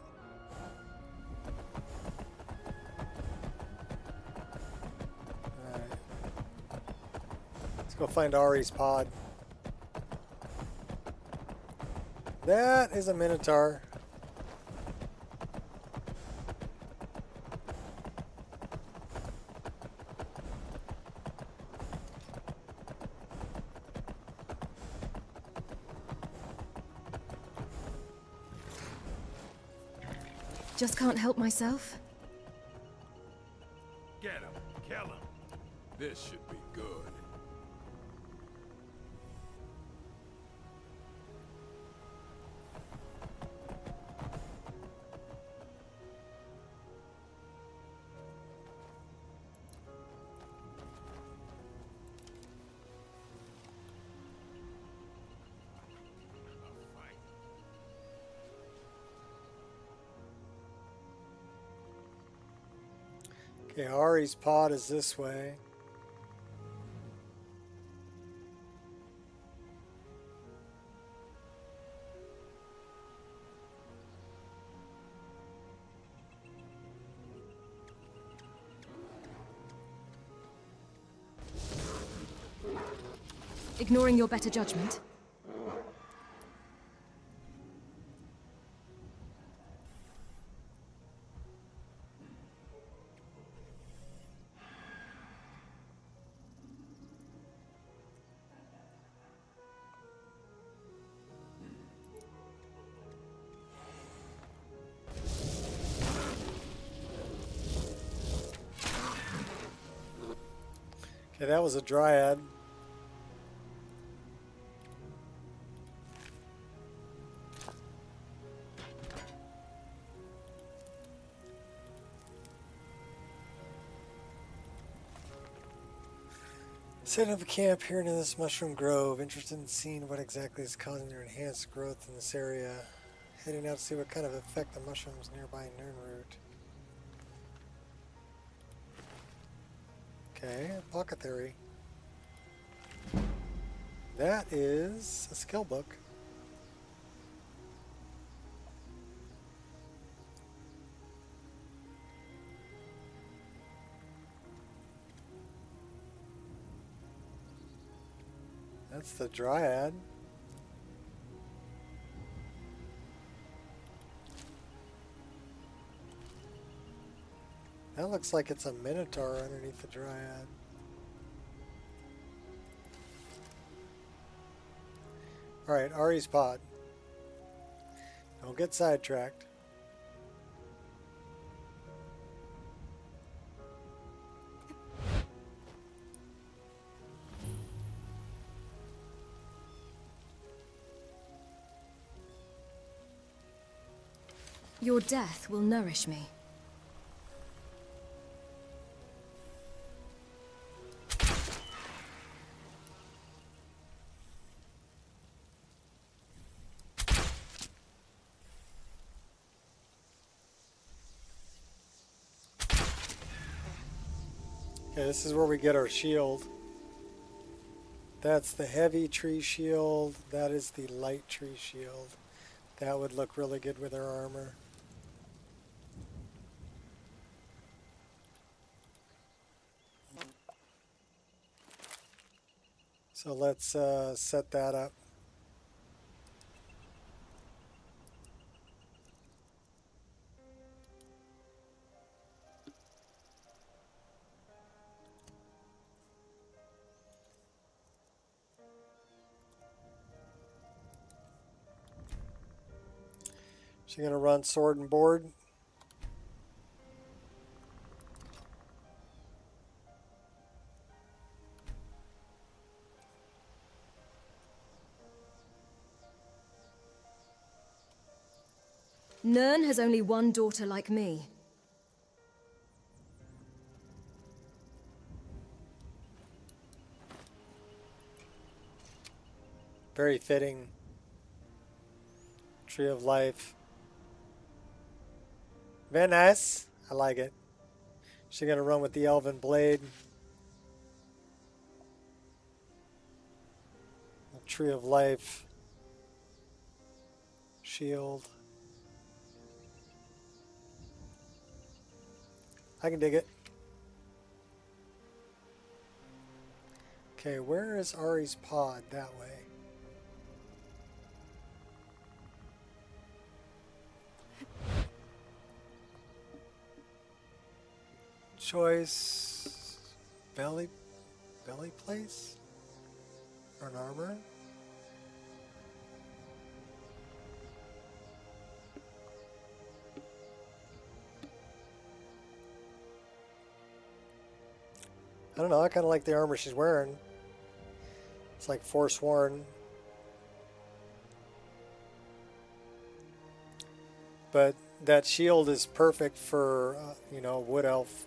Alright. Let's go find Ari's pod. That is a minotaur. Just can't help myself. Get him. Kill him. This should be good. Okay, Ari's pod is this way. Ignoring your better judgment. Okay, that was a dryad. Setting up a camp here near this mushroom grove. Interested in seeing what exactly is causing their enhanced growth in this area. Heading out to see what kind of effect the mushrooms nearby Nirnroot. Okay, apothecary. That is a skill book. That's the dryad. That looks like it's a minotaur underneath the dryad. Alright, Ari's pod. Don't get sidetracked. Your death will nourish me. Okay, this is where we get our shield. That's the heavy tree shield. That is the light tree shield. That would look really good with our armor. So let's set that up. She's going to run sword and board. Nirn has only one daughter like me. Very fitting. Tree of Life. Very nice. I like it. She's going to run with the Elven Blade. The Tree of Life. Shield. I can dig it. Okay, where is Ari's pod? That way. Choice belly place for an armor. I don't know, I kind of like the armor she's wearing. It's like Forsworn. But that shield is perfect for, you know, Wood Elf.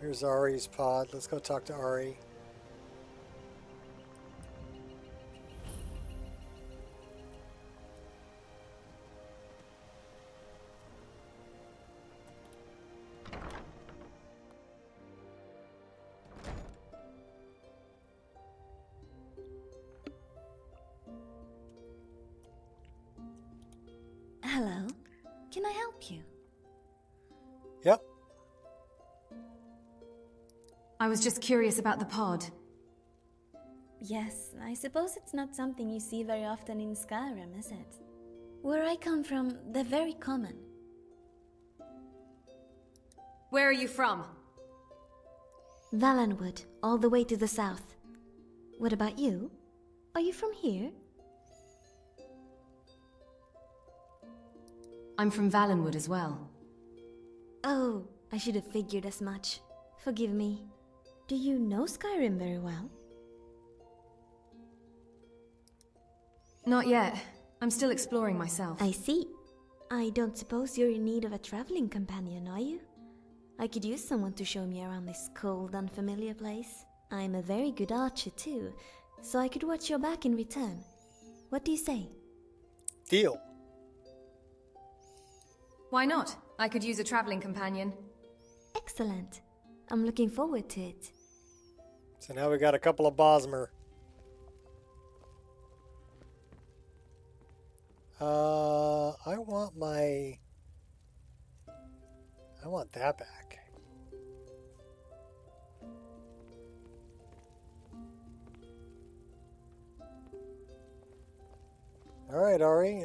Here's Ari's pod. Let's go talk to Ari. Can I help you? Yep. I was just curious about the pod. Yes, I suppose it's not something you see very often in Skyrim, is it? Where I come from, they're very common. Where are you from? Valenwood, all the way to the south. What about you? Are you from here? I'm from Valenwood as well. Oh, I should have figured as much. Forgive me. Do you know Skyrim very well? Not yet. I'm still exploring myself. I see. I don't suppose you're in need of a traveling companion, are you? I could use someone to show me around this cold, unfamiliar place. I'm a very good archer too, so I could watch your back in return. What do you say? Deal. Why not? I could use a traveling companion. Excellent. I'm looking forward to it. So now we got a couple of Bosmer. I want that back. All right, Ari.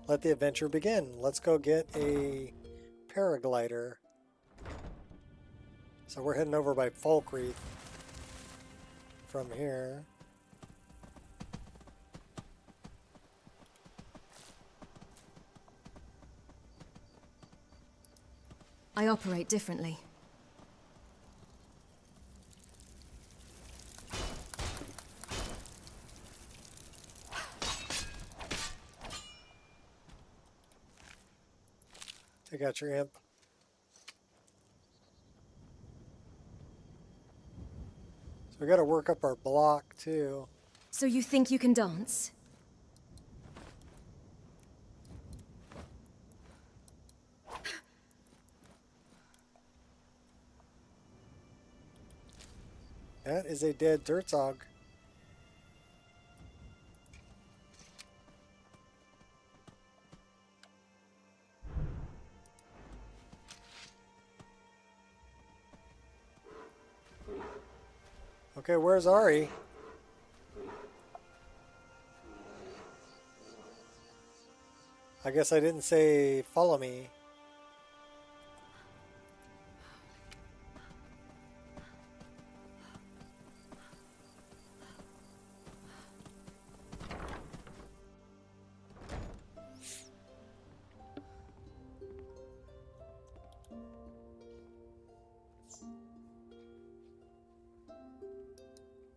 Let the adventure begin. Let's go get a paraglider. So we're heading over by Falkreath from here. I operate differently. Take out your imp. So we got to work up our block too. So you think you can dance? That is a dead Dirtzog. Okay, where's Ari? I guess I didn't say follow me.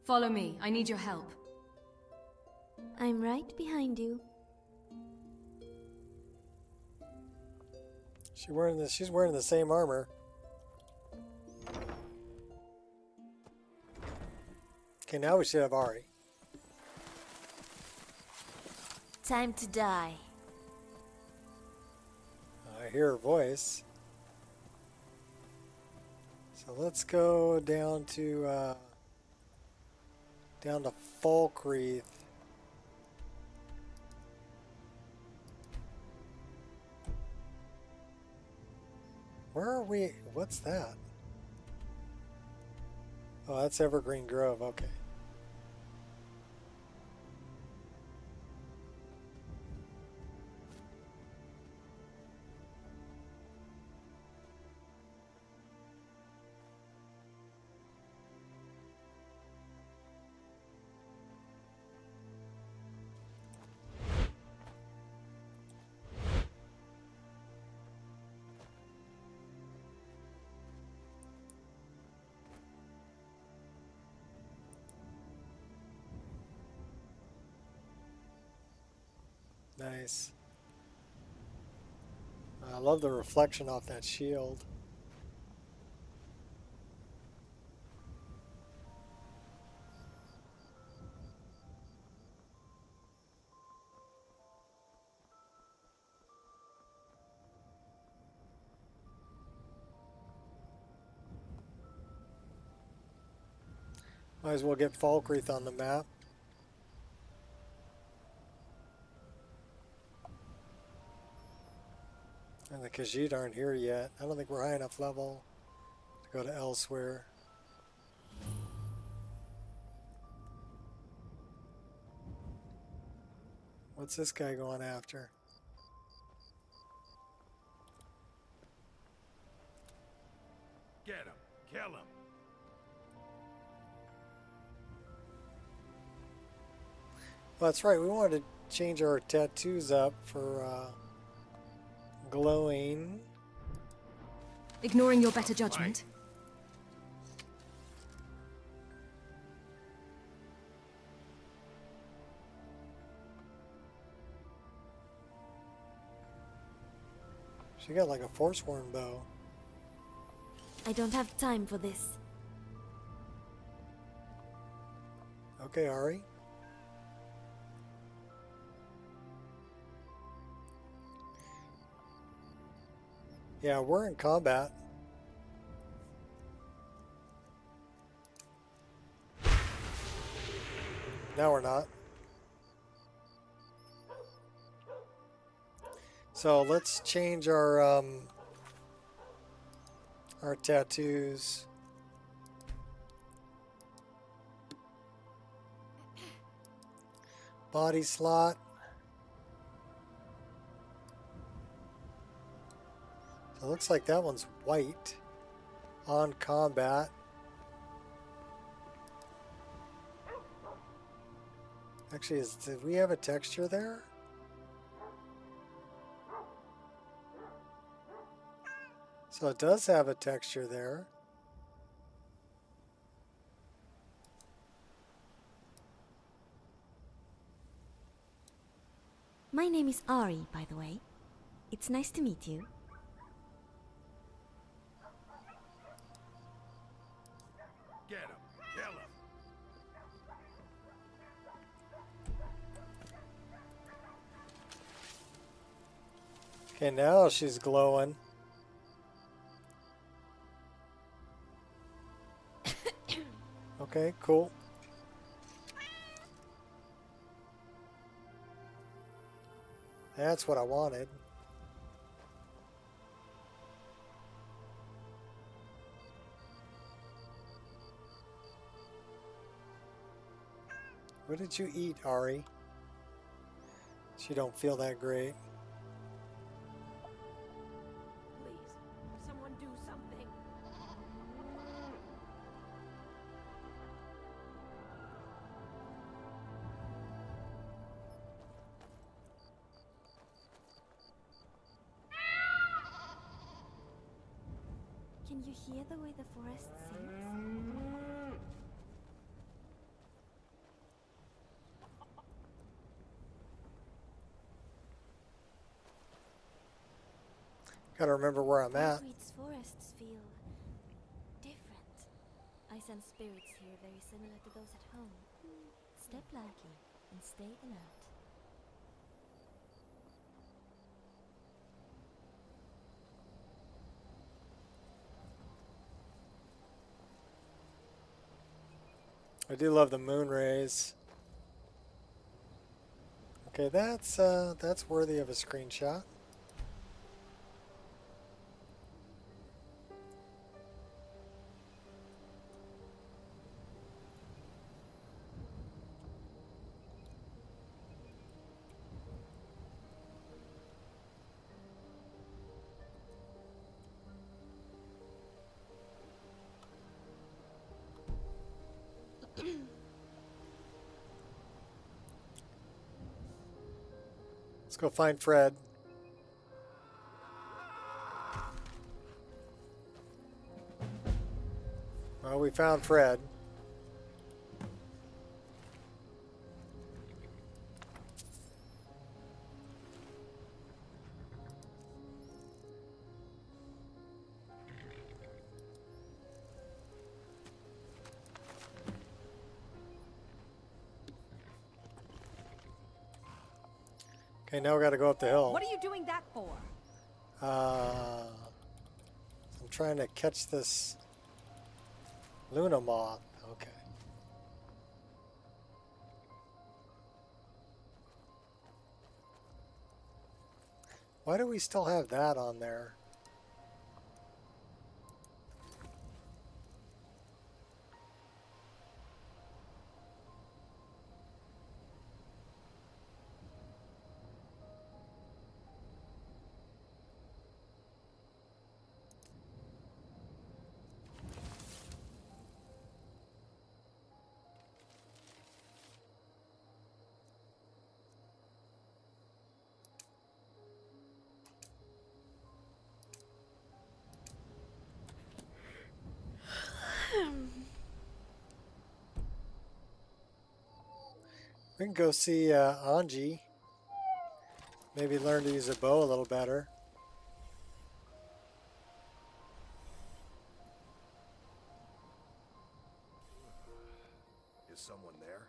Follow me. I need your help. I'm right behind you. She's wearing the same armor. Okay, now we should have Ari. Time to die. I hear her voice. So let's go down to Falkreath. Where are we? What's that? Oh, that's Evergreen Grove. Okay. Nice. I love the reflection off that shield. Might as well get Falkreath on the map. the Khajiit aren't here yet. I don't think we're high enough level to go to elsewhere. What's this guy going after? Get him! Kill him! Well, that's right. We wanted to change our tattoos up for glowing. Ignoring your better judgment. She got like a forsworn bow. I don't have time for this. Okay, Ari. Yeah, we're in combat. Now we're not. So let's change our tattoos. Body slot. So it looks like that one's white on combat. Actually, did we have a texture there? So it does have a texture there. My name is Ari, by the way. It's nice to meet you. Get him! Kill him! Okay, now she's glowing. Okay, cool. That's what I wanted. What did you eat, Ari? She don't feel that great. Please, someone do something. Can you hear the way the forest sings? Gotta remember where I'm at. Marguerite's forests feel different. I sense spirits here very similar to those at home. Step lightly and stay alert. I do love the moon rays. Okay, that's worthy of a screenshot. Let's go find Fred. Well, we found Fred. Okay, now we got to go up the hill. What are you doing that for? I'm trying to catch this Luna moth. Okay. Why do we still have that on there? We can go see Anji. Maybe learn to use a bow a little better. Is someone there?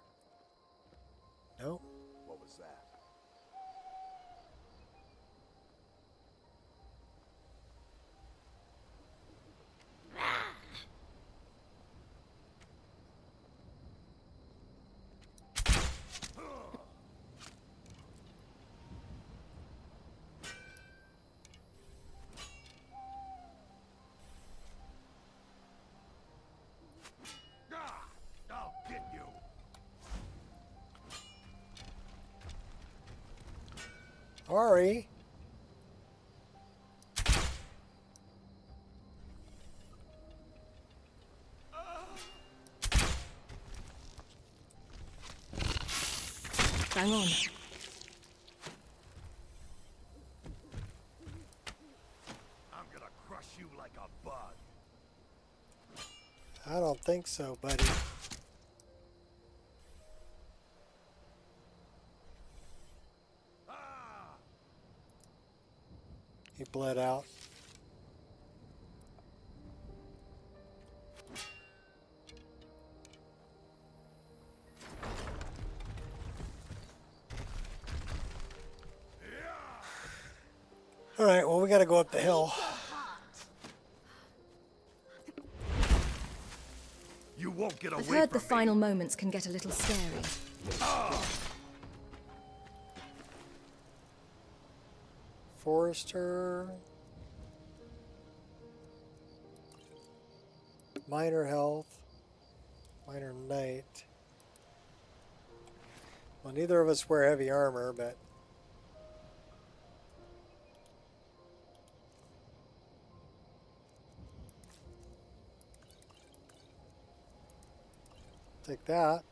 Nope. What was that? I'll get you. Ari. Hang on. I'm gonna crush you like a bug. I don't think so, buddy. He bled out. All right, well, we got to go up the hill. You won't get away I've heard from the final moments can get a little scary. Forester. Minor health. Minor knight. Well, neither of us wear heavy armor, but... Take that.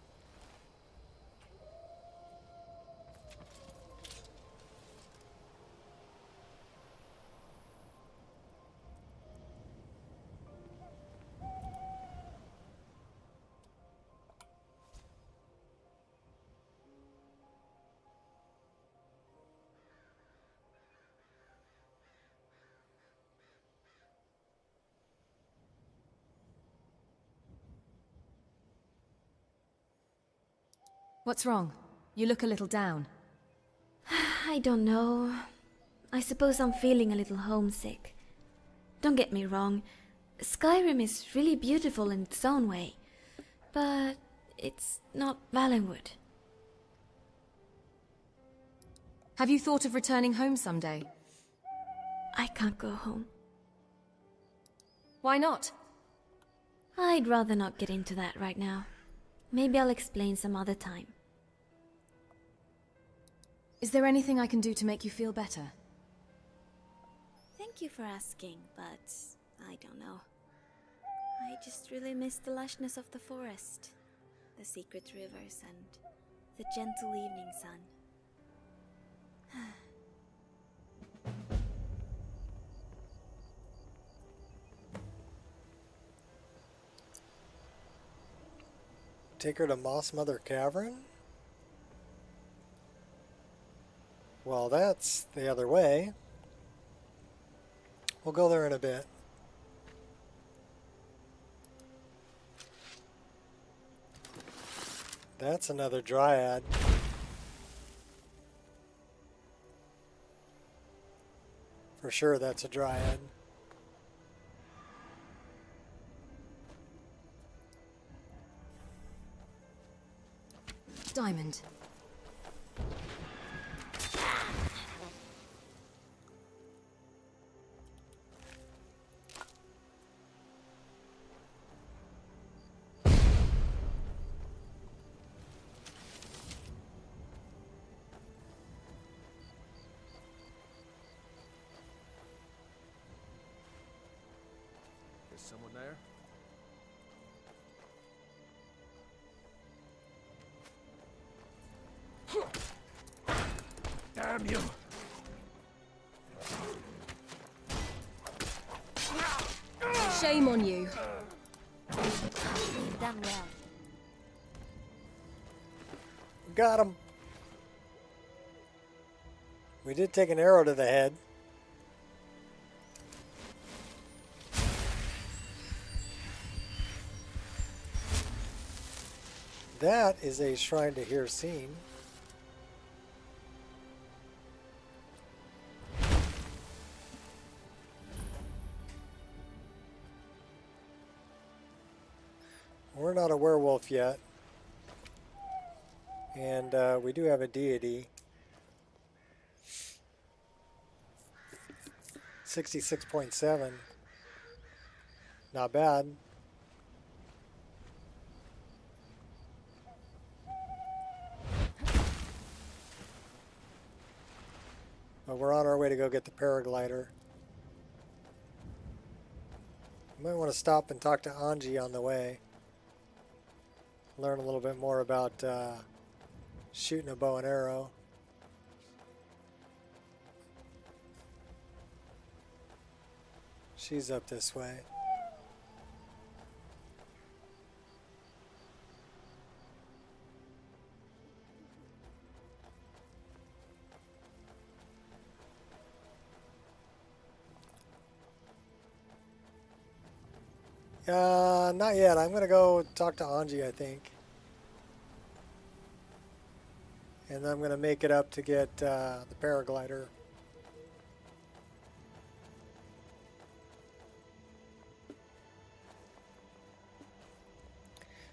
What's wrong? You look a little down. I don't know. I suppose I'm feeling a little homesick. Don't get me wrong, Skyrim is really beautiful in its own way, but it's not Valenwood. Have you thought of returning home someday? I can't go home. Why not? I'd rather not get into that right now. Maybe I'll explain some other time. Is there anything I can do to make you feel better? Thank you for asking, but I don't know. I just really miss the lushness of the forest, the secret rivers, and the gentle evening sun. Take her to Moss Mother Cavern? Well, that's the other way. We'll go there in a bit. That's another dryad. For sure that's a dryad. Diamond. Someone there? Damn you! Shame on you. Done well. Got him. We did take an arrow to the head. That is a shrine to hear scene. We're not a werewolf yet. And we do have a deity. 66.7. Not bad. But we're on our way to go get the paraglider. You might want to stop and talk to Anji on the way. Learn a little bit more about shooting a bow and arrow. She's up this way. Not yet. I'm gonna go talk to Anji, I think. And I'm gonna make it up to get the paraglider.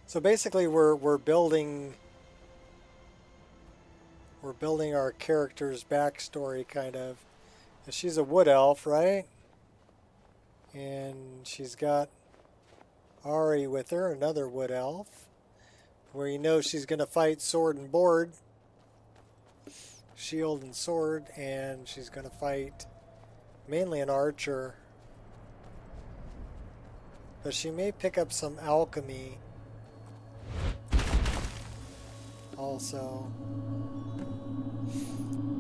So basically we're building our character's backstory, kind of. She's a wood elf, right? And she's got Ari with her, another wood elf, where you know she's going to fight sword and board, shield and sword, and she's going to fight mainly an archer. But she may pick up some alchemy also.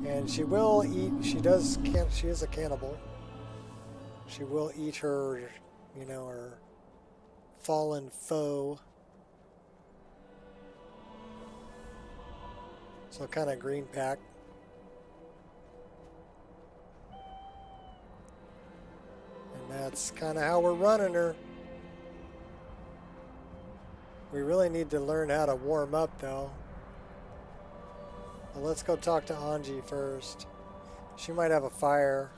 And she will eat, she is a cannibal. She will eat her, you know, her fallen foe. So kind of green pack. And that's kind of how we're running her. We really need to learn how to warm up though. Well, let's go talk to Anji first. She might have a fire.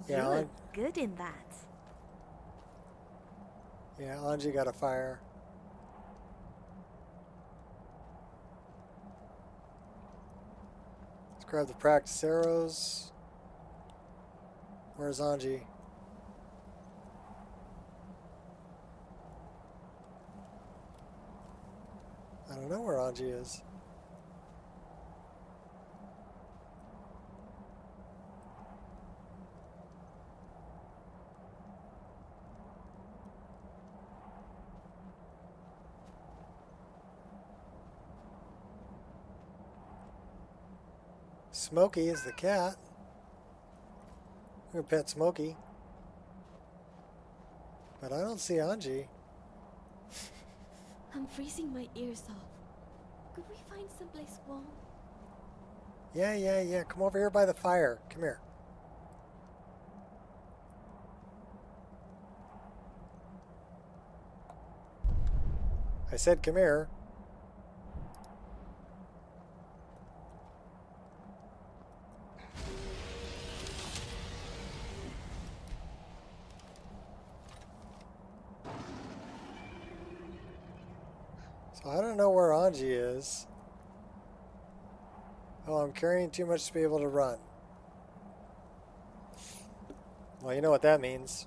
You look good in that. Yeah, Anji got a fire. Let's grab the practice arrows. Where's Anji? I don't know where Anji is. Smokey is the cat. I'm gonna pet Smokey. But I don't see Anji. I'm freezing my ears off. Could we find someplace warm? Yeah. Come over here by the fire. Come here. I said come here. So I don't know where Anji is. Oh, I'm carrying too much to be able to run. Well, you know what that means.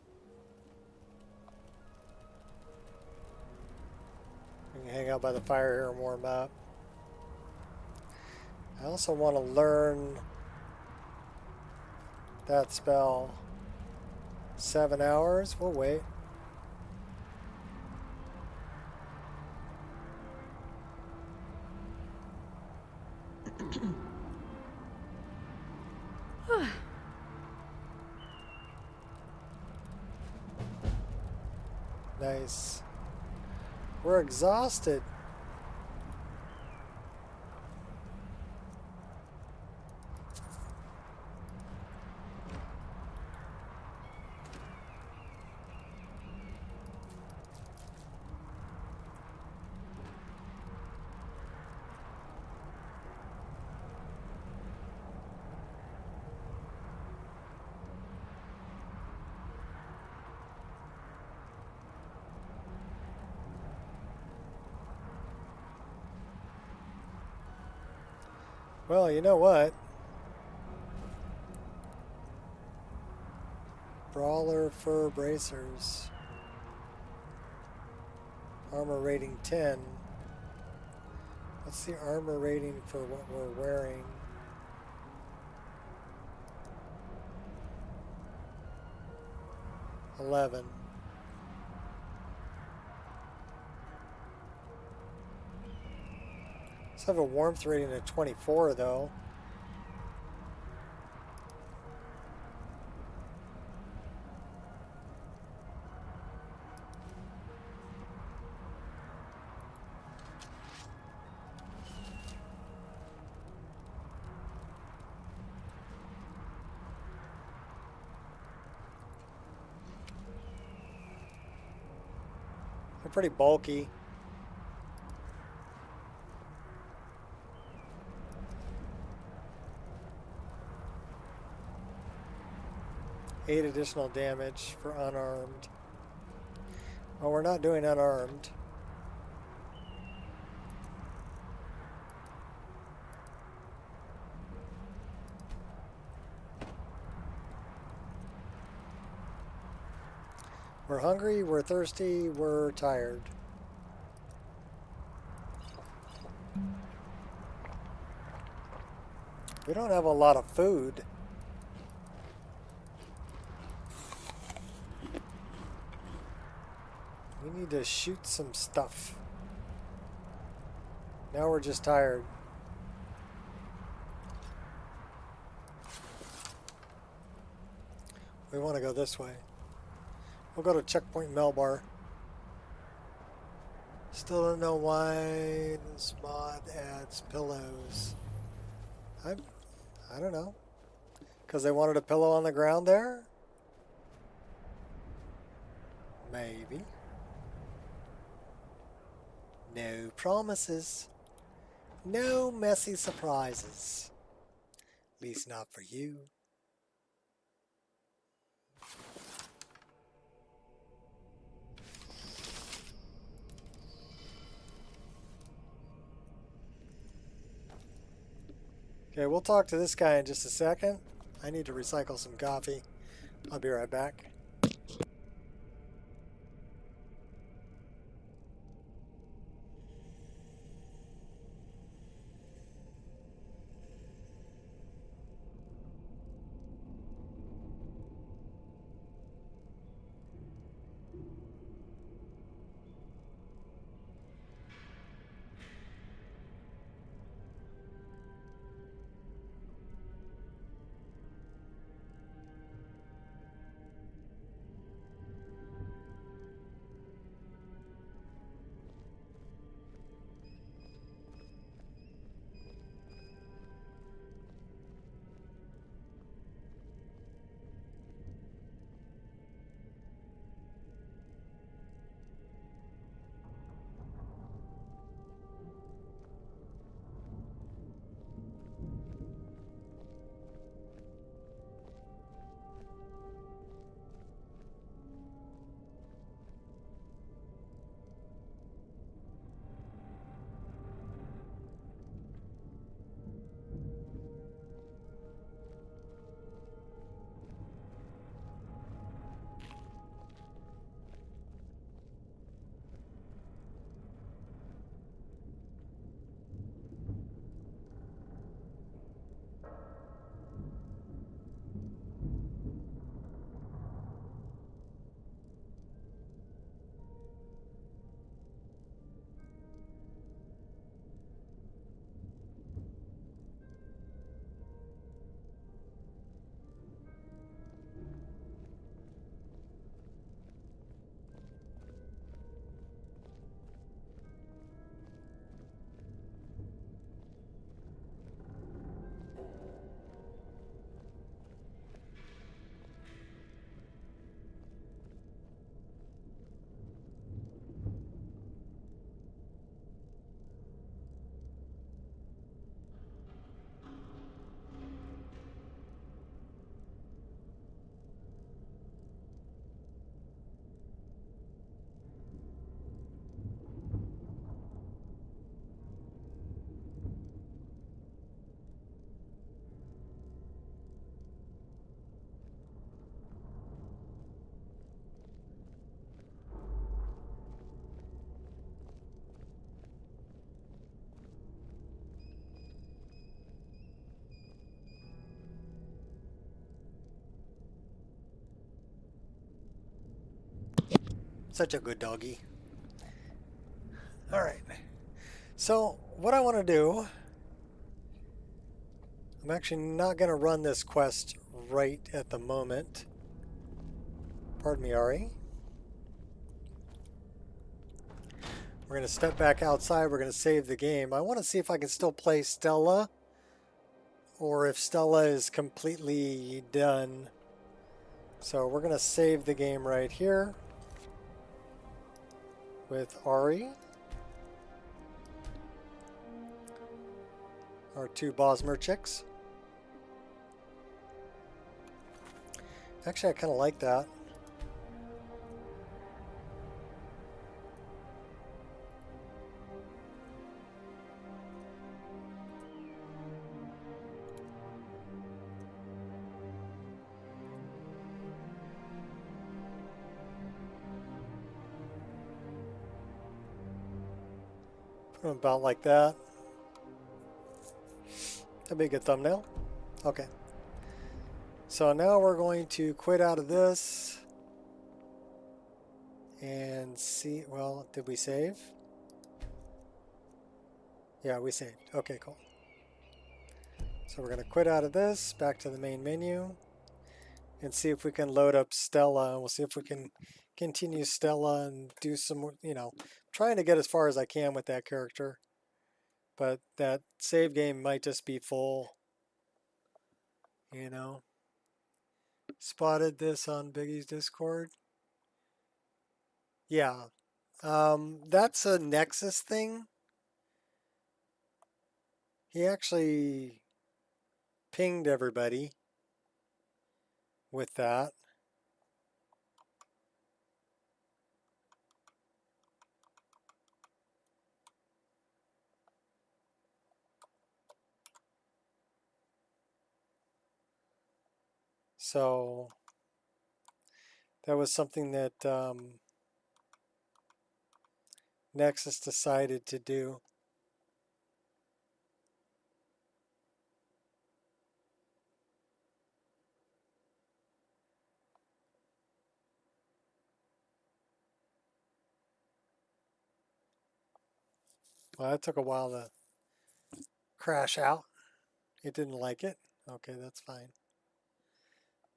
out by the fire here and warm up. I also want to learn that spell. 7 hours? We'll wait. Nice. We're exhausted. Well, you know what? Brawler fur bracers. Armor rating 10. What's the armor rating for what we're wearing? $11. Let's have a warmth rating of 24 though. They're pretty bulky. Eight additional damage for unarmed. Well, we're not doing unarmed. We're hungry, we're thirsty, we're tired. We don't have a lot of food. We need to shoot some stuff. Now we're just tired. We want to go this way. We'll go to Checkpoint Melbar. Still don't know why this mod adds pillows. I don't know. Because they wanted a pillow on the ground there? Maybe. No promises. No messy surprises. At least not for you. Okay, we'll talk to this guy in just a second. I need to recycle some coffee. I'll be right back. Such a good doggy. All right. So what I want to do, I'm actually not going to run this quest right at the moment. Pardon me, Ari. We're going to step back outside. We're going to save the game. I want to see if I can still play Stella or if Stella is completely done. So we're going to save the game right here with Ari. Our two Bosmer chicks. Actually, I kind of like that. Put them about like that. That'd be a good thumbnail. Okay. So now we're going to quit out of this and see, well, did we save? Yeah, we saved. Okay, cool. So we're going to quit out of this, back to the main menu, and see if we can load up Stella. We'll see if we can continue Stella and do some, you know, trying to get as far as I can with that character. But that save game might just be full, you know. Spotted this on Biggie's Discord. Yeah. That's a Nexus thing. He actually pinged everybody with that. So that was something that Nexus decided to do. Well, that took a while to crash out. It didn't like it. Okay, that's fine.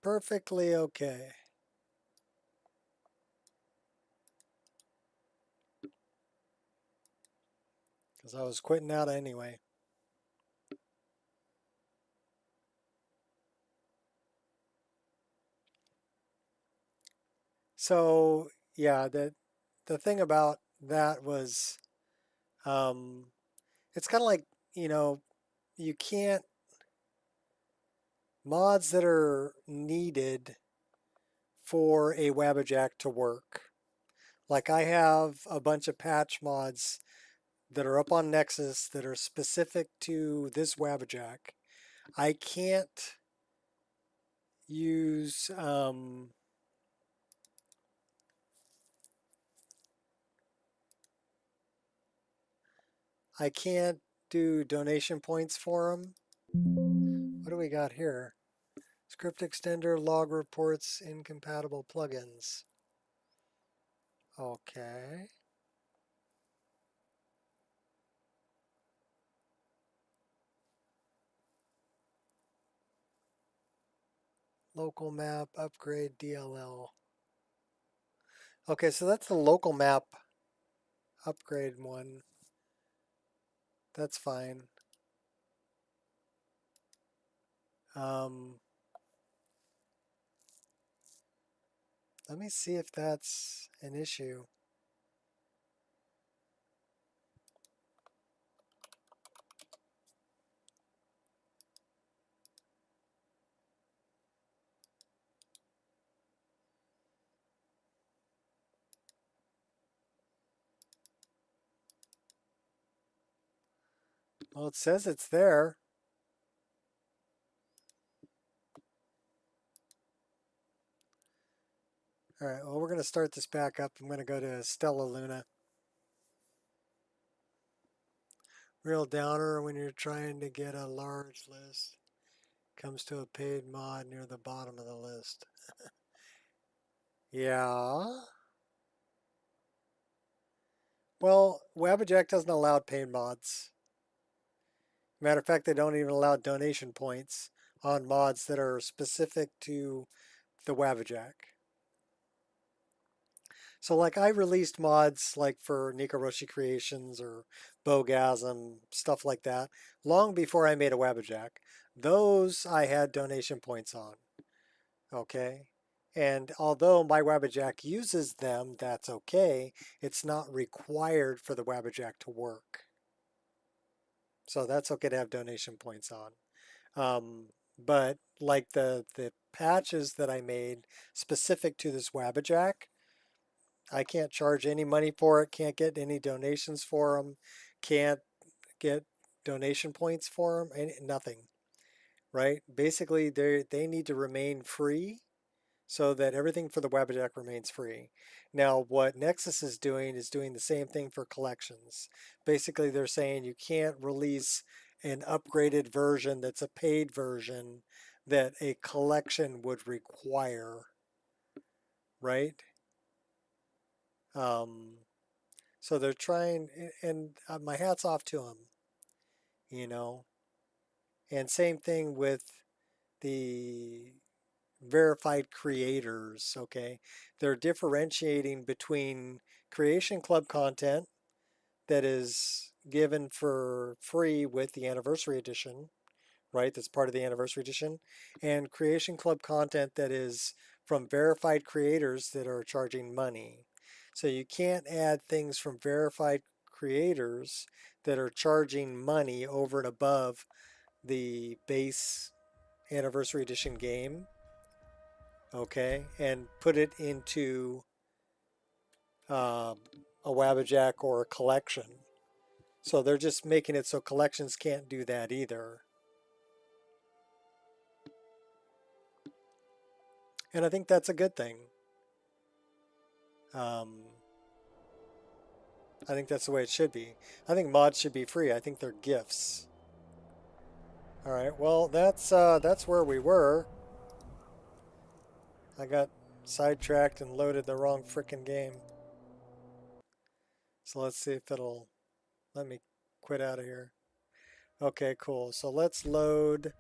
Perfectly okay. Because I was quitting out anyway. So yeah, the thing about that was, it's kind of like, you know, you can't, mods that are needed for a Wabbajack to work. Like I have a bunch of patch mods that are up on Nexus that are specific to this Wabbajack. I can't use I can't do donation points for them. What do we got here? Script extender, log reports, incompatible plugins. Okay. Local map, upgrade, DLL. Okay, so that's the local map upgrade one. That's fine. Let me see if that's an issue. Well, it says it's there. All right, well, we're going to start this back up. I'm going to go to Stella Luna. Real downer when you're trying to get a large list. Comes to a paid mod near the bottom of the list. Yeah. Well, Wabbajack doesn't allow paid mods. Matter of fact, they don't even allow donation points on mods that are specific to the Wabbajack. So like I released mods like for Nico Creations or Bogasm, stuff like that, long before I made a Wabbajack. Those I had donation points on. Okay? And although my Wabbajack uses them, that's okay. It's not required for the Wabbajack to work. So that's okay to have donation points on. But like the patches that I made specific to this Wabbajack, I can't charge any money for it, can't get any donations for them, can't get donation points for them, nothing, right? Basically, they need to remain free so that everything for the Wabbajack remains free. Now, what Nexus is doing the same thing for collections. Basically, they're saying you can't release an upgraded version that's a paid version that a collection would require, right? So they're trying, and my hat's off to them, you know. And same thing with the verified creators, okay? They're differentiating between Creation Club content that is given for free with the Anniversary Edition, right? That's part of the Anniversary Edition, and Creation Club content that is from verified creators that are charging money. So you can't add things from verified creators that are charging money over and above the base Anniversary Edition game, okay, and put it into a Wabbajack or a collection. So they're just making it so collections can't do that either. And I think that's a good thing. I think that's the way it should be. I think mods should be free. I think they're gifts. All right, well, that's where we were. I got sidetracked and loaded the wrong frickin' game. So let's see if it'll let me quit out of here. Okay, cool. So let's load.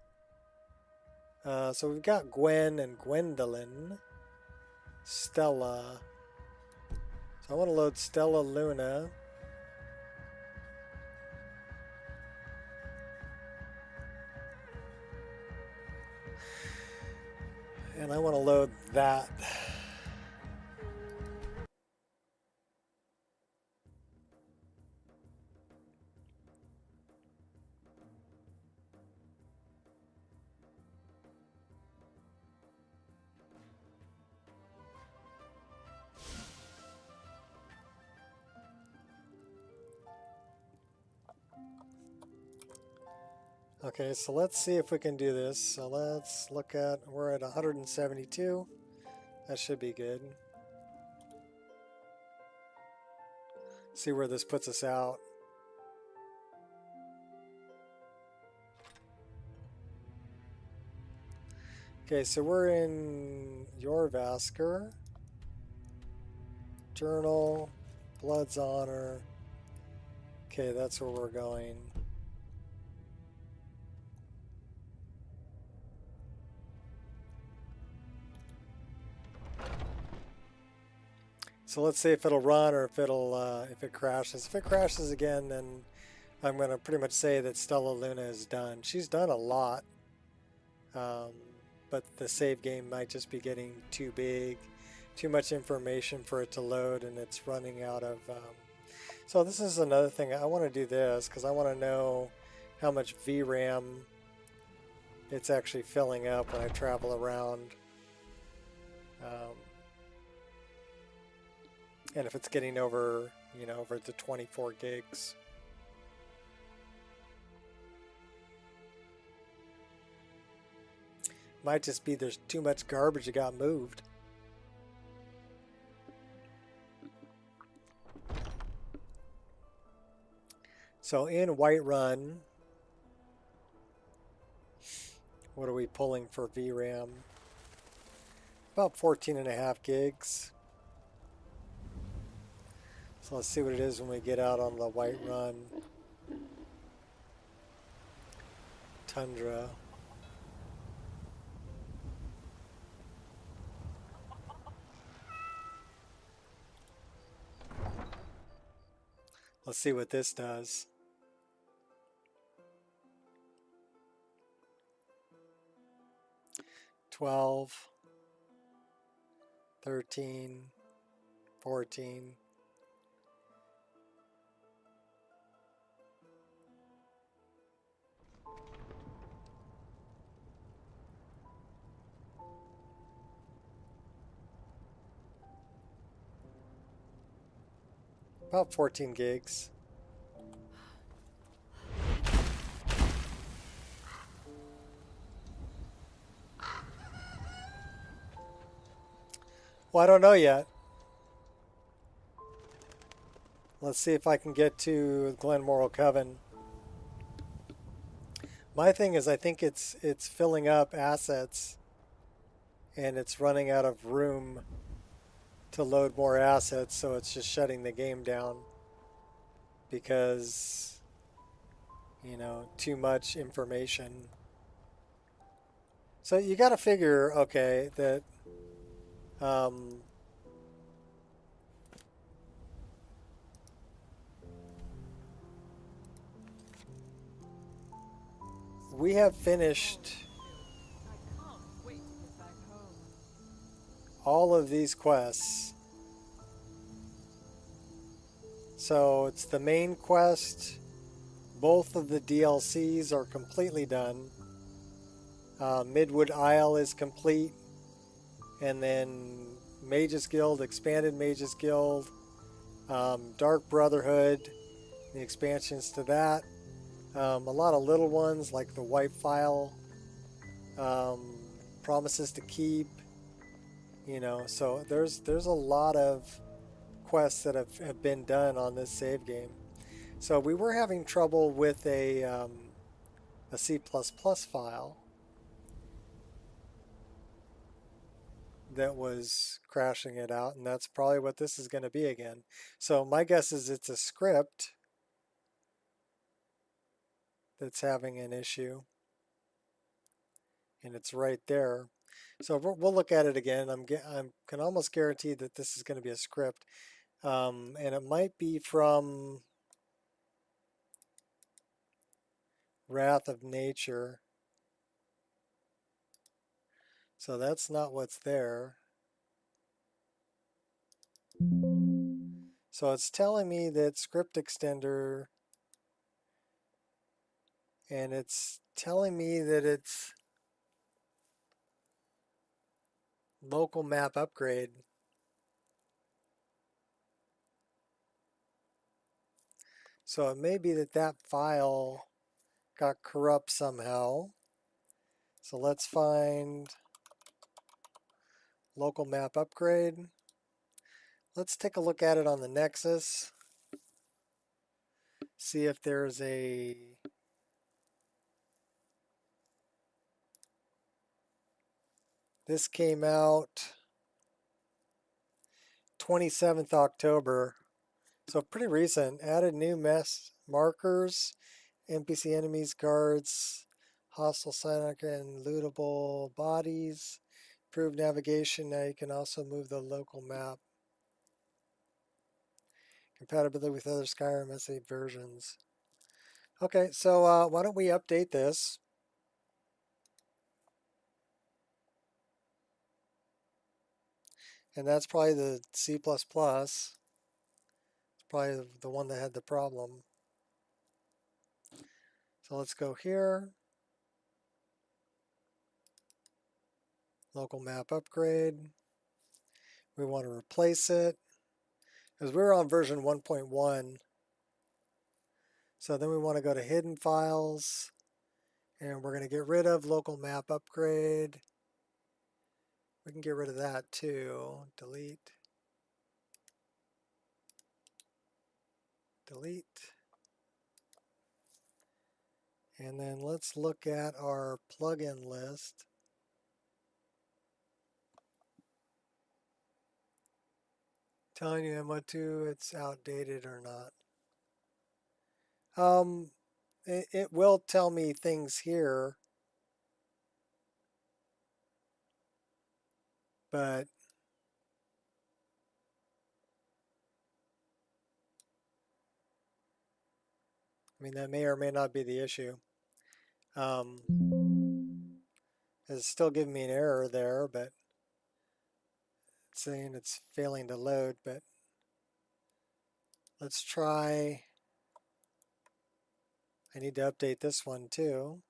So we've got Gwen and Gwendolyn. Stella. So I want to load Stella Luna. And I want to load that. Okay, so let's see if we can do this. So let's look at, we're at 172. That should be good. See where this puts us out. Okay, so we're in Jorvasker. Journal, Blood's Honor. Okay, that's where we're going. So let's see if it'll run or if it crashes. If it crashes again, then I'm going to pretty much say that Stella Luna is done. She's done a lot, but the save game might just be getting too big, too much information for it to load, and it's running out of... So this is another thing. I want to do this because I want to know how much VRAM it's actually filling up when I travel around. And if it's getting over, you know, over the 24 gigs. Might just be there's too much garbage that got moved. So in Whiterun, what are we pulling for VRAM? About 14.5 gigs. So So let's see what it is when we get out on the White Run. Tundra. Let's see what this does. $12, $13, $14. About 14 gigs. Well, I don't know yet. Let's see if I can get to Glen Moral Coven. My thing is I think it's filling up assets and it's running out of room to load more assets, so it's just shutting the game down because, you know, too much information. So you got to figure, okay, that we have finished all of these quests. So it's the main quest. Both of the DLCs are completely done. Midwood Isle is complete. And then Mages Guild, Expanded Mages Guild, Dark Brotherhood, the expansions to that. A lot of little ones like the White File, Promises to Keep, you know, so there's a lot of quests that have been done on this save game. So we were having trouble with a C++ file that was crashing it out, and that's probably what this is going to be again. So my guess is it's a script that's having an issue, and it's right there. So we'll look at it again. I can almost guarantee that this is going to be a script, and it might be from Wrath of Nature. So that's not what's there. So it's telling me that script extender, and it's telling me that it's local map upgrade. So it may be that that file got corrupt somehow. So let's find local map upgrade. Let's take a look at it on the Nexus. See if there's a this came out 27th October. So pretty recent. Added new mess markers, NPC enemies, guards, hostile silent and lootable bodies. Improved navigation. Now you can also move the local map. Compatibility with other Skyrim S8 versions. Okay, so why don't we update this? And that's probably the C++. It's probably the one that had the problem. So let's go here. Local map upgrade. We want to replace it because we're on version 1.1. So then we want to go to hidden files, and we're going to get rid of local map upgrade. We can get rid of that too. Delete. Delete. And then let's look at our plugin list. Telling you MO2 it's outdated or not. It will tell me things here, but I mean that may or may not be the issue. It's still giving me an error there, but it's saying it's failing to load. But let's try. I need to update this one too.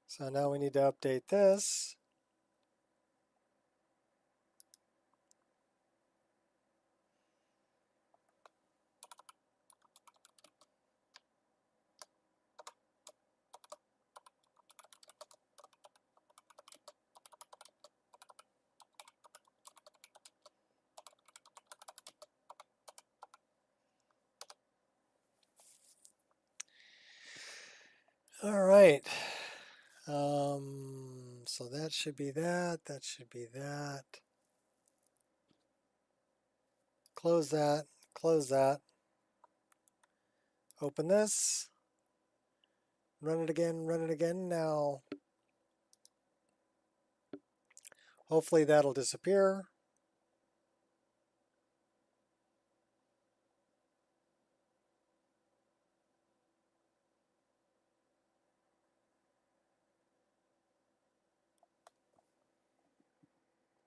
So now we need to update this. All right. So that should be that. That should be that. Close that. Close that. Open this. Run it again. Run it again. Now, hopefully that'll disappear.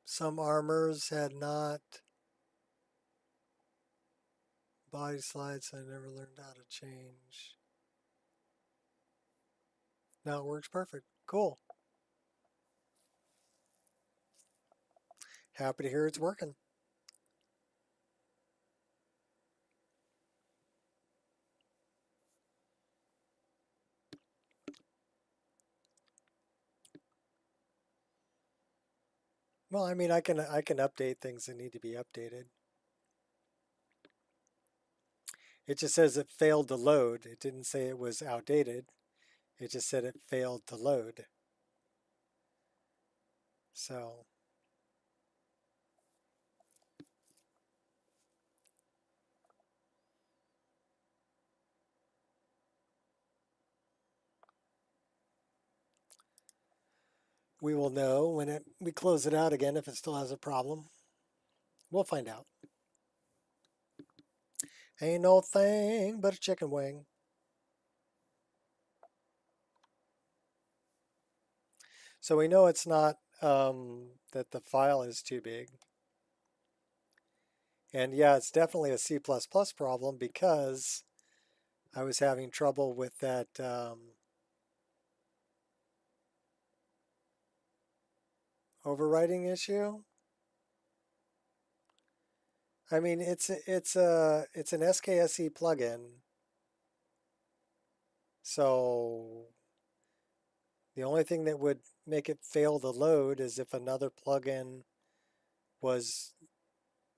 Some armors had not. Body slides, I never learned how to change. Now it works perfect. Cool. Happy to hear it's working. Well, I mean, I can update things that need to be updated. It just says it failed to load. It didn't say it was outdated. It just said it failed to load. So we will know when we close it out again if it still has a problem. We'll find out. Ain't no thing but a chicken wing. So we know it's not that the file is too big. And yeah, it's definitely a C++ problem because I was having trouble with that overwriting issue. I mean, it's an SKSE plugin. So the only thing that would make it fail to load is if another plugin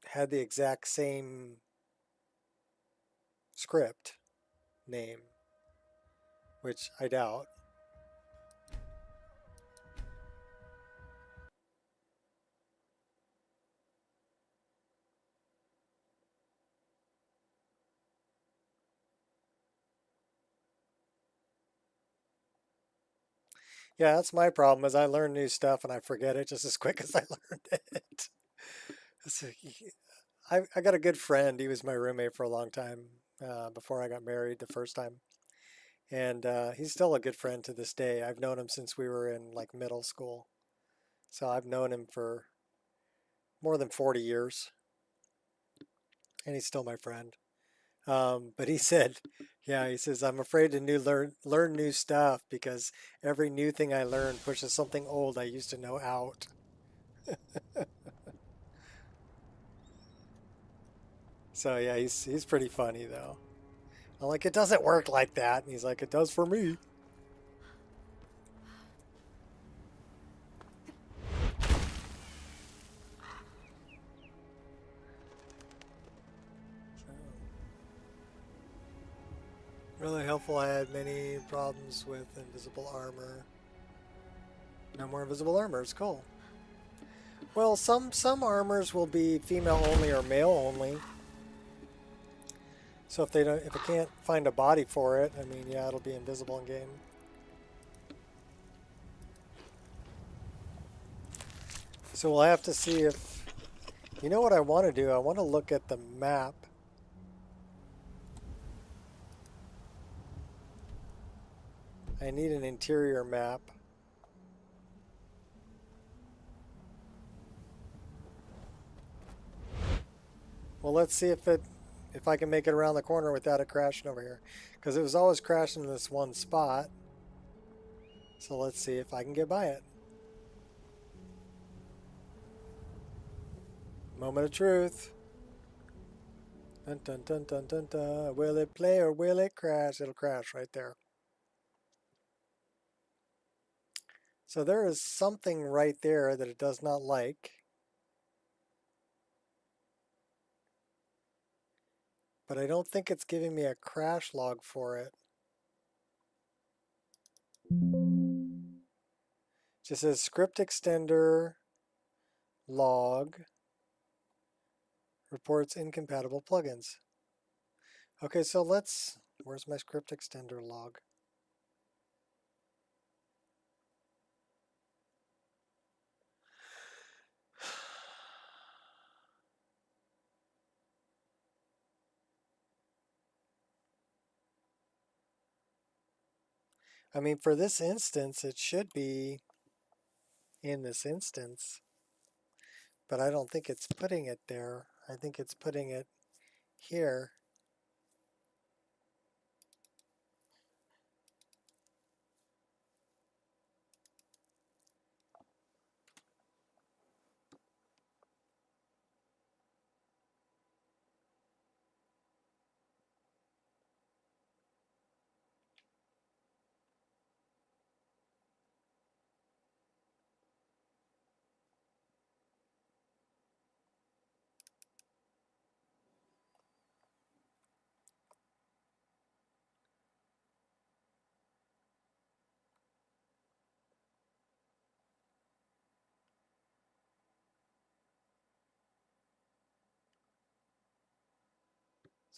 had the exact same script name, which I doubt. Yeah, that's my problem is I learn new stuff and I forget it just as quick as I learned it. I got a good friend. He was my roommate for a long time before I got married the first time. And he's still a good friend to this day. I've known him since we were in like middle school. So I've known him for more than 40 years. And he's still my friend. But he said, yeah, he says, I'm afraid to learn new stuff because every new thing I learn pushes something old I used to know out. So yeah, he's pretty funny though. I'm like, it doesn't work like that. And he's like, it does for me. Really helpful. I had many problems with invisible armor. No more invisible armor. It's cool. Well, some armors will be female only or male only. So if it can't find a body for it, I mean, yeah, it'll be invisible in game. So we'll have to see if, you know what I want to do? I want to look at the map. I need an interior map. Well, let's see if I can make it around the corner without it crashing over here. Because it was always crashing in this one spot. So let's see if I can get by it. Moment of truth. Dun dun dun dun dun dun. Will it play or will it crash? It'll crash right there. So there is something right there that it does not like. But I don't think it's giving me a crash log for it. It just says script extender log reports incompatible plugins. Okay, so where's my script extender log? I mean, for this instance, it should be in this instance, but I don't think it's putting it there. I think it's putting it here.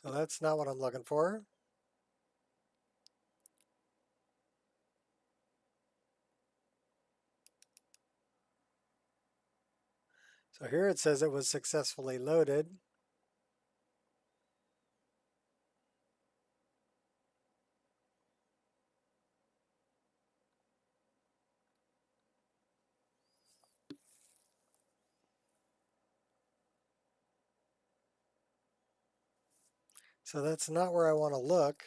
So that's not what I'm looking for. So here it says it was successfully loaded. So that's not where I want to look.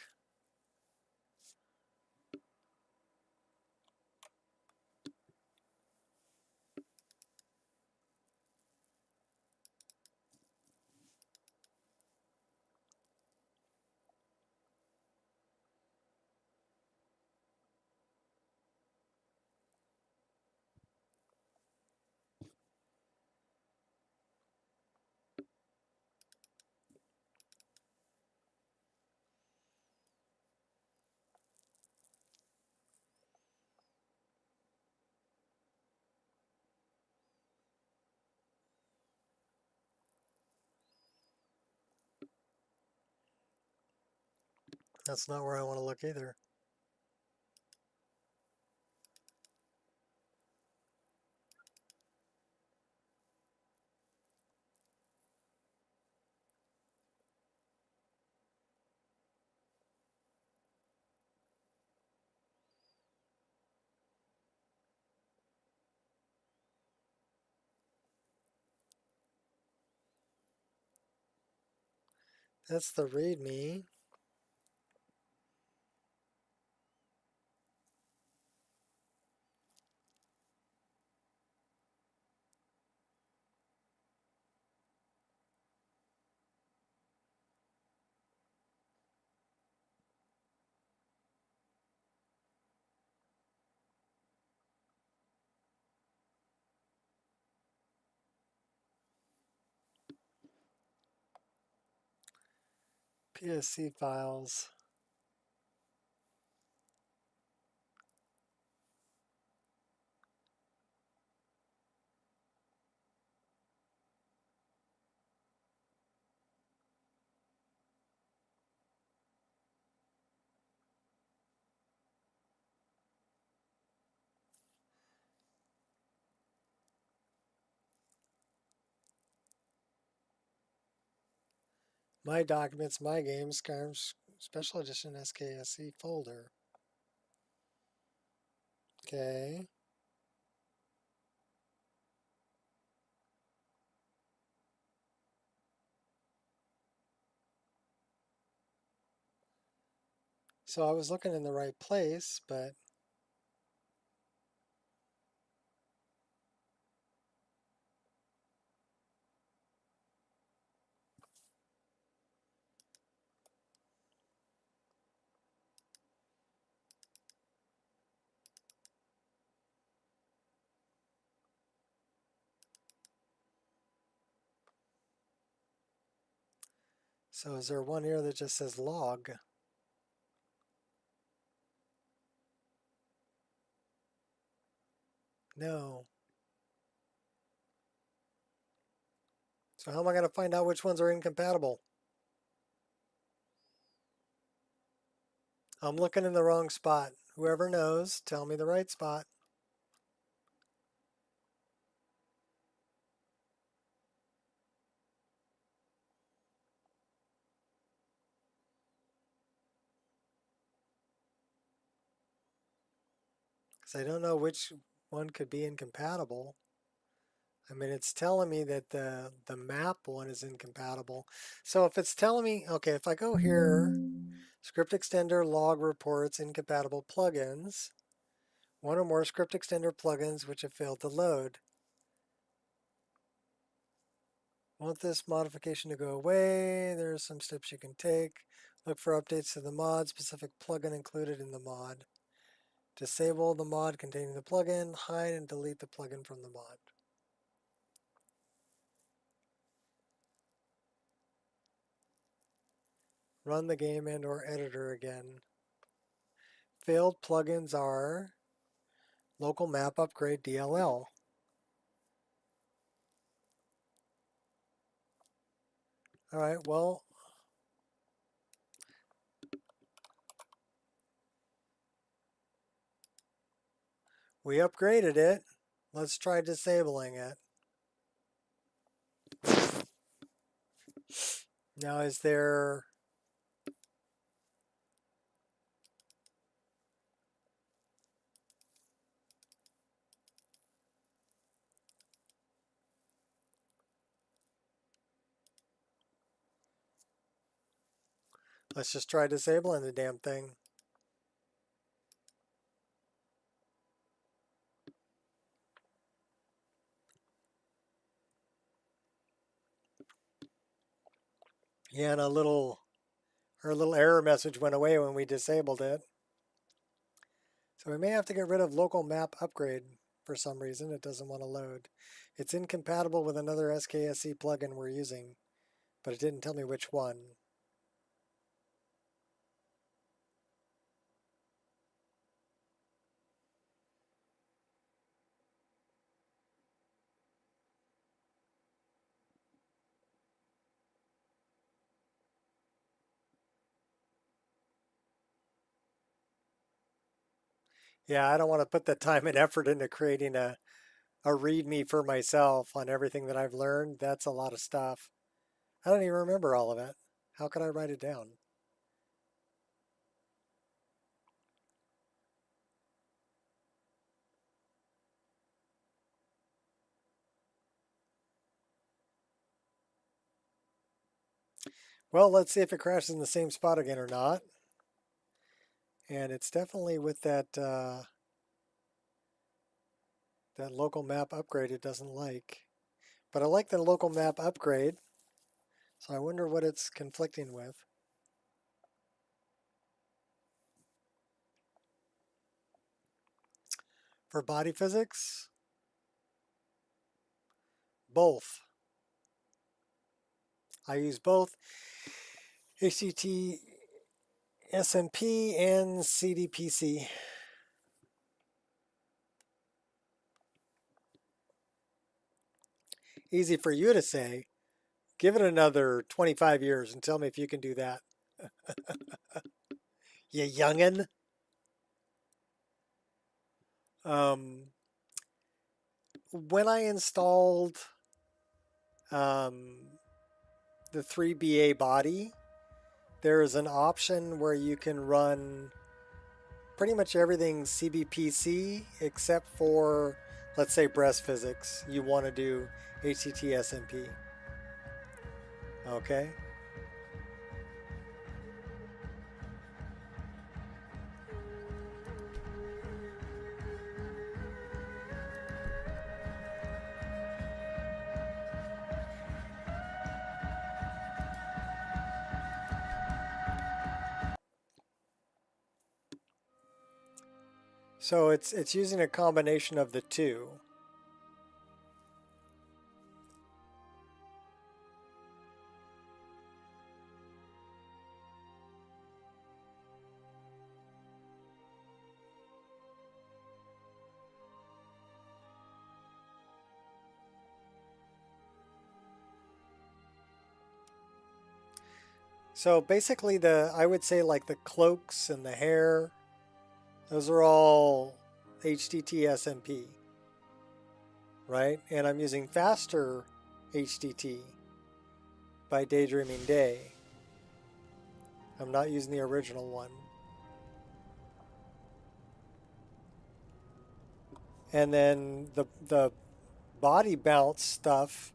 That's not where I want to look either. That's the README. PSC files. My documents, my games, Skyrim Special Edition SKSE folder. Okay. So I was looking in the right place, but so is there one here that just says log? No. So how am I going to find out which ones are incompatible? I'm looking in the wrong spot. Whoever knows, tell me the right spot. Because I don't know which one could be incompatible. I mean, it's telling me that the map one is incompatible. So if it's telling me, okay, if I go here, script extender, log reports, incompatible plugins, one or more script extender plugins which have failed to load. Want this modification to go away? There are some steps you can take. Look for updates to the mod, specific plugin included in the mod. Disable the mod containing the plugin, hide and delete the plugin from the mod. Run the game and or editor again. Failed plugins are local map upgrade DLL. All right, well, we upgraded it. Let's try disabling it. Now, is there... Let's just try disabling the damn thing. Yeah, and her little error message went away when we disabled it. So we may have to get rid of local map upgrade for some reason. It doesn't want to load. It's incompatible with another SKSE plugin we're using, but it didn't tell me which one. Yeah, I don't want to put the time and effort into creating a README for myself on everything that I've learned. That's a lot of stuff. I don't even remember all of it. How could I write it down? Well, let's see if it crashes in the same spot again or not. And it's definitely with that that local map upgrade it doesn't like. But I like the local map upgrade. So I wonder what it's conflicting with. For body physics, both. I use both HTT SMP and CDPC. Easy for you to say. Give it another 25 years and tell me if you can do that. You youngin'. When I installed the 3BA body, there is an option where you can run pretty much everything CBPC except for, let's say, breast physics. You want to do HTT SMP. Okay. So it's using a combination of the two. So basically I would say like the cloaks and the hair, those are all HTT SMP, right? And I'm using faster HTT by Daydreaming Day. I'm not using the original one. And then the body bounce stuff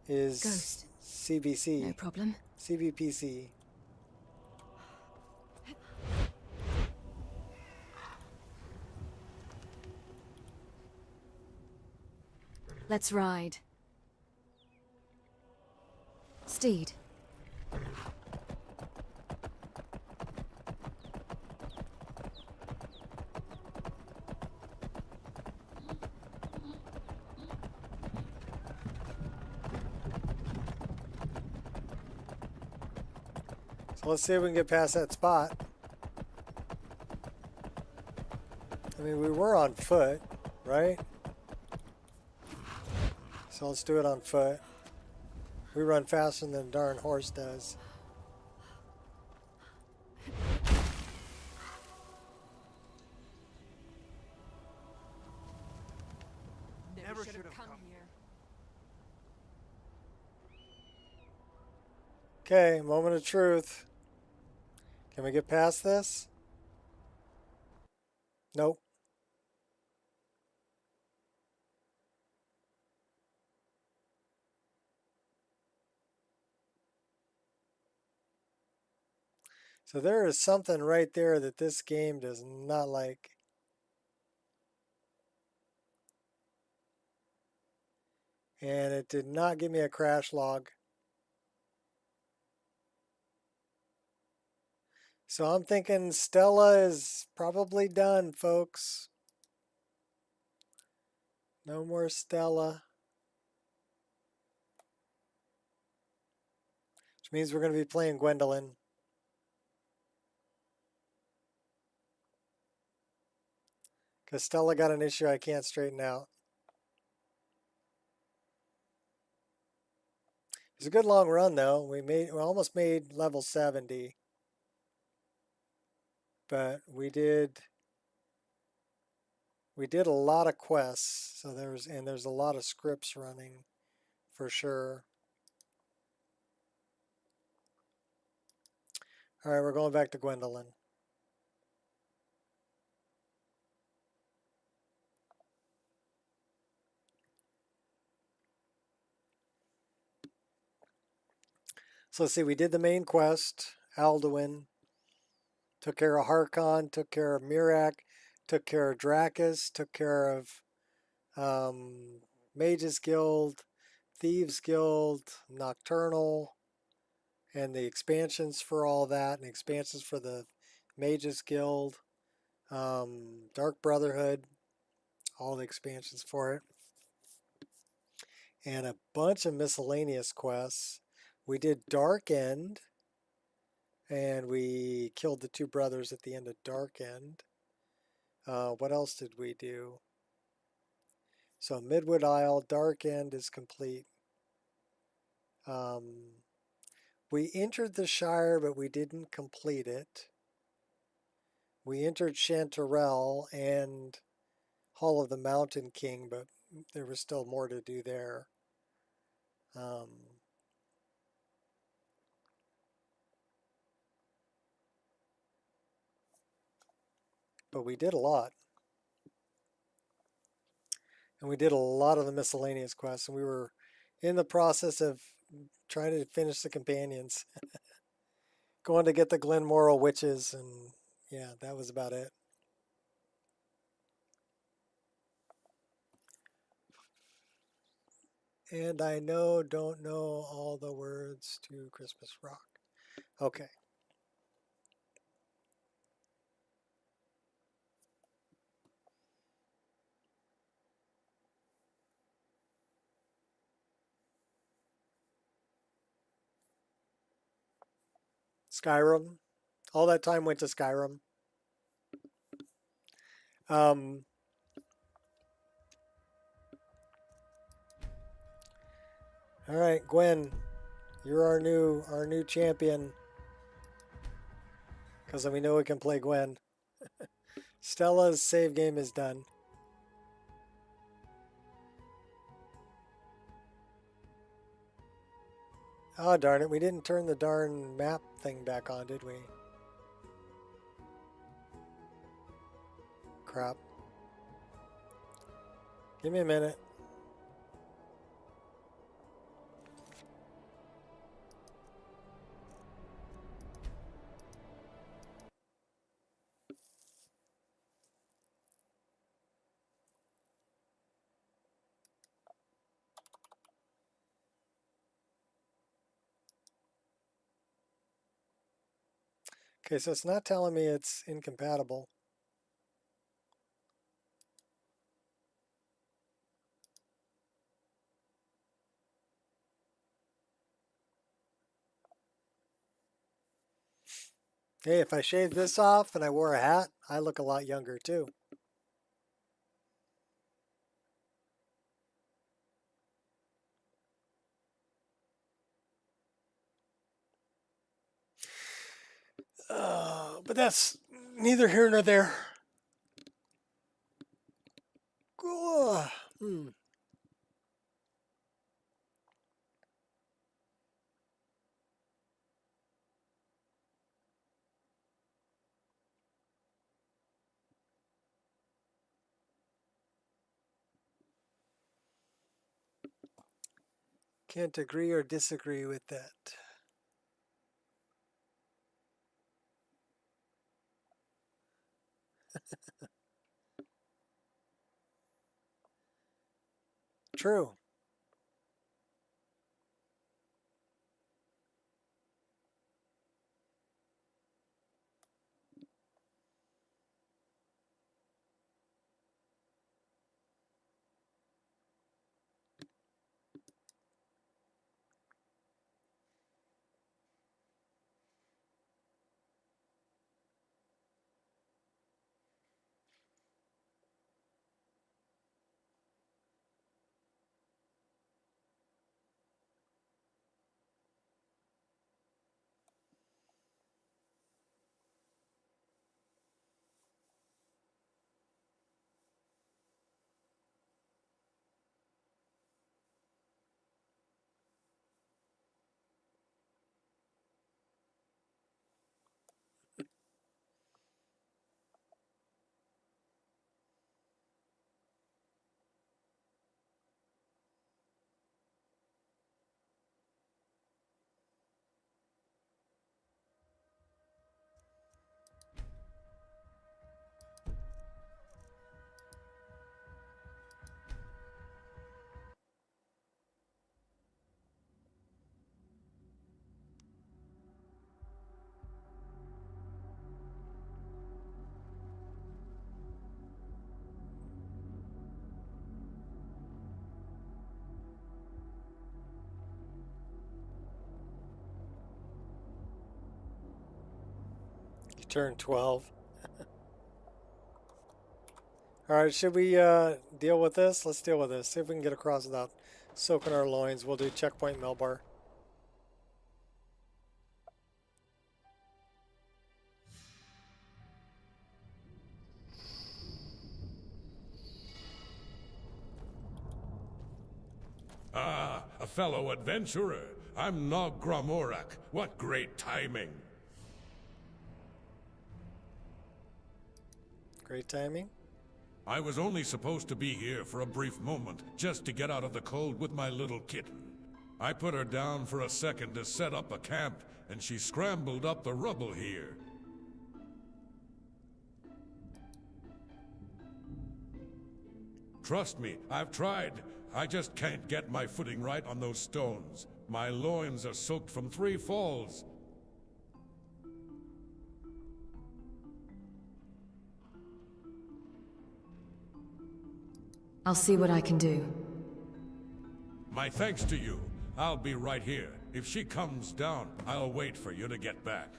is Ghost. CBC. No problem. CBPC. Let's ride. Steed. So let's see if we can get past that spot. I mean, we were on foot, right? So let's do it on foot. We run faster than the darn horse does. Never should have come here. Okay, moment of truth. Can we get past this? Nope. So there is something right there that this game does not like. And it did not give me a crash log. So I'm thinking Stella is probably done, folks. No more Stella. Which means we're going to be playing Gwendolyn. Because Stella got an issue I can't straighten out. It was a good long run though. We almost made level 70. But we did a lot of quests. So there's a lot of scripts running for sure. All right, we're going back to Gwendolyn. So let's see, we did the main quest, Alduin. Took care of Harkon, took care of Mirak, took care of Dracus, took care of Mages Guild, Thieves Guild, Nocturnal, and the expansions for all that, and expansions for the Mages Guild, Dark Brotherhood, all the expansions for it, and a bunch of miscellaneous quests. We did Dark End, and we killed the two brothers at the end of Dark End. What else did we do? So Midwood Isle, Dark End is complete. We entered the Shire, but we didn't complete it. We entered Chanterelle and Hall of the Mountain King, but there was still more to do there. But we did a lot. And we did a lot of the miscellaneous quests, and we were in the process of trying to finish the companions. Going to get the Glenmoral Witches, and yeah, that was about it. And I don't know all the words to Christmas Rock. Okay. Skyrim. All that time went to Skyrim. All right, Gwen, you're our new champion. Because we know we can play Gwen. Stella's save game is done. Oh, darn it. We didn't turn the darn map thing back on, did we? Crap. Give me a minute. Okay, so it's not telling me it's incompatible. Hey, if I shaved this off and I wore a hat, I look a lot younger too. But that's neither here nor there. Can't agree or disagree with that. True. Turn 12. Alright, should we deal with this? Let's deal with this. See if we can get across without soaking our loins. We'll do checkpoint Melbar. Ah, a fellow adventurer. I'm Nog Gramorak. What great timing. Great timing? I was only supposed to be here for a brief moment, just to get out of the cold with my little kitten. I put her down for a second to set up a camp, and she scrambled up the rubble here. Trust me, I've tried. I just can't get my footing right on those stones. My loins are soaked from 3 falls. I'll see what I can do. My thanks to you. I'll be right here. If she comes down, I'll wait for you to get back.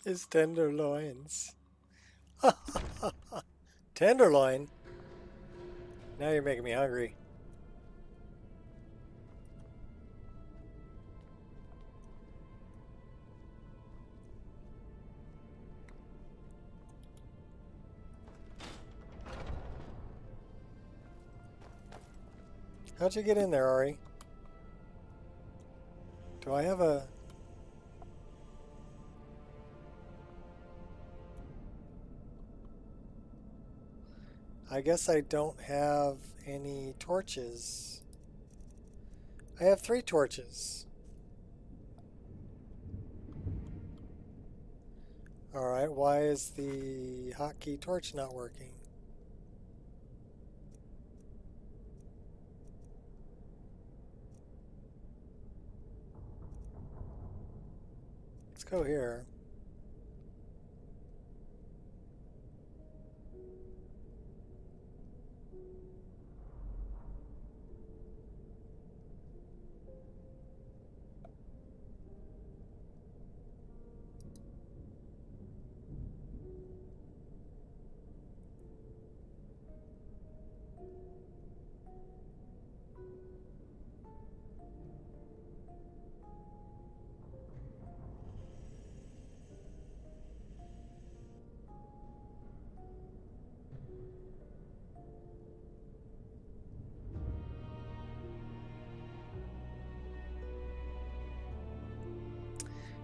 His tenderloins. Tenderloin? Now you're making me hungry. How'd you get in there, Ari? Do I have a... I guess I don't have any torches. I have 3 torches. Alright, why is the hotkey torch not working? Let's go here.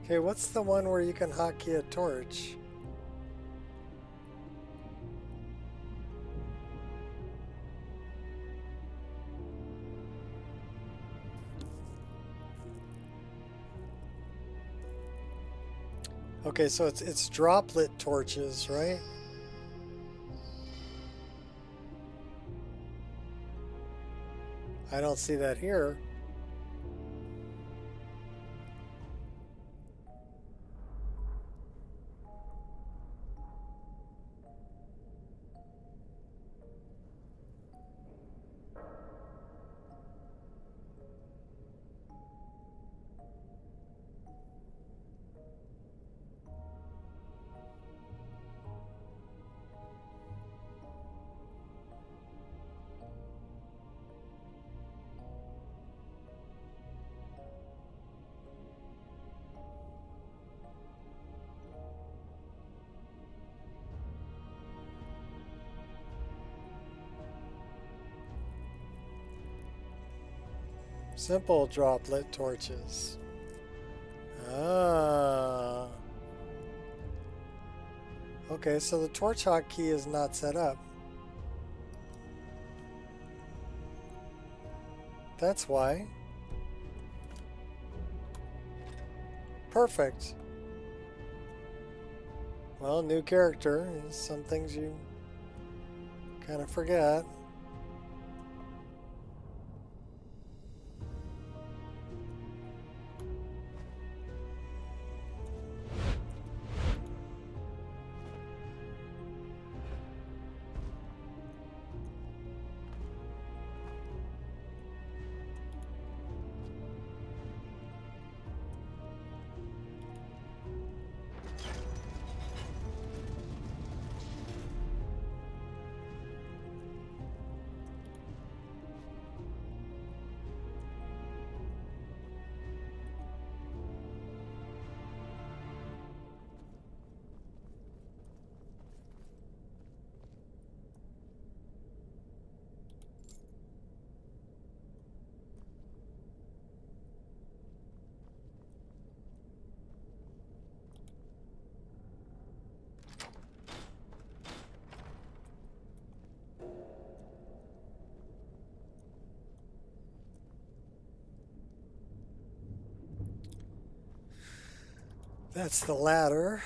Okay, what's the one where you can hotkey a torch? Okay, so it's droplet torches, right? I don't see that here. Simple droplet torches. Ah. Okay, so the torch hotkey is not set up. That's why. Perfect. Well, new character. Some things you kind of forget. That's the ladder.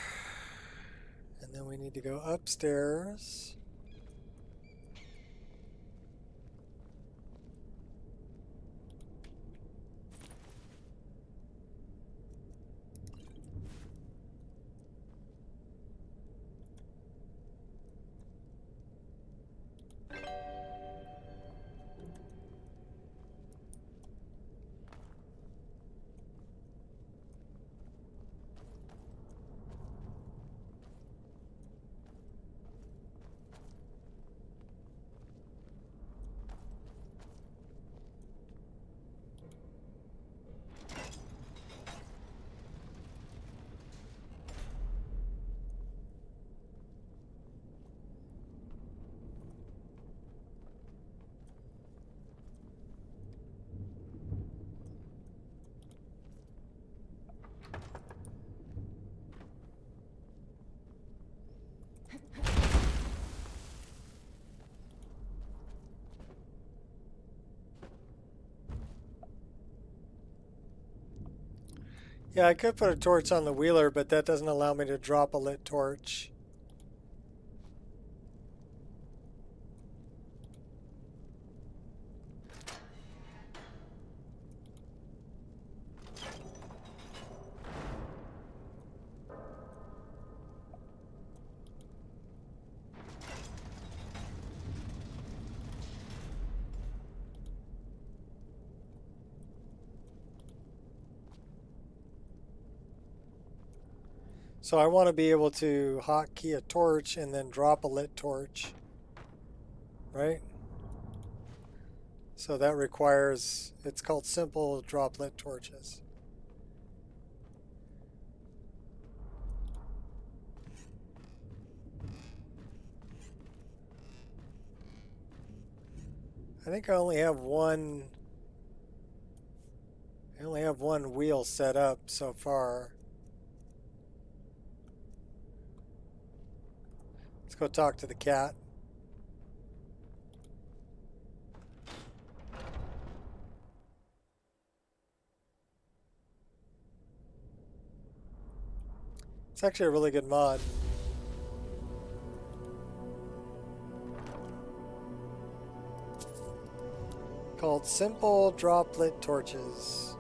And then we need to go upstairs. Yeah, I could put a torch on the wheeler, but that doesn't allow me to drop a lit torch. So I want to be able to hotkey a torch and then drop a lit torch, right? So that requires, it's called simple drop lit torches. I think I only have one wheel set up so far. Let's go talk to the cat. It's actually a really good mod. Called Simple Droplet Torches.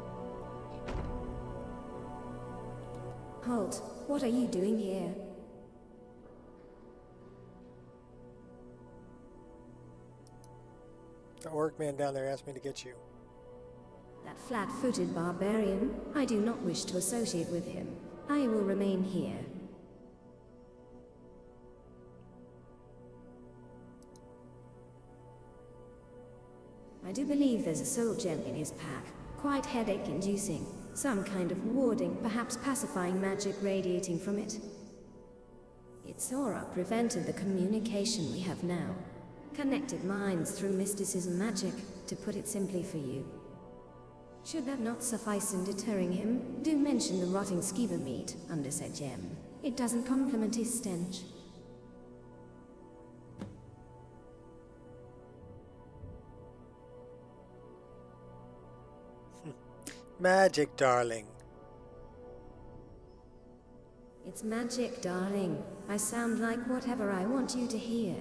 Halt. What are you doing here? The orc man down there asked me to get you. That flat-footed barbarian. I do not wish to associate with him. I will remain here. I do believe there's a soul gem in his pack. Quite headache-inducing. Some kind of warding, perhaps pacifying magic radiating from it. Its aura prevented the communication we have now. Connected minds through mysticism magic, to put it simply for you. Should that not suffice in deterring him, do mention the rotting skeever meat under said gem. It doesn't complement his stench. Magic, darling. It's magic, darling. I sound like whatever I want you to hear.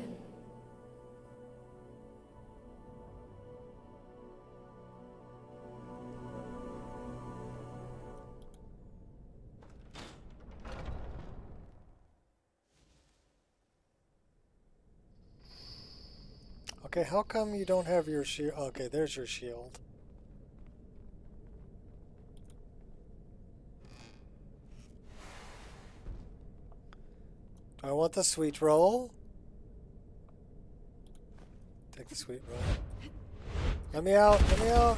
Okay, how come you don't have your shield? Okay, there's your shield. Do I want the sweet roll? Take the sweet roll. Let me out! Let me out!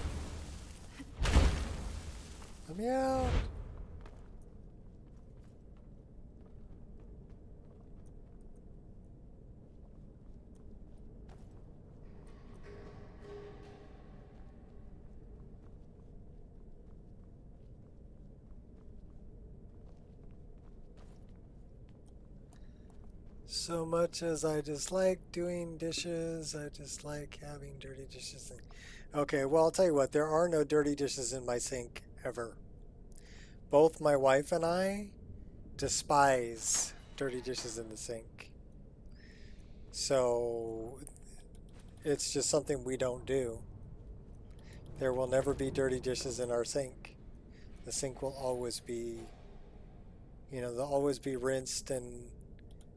Let me out! So much as I dislike doing dishes, I dislike having dirty dishes. Okay, well, I'll tell you what, there are no dirty dishes in my sink ever. Both my wife and I despise dirty dishes in the sink. So it's just something we don't do. There will never be dirty dishes in our sink. The sink will always be, you know, they'll always be rinsed and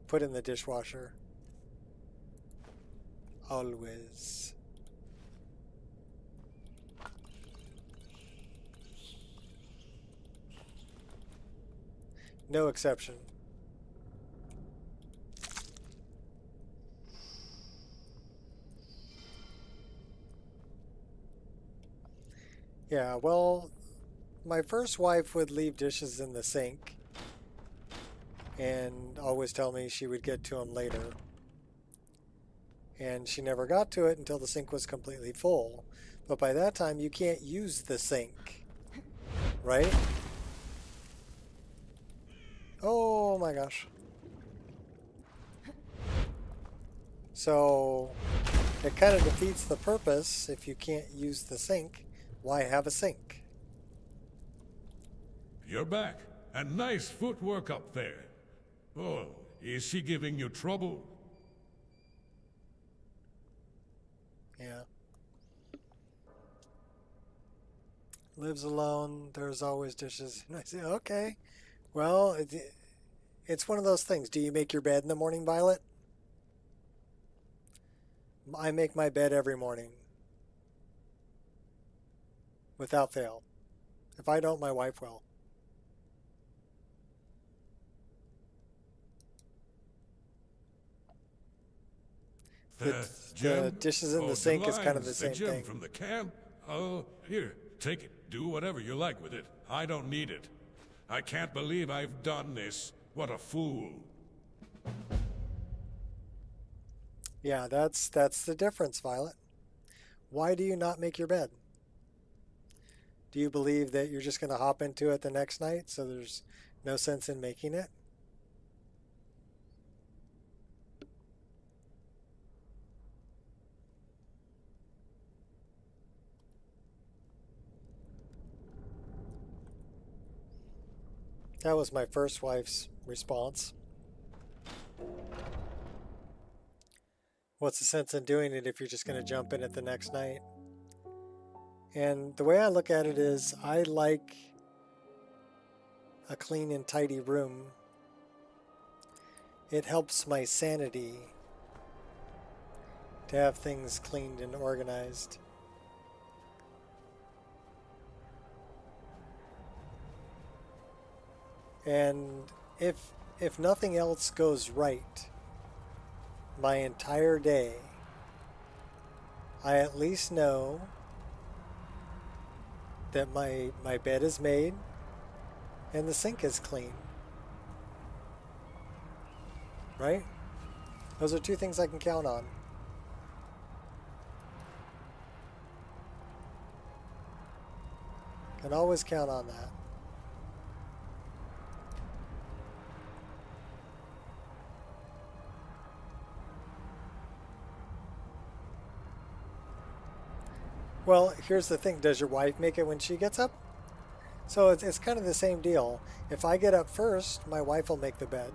put in the dishwasher. Always. No exception. Yeah, well, my first wife would leave dishes in the sink and always tell me she would get to them later. And she never got to it until the sink was completely full. But by that time, you can't use the sink, right? Oh my gosh. So it kind of defeats the purpose. If you can't use the sink, why have a sink? You're back. And nice footwork up there. Oh, is she giving you trouble? Yeah. Lives alone, there's always dishes. And I say, okay. Well, it's one of those things. Do you make your bed in the morning, Violet? I make my bed every morning. Without fail. If I don't, my wife will. The dishes in the sink is kind of the same thing. From the camp? Oh, here, take it. Do whatever you like with it. I don't need it. I can't believe I've done this. What a fool. Yeah, that's the difference, Violet. Why do you not make your bed? Do you believe that you're just going to hop into it the next night, so there's no sense in making it? That was my first wife's response. What's the sense in doing it if you're just going to jump in it the next night? And the way I look at it is, I like a clean and tidy room. It helps my sanity to have things cleaned and organized. And if nothing else goes right my entire day, I at least know that my bed is made and the sink is clean. Right? Those are two things I can count on. Can always count on that. Well, here's the thing. Does your wife make it when she gets up? So it's kind of the same deal. If I get up first, my wife will make the bed.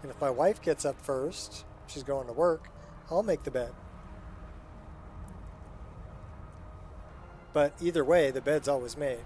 And if my wife gets up first, she's going to work, I'll make the bed. But either way, the bed's always made.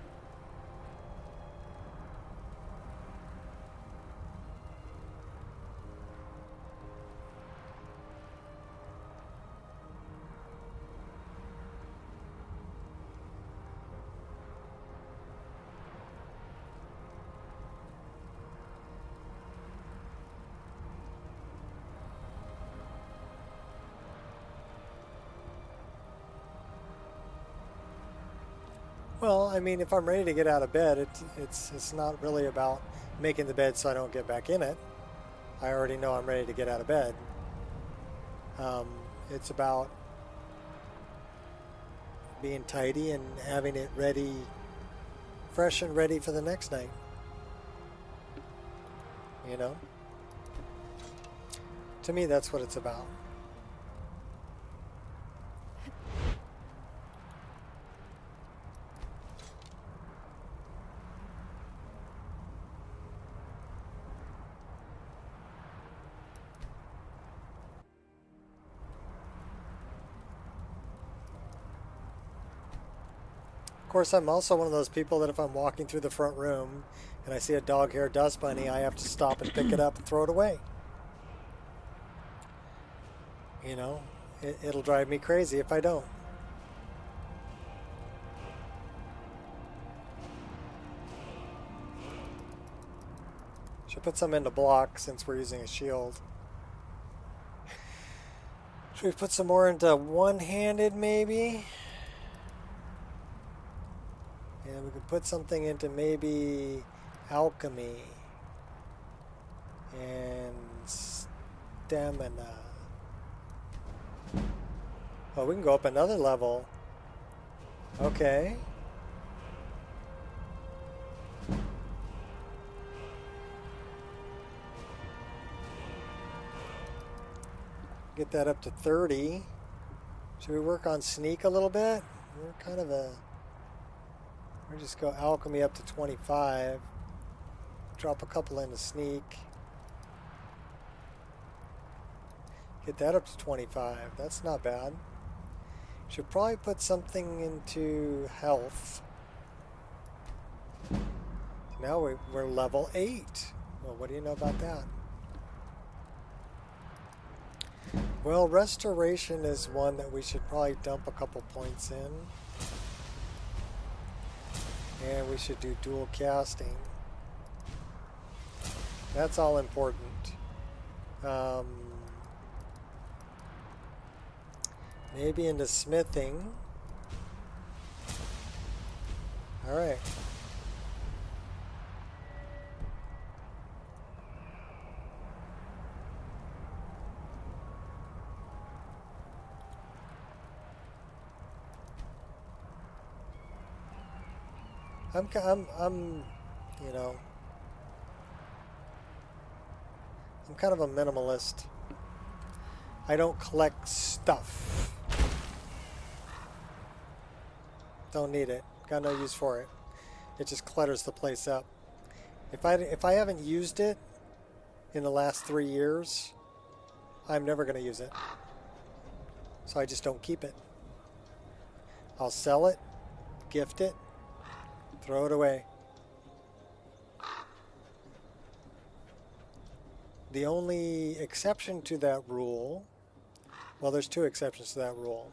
Well, I mean, if I'm ready to get out of bed, it's not really about making the bed so I don't get back in it. I already know I'm ready to get out of bed. It's about being tidy and having it ready, fresh and ready for the next night. You know? To me, that's what it's about. Of course, I'm also one of those people that if I'm walking through the front room and I see a dog hair dust bunny, I have to stop and pick it up and throw it away. You know, it'll drive me crazy if I don't. Should put some into block since we're using a shield. Should we put some more into one-handed maybe? And we could put something into maybe alchemy and stamina. Oh, we can go up another level. Okay. Get that up to 30. Should we work on sneak a little bit? We're kind of a... We'll just go alchemy up to 25. Drop a couple into sneak. Get that up to 25. That's not bad. Should probably put something into health. Now we're level 8. Well, what do you know about that? Well, restoration is one that we should probably dump a couple points in. And we should do dual casting. That's all important. Maybe into smithing. Alright. I'm, you know, I'm kind of a minimalist. I don't collect stuff. Don't need it. Got no use for it. It just clutters the place up. If I haven't used it in the last 3 years, I'm never going to use it. So I just don't keep it. I'll sell it, gift it, throw it away. The only exception to that rule, well, there's 2 exceptions to that rule.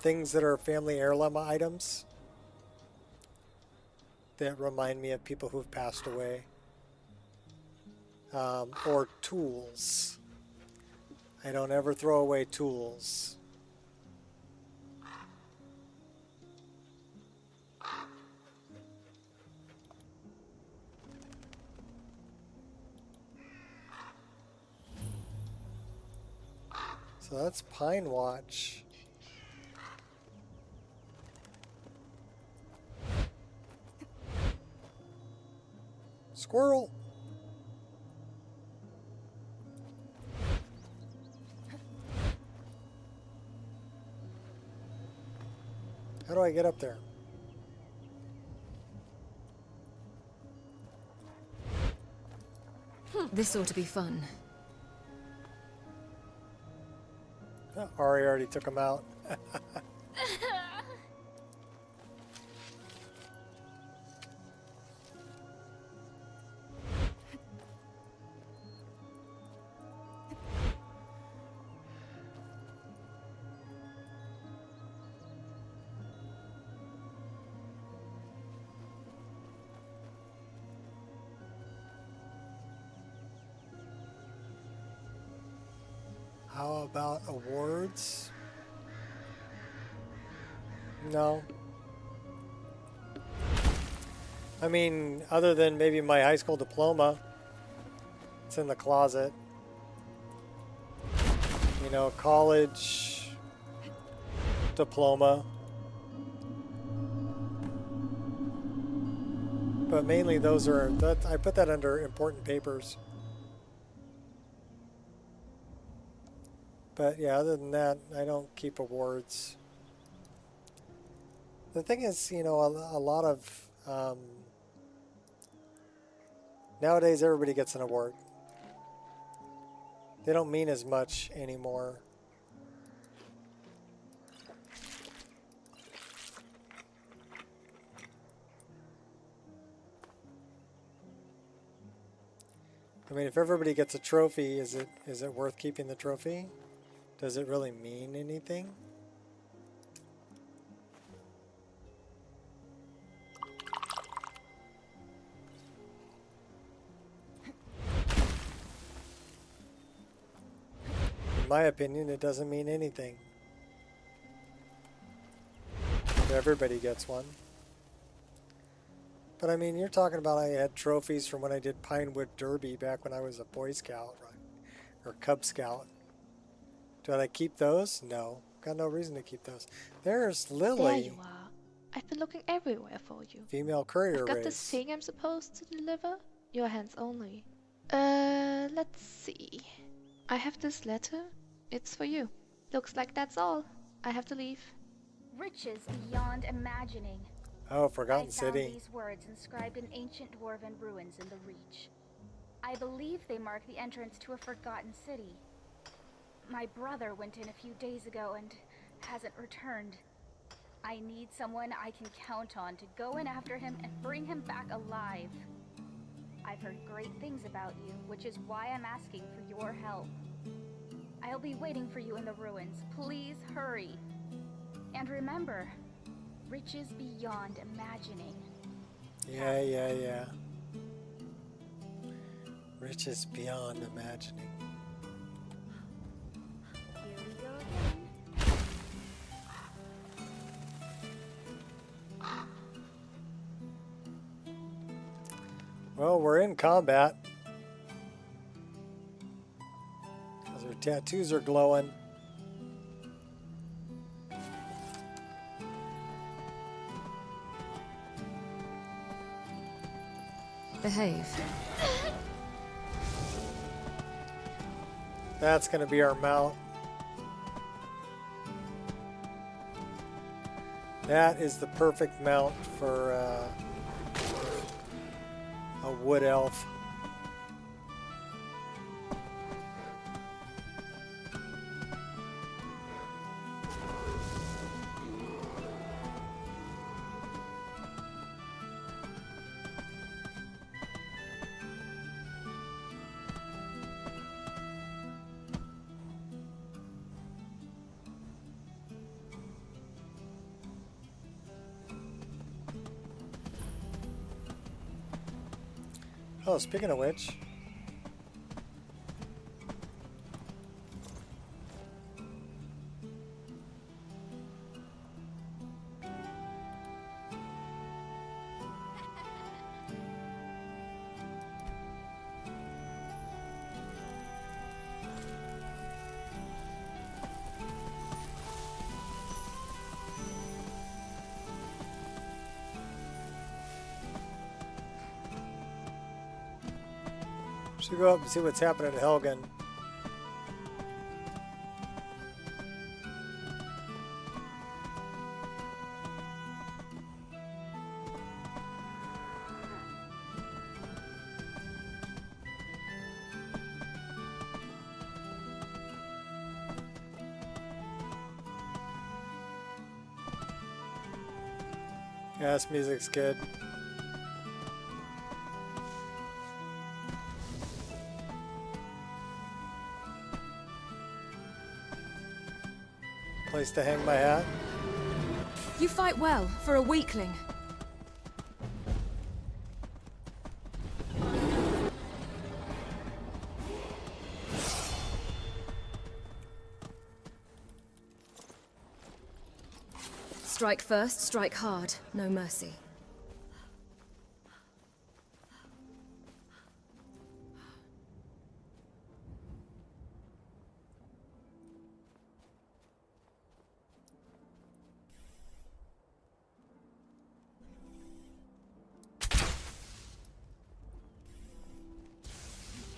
Things that are family heirloom items that remind me of people who've passed away. Or tools. I don't ever throw away tools. So that's Pine Watch. Squirrel! How do I get up there? This ought to be fun. Oh, Ari already took him out. How about awards? No. I mean, other than maybe my high school diploma. It's in the closet. You know, college diploma. But mainly those are, I put that under important papers. But yeah, other than that, I don't keep awards. The thing is, you know, a lot of, nowadays everybody gets an award. They don't mean as much anymore. I mean, if everybody gets a trophy, is it worth keeping the trophy? Does it really mean anything? In my opinion, it doesn't mean anything. Everybody gets one. But I mean, you're talking about I had trophies from when I did Pinewood Derby back when I was a Boy Scout, right? Or Cub Scout. Do I keep those? No. Got no reason to keep those. There's Lily. There you are. I've been looking everywhere for you. Female courier I've got race. this thing I'm supposed to deliver. Your hands only. Let's see. I have this letter. It's for you. Looks like that's all. I have to leave. Riches beyond imagining. Oh, Forgotten I City. found these words inscribed in ancient dwarven ruins in the Reach. I believe they mark the entrance to a forgotten city. My brother went in a few days ago and hasn't returned. I need someone I can count on to go in after him and bring him back alive. I've heard great things about you, which is why I'm asking for your help. I'll be waiting for you in the ruins. Please hurry. And remember, riches beyond imagining. Yeah. Riches beyond imagining. Here we go again. Well, we're in combat. Because our tattoos are glowing. Behave. That's going to be our mount. That is the perfect mount for a wood elf. Oh, speaking of which, Should go up and see what's happening at Helgen. Yeah, this music's good. Place to hang my hat. You fight well, for a weakling. Strike first, strike hard, no mercy.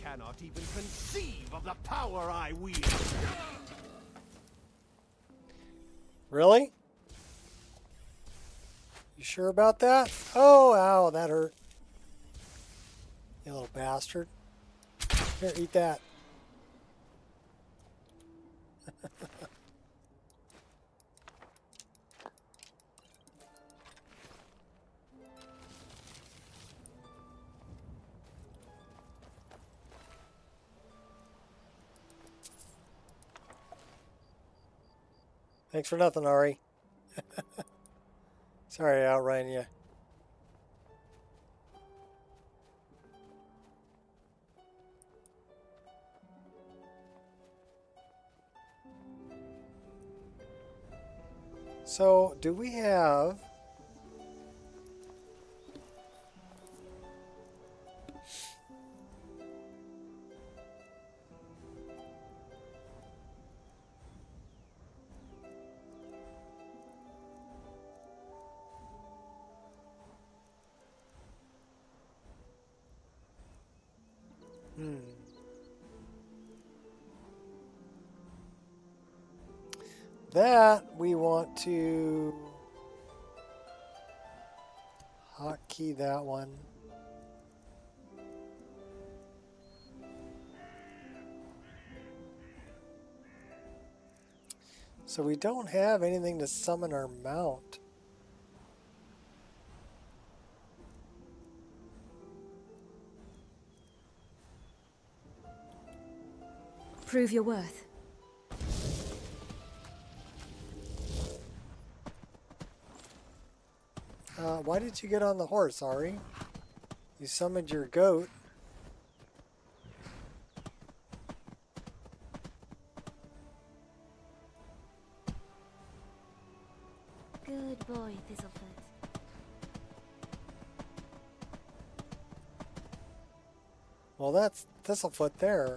Cannot even conceive of the power I wield. Really? You sure about that? Oh, ow, that hurt. You little bastard. Here, eat that. Thanks for nothing, Ari. Sorry I outran you. So, do we have... That we want to hotkey that one. So we don't have anything to summon our mount. Prove your worth. Why did you get on the horse, Ari? You summoned your goat. Good boy, Thistlefoot. Well, that's Thistlefoot there.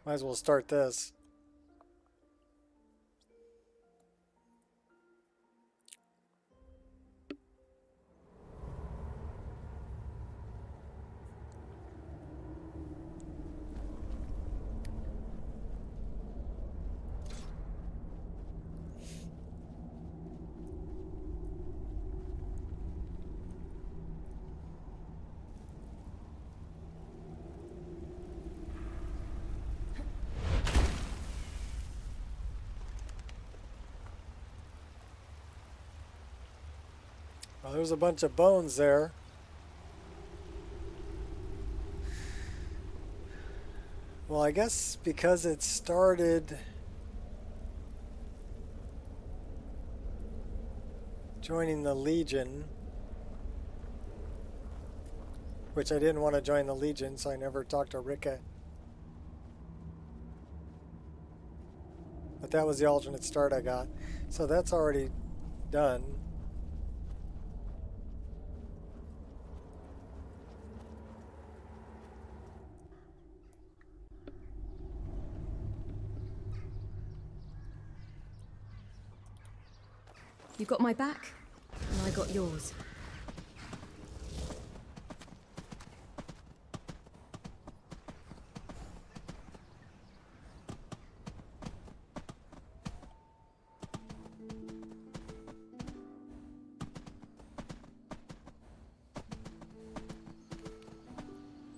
Might as well start this. Well, there's a bunch of bones there. Well, I guess because it started joining the Legion, which I didn't want to join the Legion, so I never talked to Rika. But that was the alternate start I got. So that's already done. You got my back, and I got yours.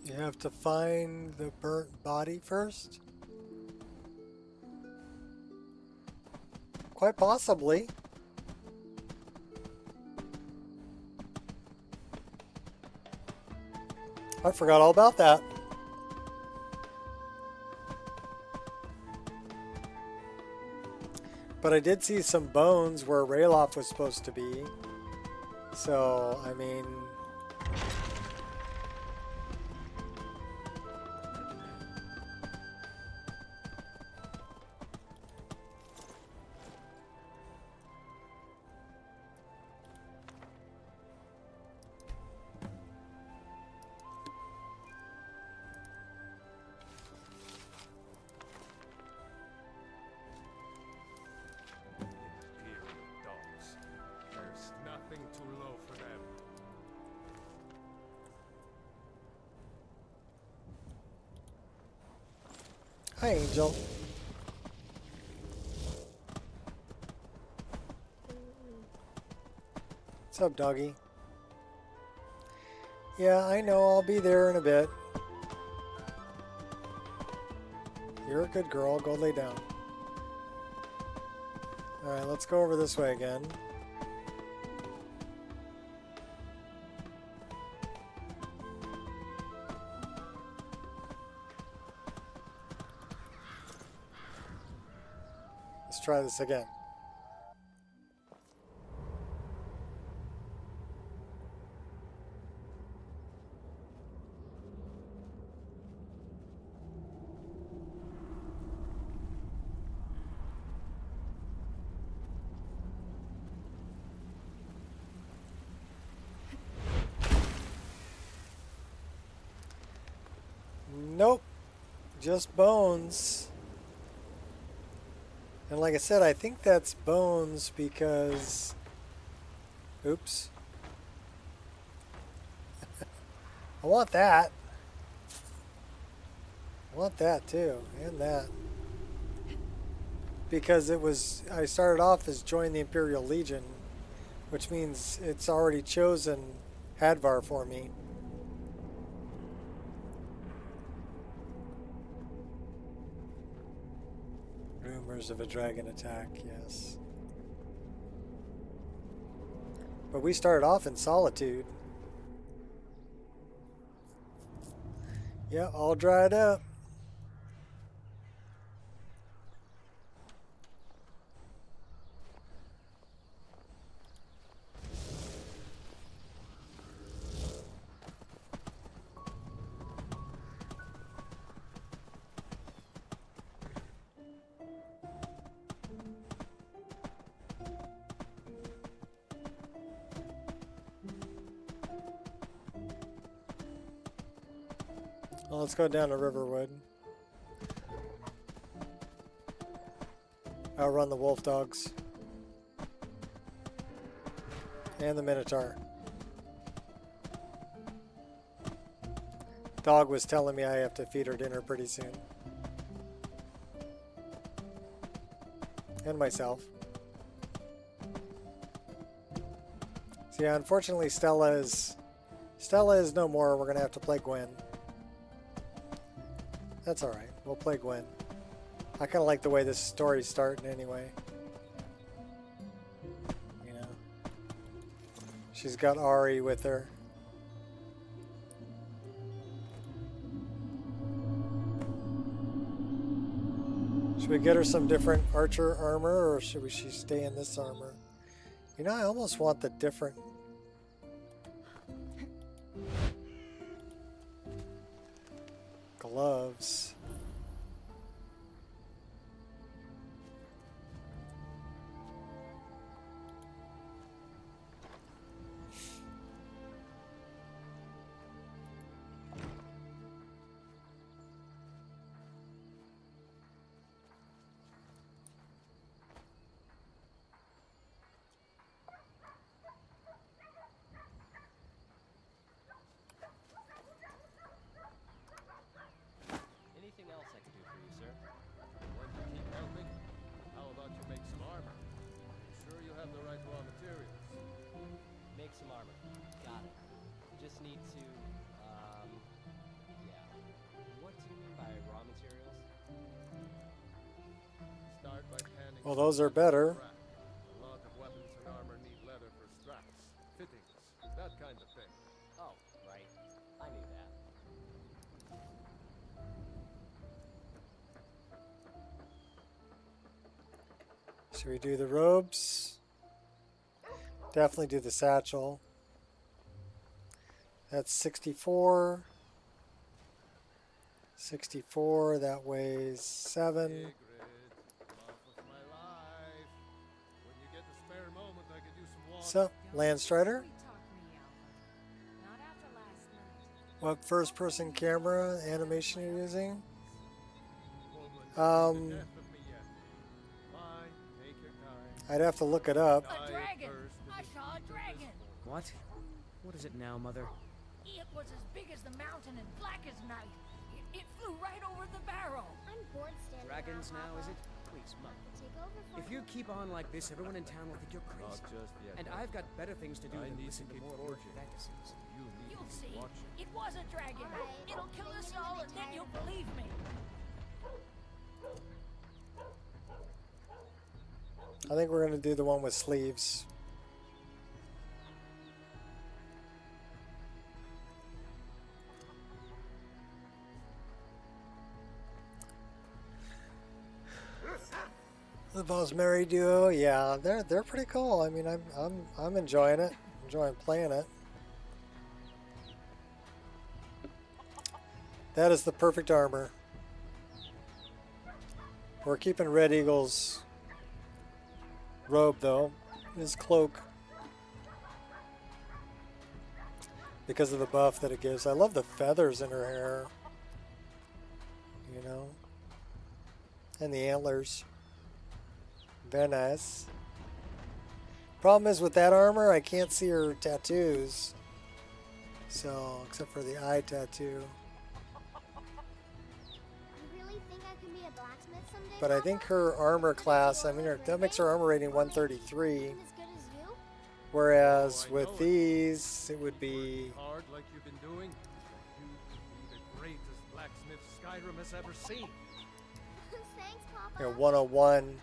You have to find the burnt body first? Quite possibly. I forgot all about that. But I did see some bones where Rayloff was supposed to be. So, I mean... Hi, Angel. What's up, doggy? Yeah, I know. I'll be there in a bit. You're a good girl. Go lay down. Alright, let's go over this way again. Let's try this again. Nope, just bones. And like I said, I think that's bones because... Oops. I want that. I want that too, and that. Because it was... I started off as join the Imperial Legion, which means it's already chosen Hadvar for me. Rumors of a dragon attack, yes. But we started off in Solitude. Yeah, all dried up. Well, let's go down to Riverwood. Outrun the wolf dogs. And the Minotaur. Dog was telling me I have to feed her dinner pretty soon. And myself. So yeah, unfortunately Stella is no more. We're gonna have to play Gwen. That's alright. We'll play Gwen. I kind of like the way this story's starting anyway. You know. She's got Ari with her. Should we get her some different archer armor, or should she stay in this armor? You know, I almost want the different... gloves. just need to, yeah. What do you mean by raw materials? Start by panning. Well, those are better. A lot of weapons and armor need leather for straps, fittings, that kind of thing. Oh, right. I knew that. Should we do the robes? Definitely do the satchel. That's 64. 64, that weighs 7. So, Landstrider. What first-person camera animation you're using? I'd have to look it up. A dragon! I saw a dragon! What? What is it now, Mother? It was as big as the mountain and black as night. It flew right over the barrel. I'm bored standing Dragons around, now, is Papa. it? Please, Mother. Take over for If you keep on like this, everyone in town will think you're crazy. Not just yet. And I've got better things to do I than need listen to to keep more forging. fantasies. You'll see. It was a dragon. It'll kill us all, and then you'll believe me. I think we're going to do the one with sleeves. The Bosmeri duo, yeah, they're pretty cool. I mean, I'm enjoying it. Enjoying playing it. That is the perfect armor. We're keeping Red Eagle's robe though, his cloak, because of the buff that it gives. I love the feathers in her hair, you know, and the antlers. Very nice. Problem is with that armor, I can't see her tattoos. So, except for the eye tattoo. You really think I can be a blacksmith someday? But I think her armor class, I mean, that makes her armor rating 133. As good as you? Whereas with these, it would be Hard like you've been doing. You could be the greatest blacksmith Skyrim has ever seen. Thanks, Papa. 101,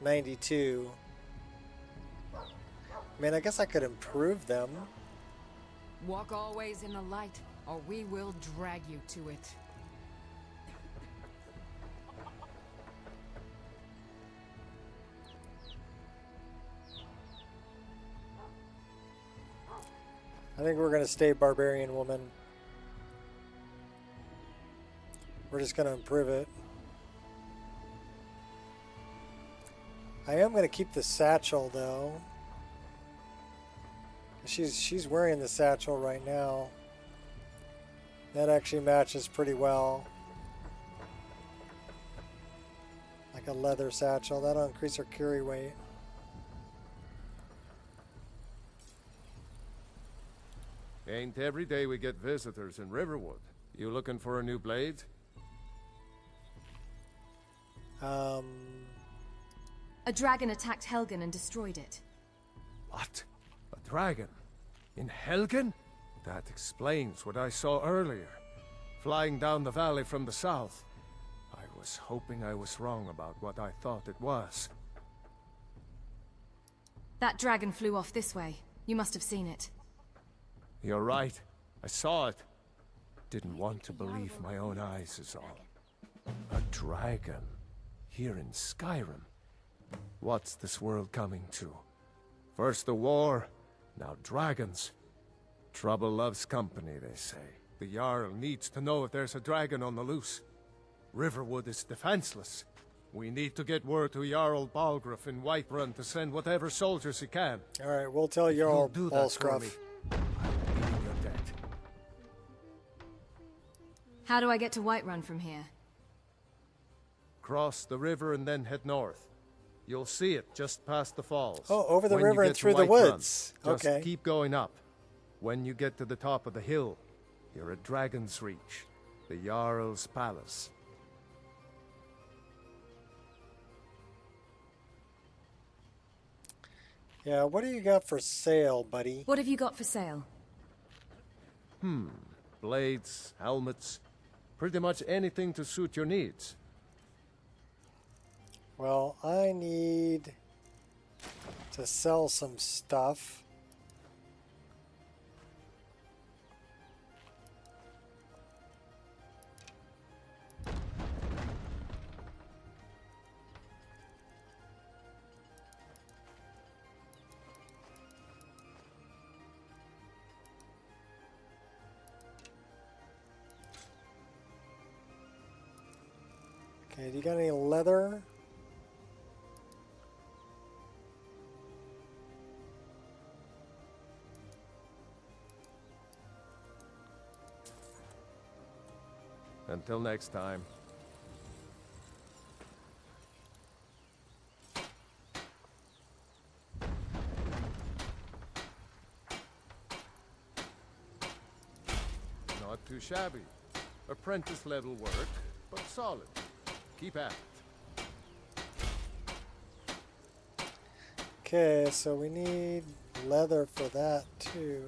92. I mean, I guess I could improve them. Walk always in the light, or we will drag you to it. I think we're going to stay Barbarian Woman. We're just going to improve it. I am going to keep the satchel though. She's wearing the satchel right now. That actually matches pretty well. Like a leather satchel. That'll increase her carry weight. Ain't every day we get visitors in Riverwood. You looking for a new blade? A dragon attacked Helgen and destroyed it. What? A dragon? In Helgen? That explains what I saw earlier. Flying down the valley from the south. I was hoping I was wrong about what I thought it was. That dragon flew off this way. You must have seen it. You're right. I saw it. Didn't want to believe my own eyes is all. A dragon? Here in Skyrim? What's this world coming to? First the war, now dragons. Trouble loves company, they say. The Jarl needs to know if there's a dragon on the loose. Riverwood is defenseless. We need to get word to Jarl Balgruuf in Whiterun to send whatever soldiers he can. Alright, we'll tell Jarl Balgruuf. How do I get to Whiterun from here? Cross the river and then head north. You'll see it just past the falls. Oh, over the When river you and get to through the Whiterun, woods. Just Okay. keep going up. When you get to the top of the hill, you're at Dragon's Reach, the Jarl's palace. Yeah, what do you got for sale, buddy? What have you got for sale? Blades, helmets, pretty much anything to suit your needs. Well, I need to sell some stuff. Okay, do you got any leather? Until next time. Not too shabby. Apprentice level work, but solid. Keep at it. Okay, so we need leather for that too.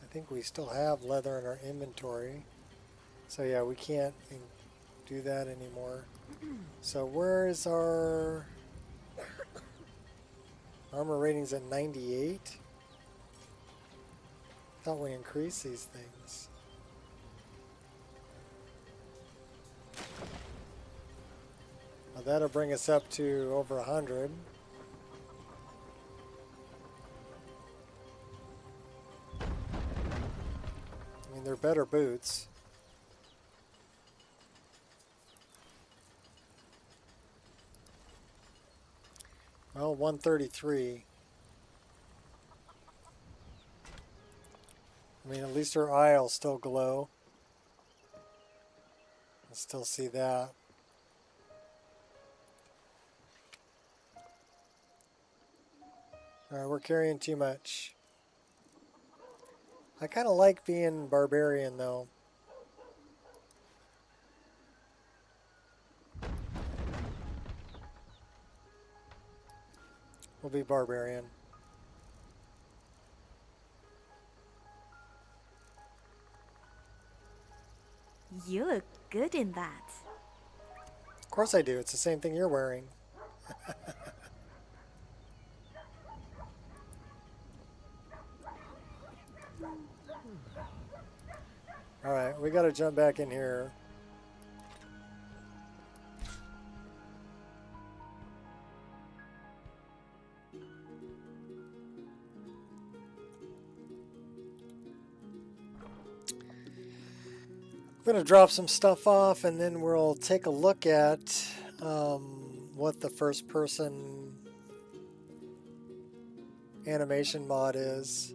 I think we still have leather in our inventory. So yeah, we can't do that anymore. So where is our armor ratings at 98? Thought we increased these things. Well, that'll bring us up to over 100. I mean, they're better boots. Well, 133. I mean, at least her eye will still glow. I still see that. Alright, we're carrying too much. I kind of like being barbarian though. We'll be barbarian. You look good in that. Of course I do. It's the same thing you're wearing. Alright, we gotta jump back in here. I'm going to drop some stuff off and then we'll take a look at what the first person animation mod is.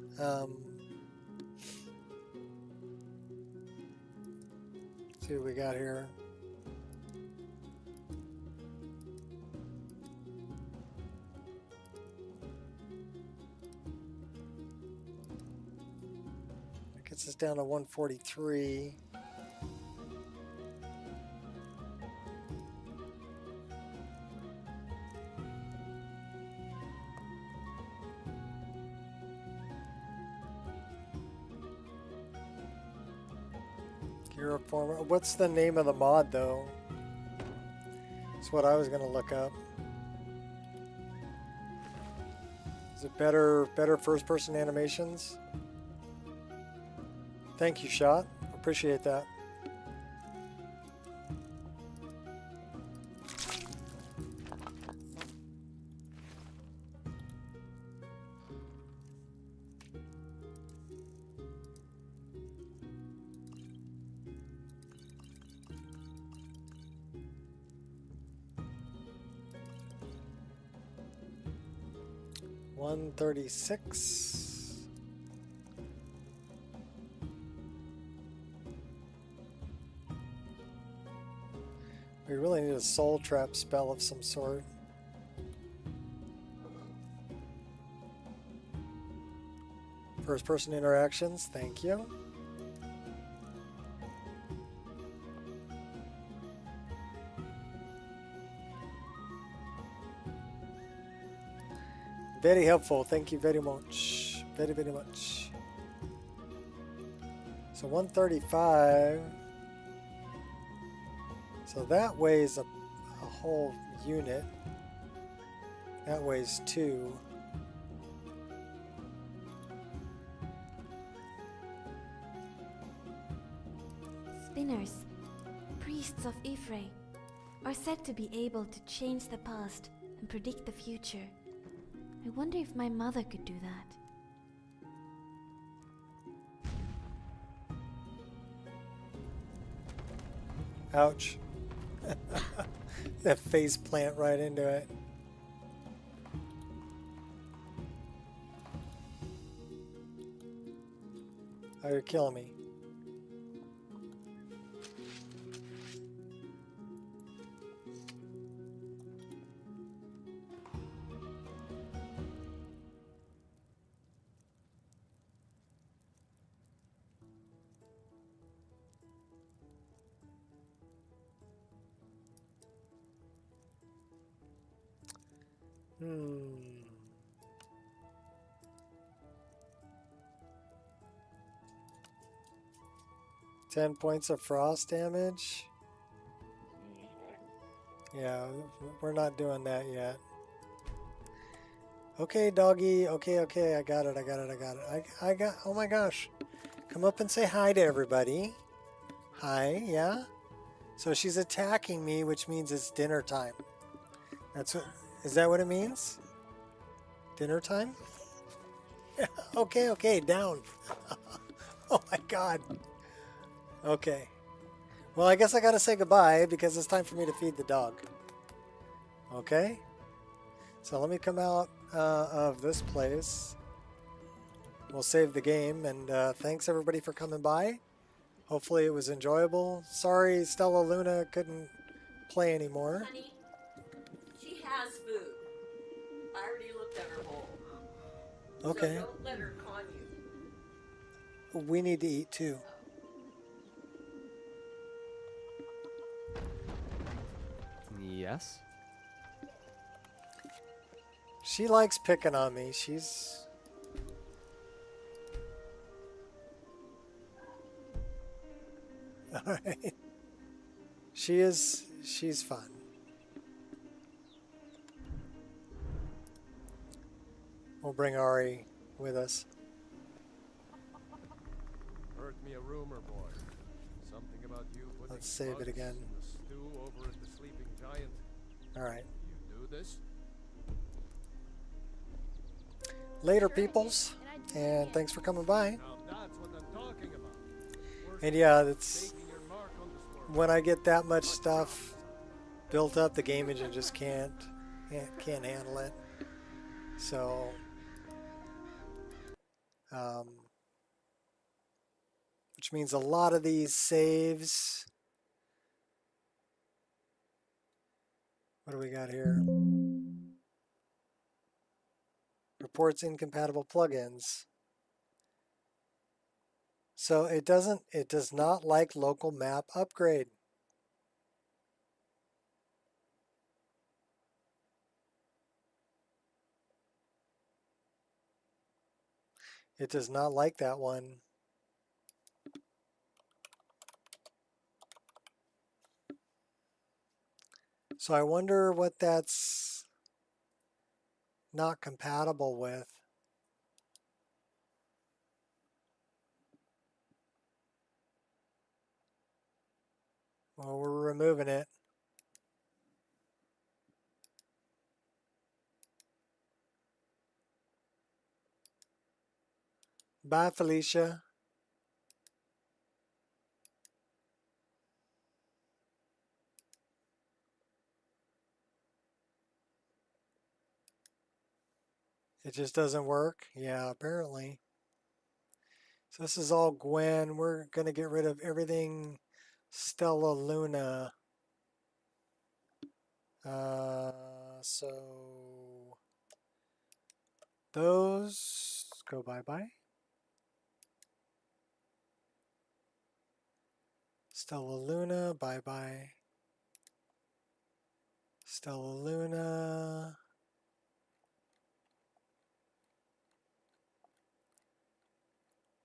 See what we got here. That gets us down to 143. What's the name of the mod though? That's what I was gonna look up. Is it better first person animations? Thank you, Shot. Appreciate that. $136. We really need a soul trap spell of some sort. First person interactions, thank you. Very helpful. Thank you very much. Very, very much. So 135. So that weighs a whole unit. That weighs 2. Spinners, priests of Ifrei, are said to be able to change the past and predict the future. I wonder if my mother could do that. Ouch. That face plant right into it. Oh, you're killing me. Hmm. 10 points of frost damage. Yeah, we're not doing that yet. Okay, doggy. Okay, okay. I got it. I got it. I got it. I got. Oh my gosh. Come up and say hi to everybody. Hi. Yeah. So she's attacking me, which means it's dinner time. That's what. Is that what it means? Dinner time? Okay. Okay. Down. Oh my God. Okay. Well, I guess I gotta say goodbye because it's time for me to feed the dog. Okay? So let me come out of this place. We'll save the game, and thanks everybody for coming by. Hopefully it was enjoyable. Sorry Stella Luna couldn't play anymore. Honey, she has food. I already looked at her bowl. Okay. So don't let her con you. We need to eat too. Yes? She likes picking on me. She's... Alright. She's fun. We'll bring Ari with us. Heard me a rumor, boy. Something about you putting Let's save it again. in the stew over at the Sleeping Giant. Alright. You do this? Later, peoples. And thanks for coming by. Now that's what I'm talking about. And yeah, that's... When I get that much stuff built up, the game engine just can't handle it. So... which means a lot of these saves. What do we got here? Reports incompatible plugins. So it does not like local map upgrade. It does not like that one. So I wonder what that's not compatible with. Well, we're removing it. Bye, Felicia. It just doesn't work? Yeah, apparently. So this is all Gwen. We're going to get rid of everything Stella Luna. So those go bye-bye. Stella Luna, bye-bye. Stella Luna.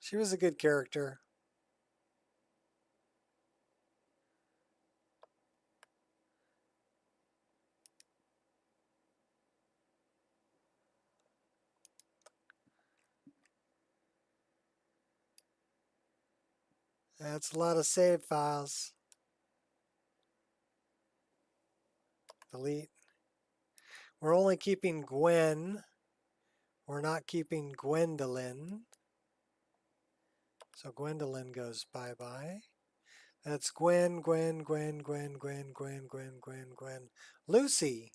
She was a good character. That's a lot of save files. Delete. We're only keeping Gwen. We're not keeping Gwendolyn. So Gwendolyn goes bye-bye. That's Gwen, Gwen, Gwen, Gwen, Gwen, Gwen, Gwen, Gwen, Gwen. Lucy.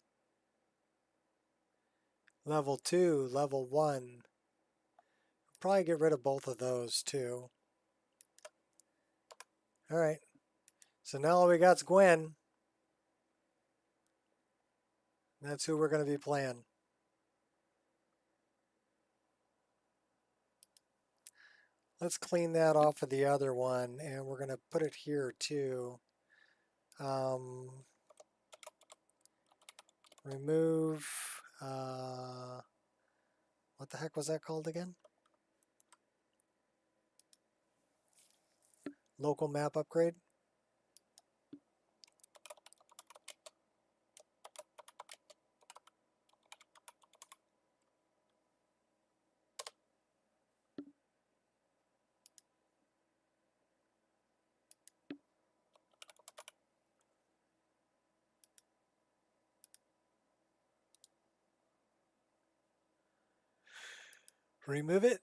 Level 2, level 1. Probably get rid of both of those too. Alright. So now all we got's Gwen. That's who we're going to be playing. Let's clean that off of the other one, and we're going to put it here too. Remove, what the heck was that called again? Local map upgrade. Remove it.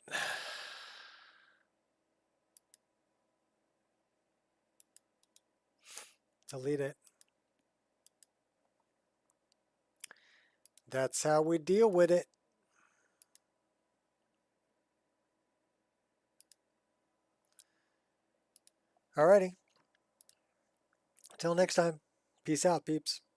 Delete it. That's how we deal with it. Alrighty. Until next time. Peace out, peeps.